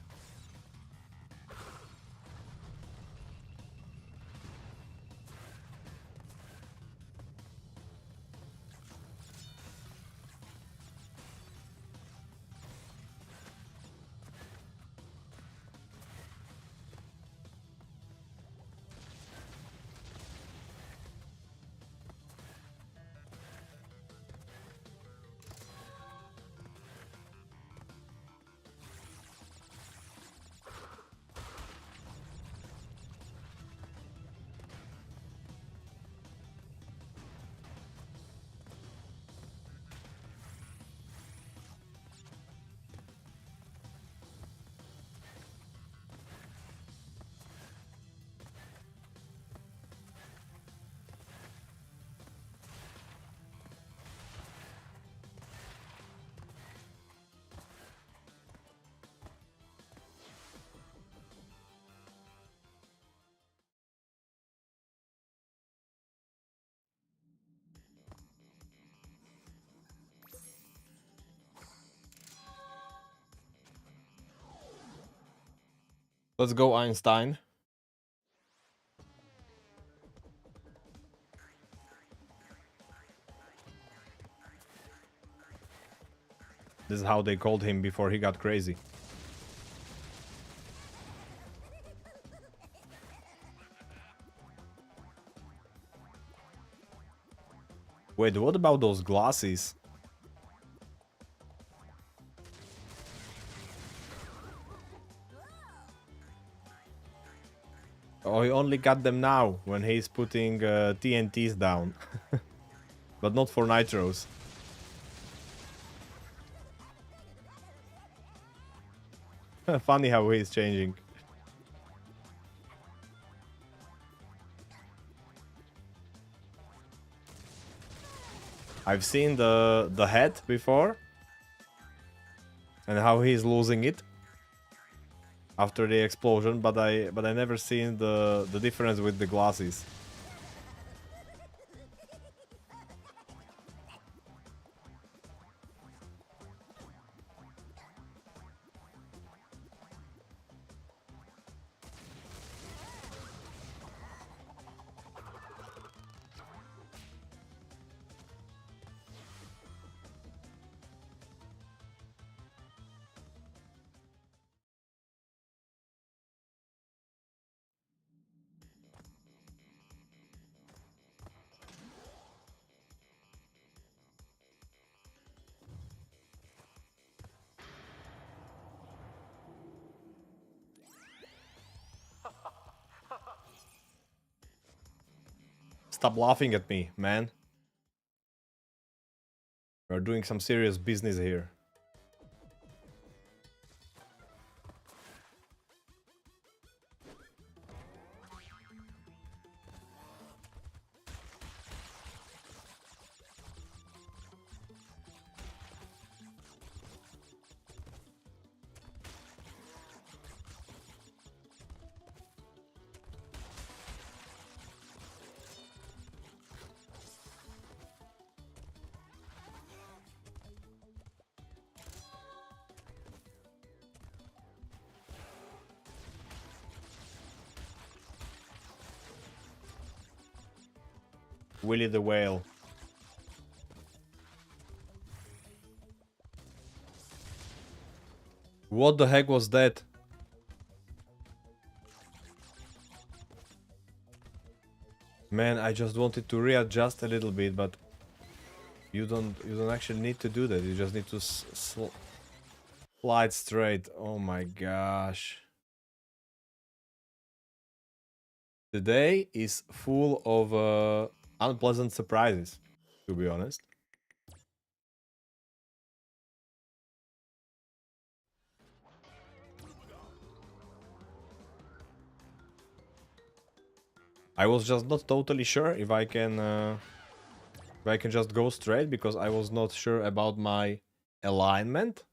Let's go, Einstein. This is how they called him before he got crazy. Wait, what about those glasses? Oh, he only got them now, when he's putting TNTs down. But not for NITROS. Funny how he's changing. I've seen the head before. And how he's losing it. After the explosion, but I never seen the difference with the glasses. Stop laughing at me, man. We're doing some serious business here. Willy the Whale. What the heck was that? Man, I just wanted to readjust a little bit, but you don't actually need to do that. You just need to slide straight. Oh my gosh. Today is full of unpleasant surprises, to be honest. I was just not totally sure if I can just go straight, because I was not sure about my alignment.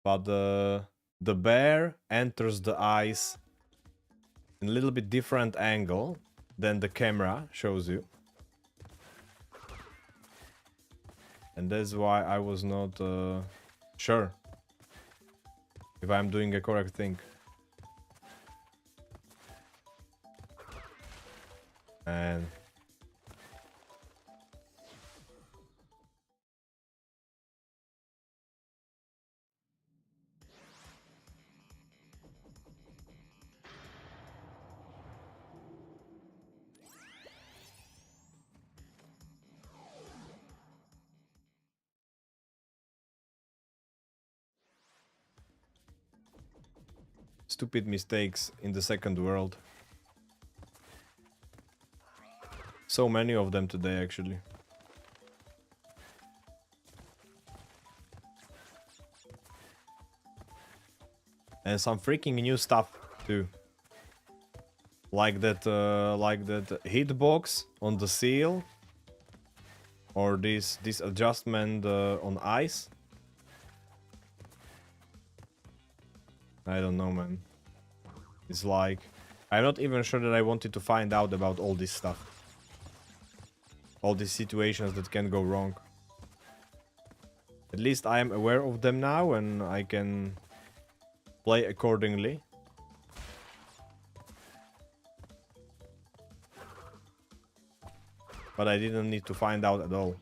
But the bear enters the ice in a little bit different angle than the camera shows you. And that's why I was not sure if I'm doing a correct thing. And stupid mistakes in the second world. So many of them today, actually. And some freaking new stuff too. Like that hitbox on the seal, or this adjustment on ice. I don't know, man. It's like, I'm not even sure that I wanted to find out about all this stuff. All these situations that can go wrong. At least I am aware of them now, and I can play accordingly But I didn't need to find out at all.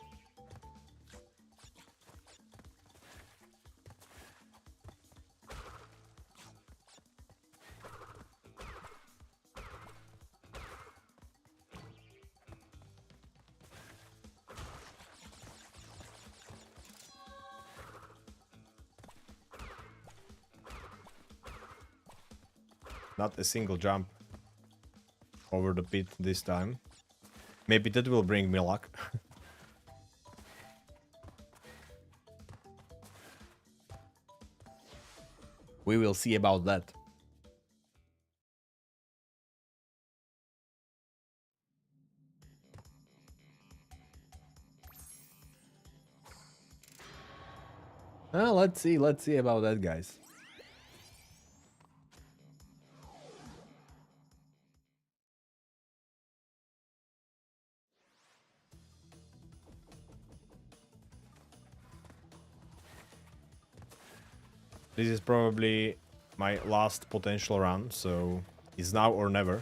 Not a single jump over the pit this time. Maybe that will bring me luck. We will see about that. Let's see about that, guys. This is probably my last potential run, so it's now or never.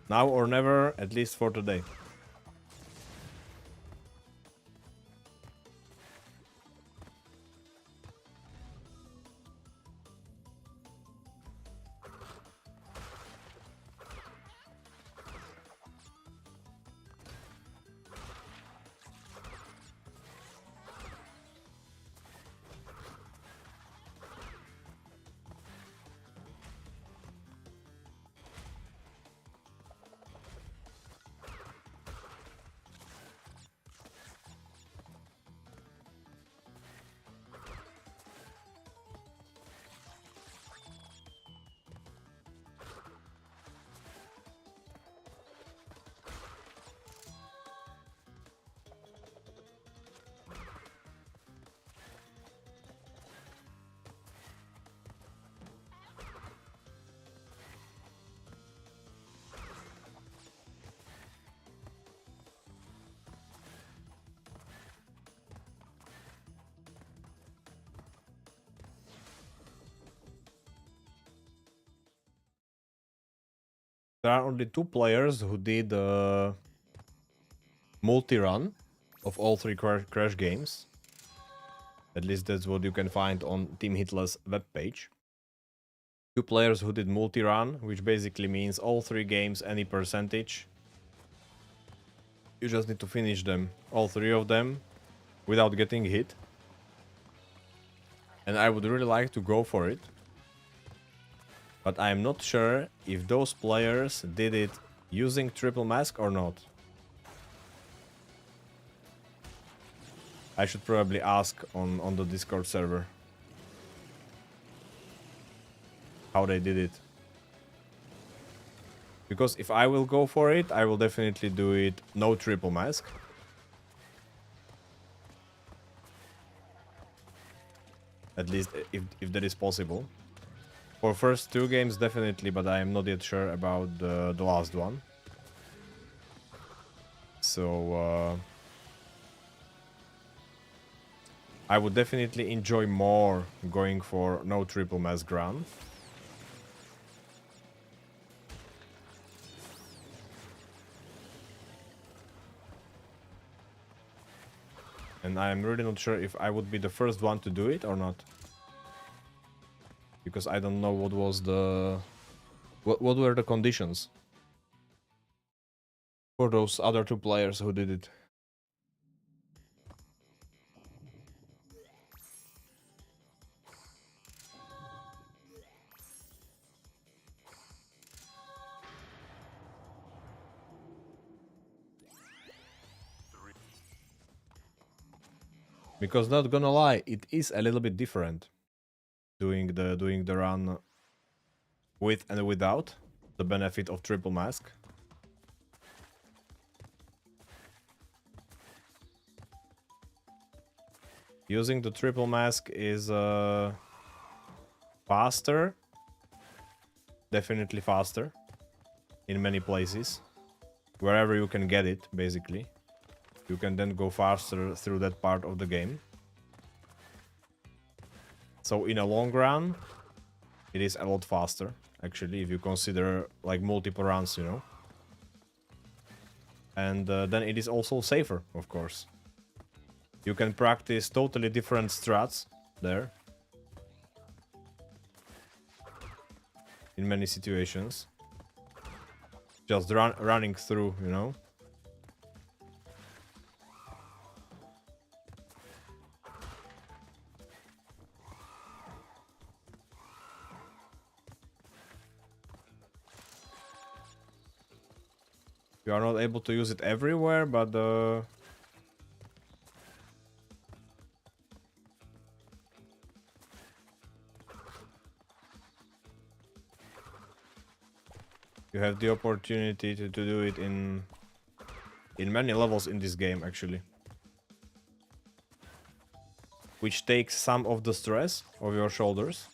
Now or never, at least for today. There are only 2 players who did multi-run of all 3 Crash games. At least that's what you can find on Team Hitless webpage. 2 players who did multi-run, which basically means all 3 games, any percentage. You just need to finish them, all 3 of them, without getting hit. And I would really like to go for it. But I am not sure if those players did it using triple mask or not. I should probably ask on the Discord server how they did it. Because if I will go for it, I will definitely do it no triple mask. At least if that is possible. For first 2 games definitely, but I am not yet sure about the last one. So I would definitely enjoy more going for no triple mask run. And I am really not sure if I would be the first one to do it or not. Because I don't know what was the... What were the conditions for those other 2 players who did it. Because not gonna lie, it is a little bit different doing the run with and without the benefit of triple mask. Using the triple mask is faster, definitely faster in many places, wherever you can get it. Basically, you can then go faster through that part of the game. So in a long run, it is a lot faster, actually, if you consider like multiple runs, you know. And then it is also safer, of course. You can practice totally different strats there. In many situations. Just running through, you know. You are not able to use it everywhere, but you have the opportunity to do it in many levels in this game, actually. Which takes some of the stress of your shoulders.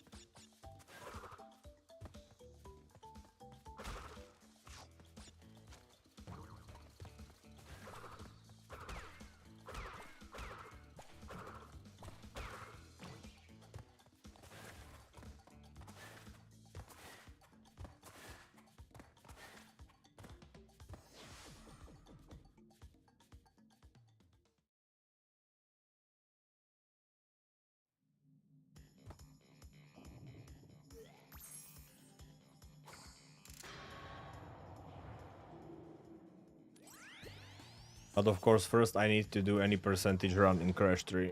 But of course, first I need to do any percentage run in Crash 3.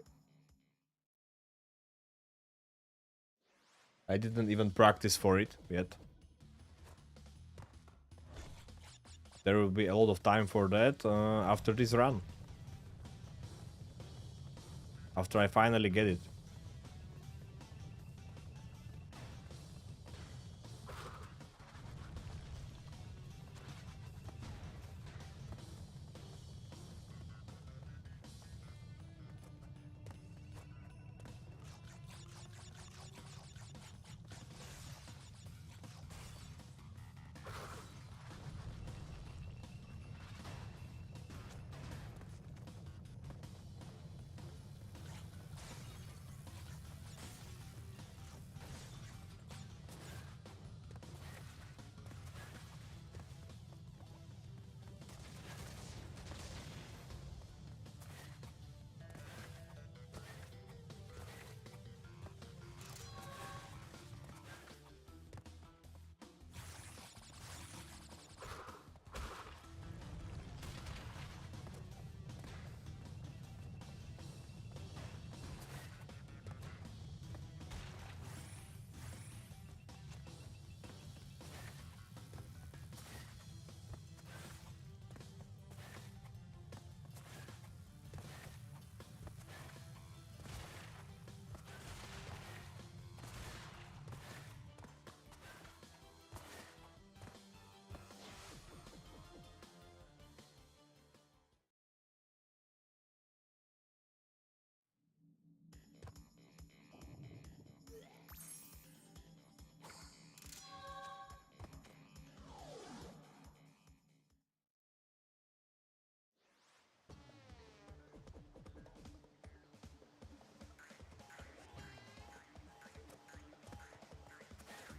I didn't even practice for it yet. There will be a lot of time for that after this run. After I finally get it.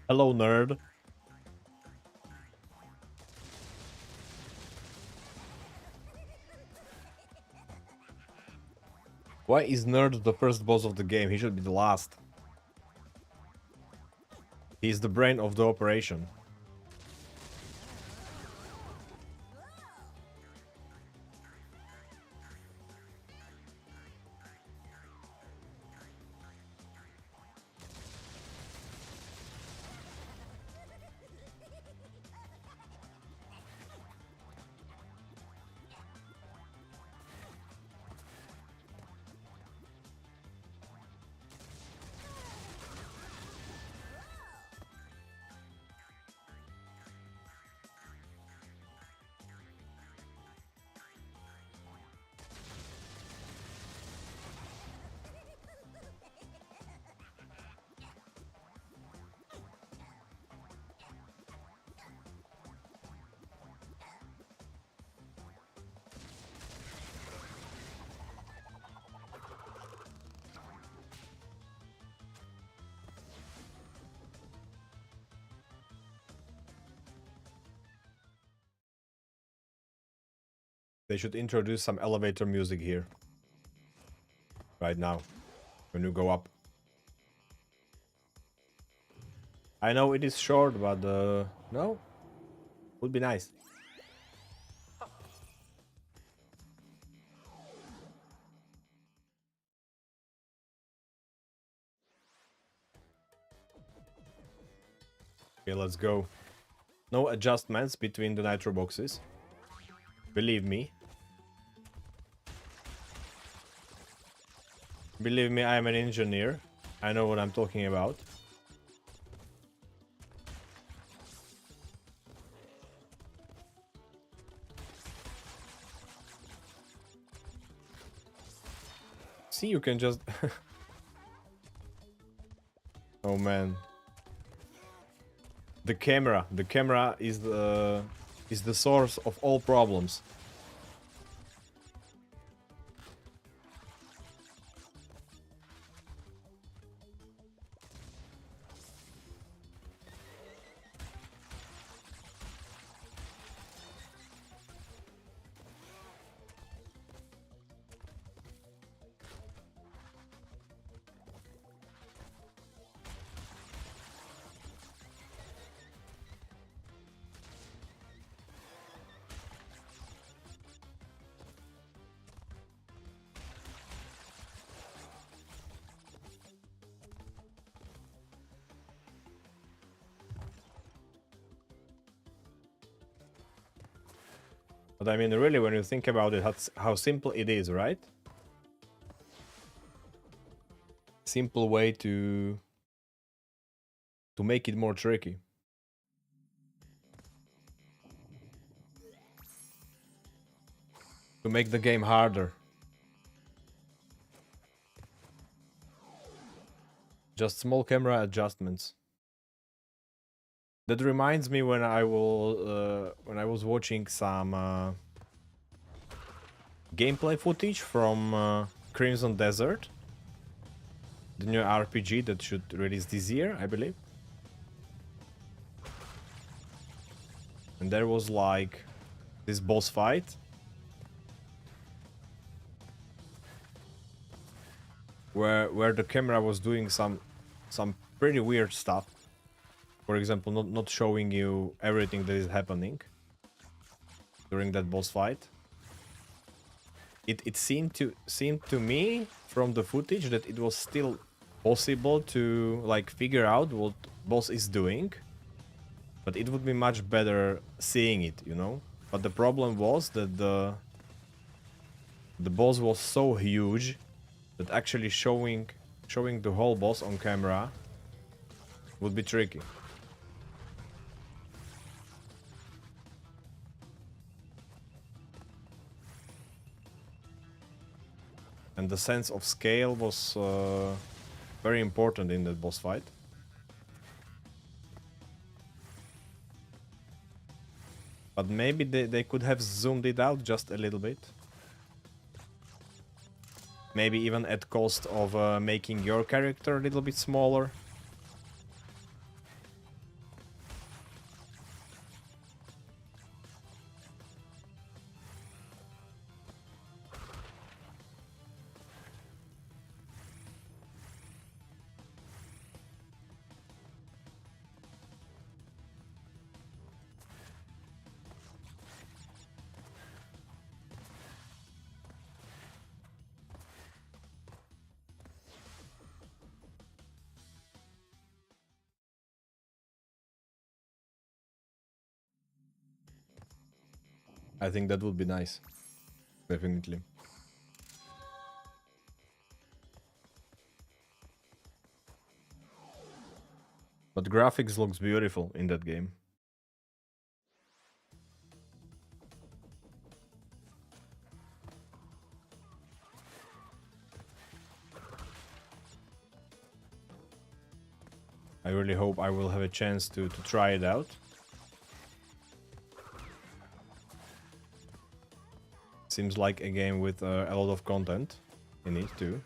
Hello, nerd. Why is Nerd the first boss of the game? He should be the last. He's the brain of the operation. They should introduce some elevator music here. Right now. When you go up. I know it is short, but no? Would be nice. Okay, let's go. No adjustments between the nitro boxes. Believe me. Believe me, I am an engineer. I know what I'm talking about. See, you can just... Oh man. The camera is the source of all problems. But I mean, really, when you think about it, how simple it is, right? Simple way to make it more tricky. To make the game harder. Just small camera adjustments. That reminds me when I was watching some gameplay footage from Crimson Desert, the new RPG that should release this year, I believe. And there was like this boss fight where the camera was doing some pretty weird stuff. For example, not showing you everything that is happening during that boss fight. It seemed to me from the footage that it was still possible to like figure out what boss is doing, but it would be much better seeing it, you know. But the problem was that the boss was so huge that actually showing the whole boss on camera would be tricky. And the sense of scale was very important in that boss fight. But maybe they could have zoomed it out just a little bit. Maybe even at cost of making your character a little bit smaller. I think that would be nice. Definitely. But graphics looks beautiful in that game. I really hope I will have a chance to try it out. Seems like a game with a lot of content in it too.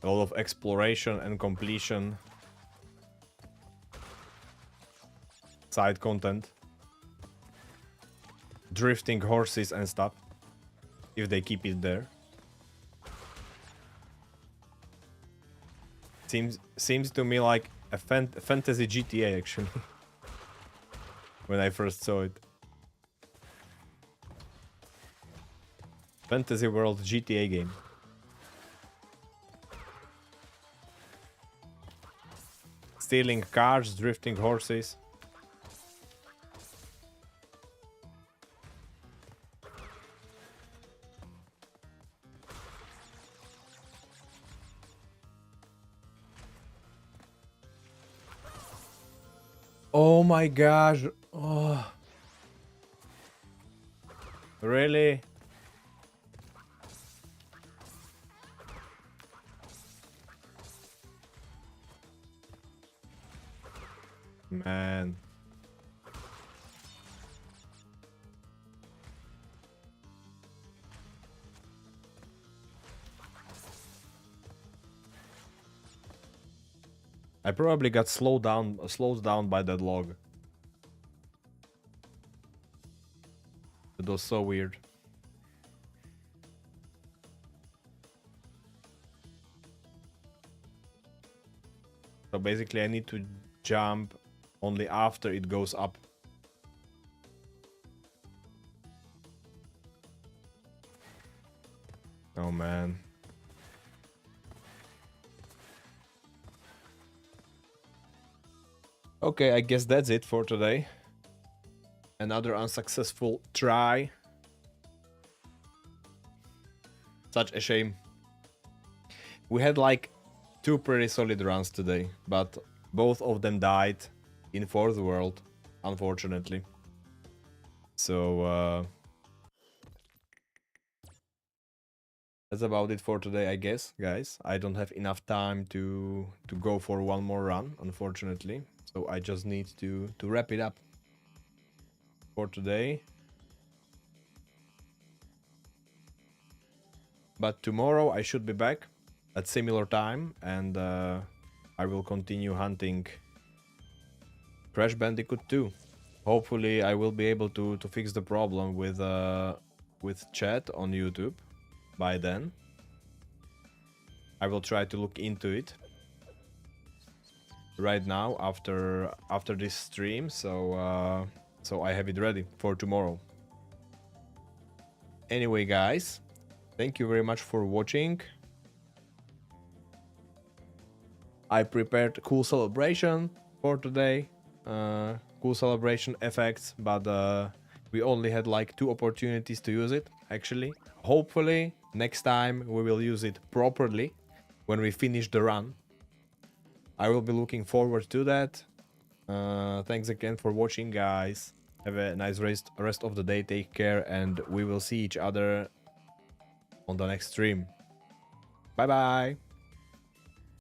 A lot of exploration and completion. Side content. drifting horses and stuff. If they keep it there. Seems to me like a fantasy GTA actually. When I first saw it. Fantasy World GTA game. Stealing cars, drifting horses. Oh my gosh. Oh. Really? Man. I probably got slowed down by that log. It was so weird. So basically I need to jump only after it goes up. Oh man. Okay, I guess that's it for today. Another unsuccessful try. Such a shame. We had like 2 pretty solid runs today, but both of them died in 4th world, unfortunately. So that's about it for today, I guess, guys. I don't have enough time to go for one more run, unfortunately. So I just need to wrap it up for today. But tomorrow I should be back at similar time, and I will continue hunting Crash Bandicoot 2. Hopefully I will be able to fix the problem with chat on YouTube by then. I will try to look into it right now after this stream, so so I have it ready for tomorrow. Anyway, guys, thank you very much for watching. I prepared cool celebration for today, cool celebration effects, but we only had like 2 opportunities to use it actually. Hopefully next time we will use it properly when we finish the run. I will be looking forward to that. Thanks again for watching, guys. Have a nice rest of the day. Take care, and we will see each other on the next stream. Bye bye.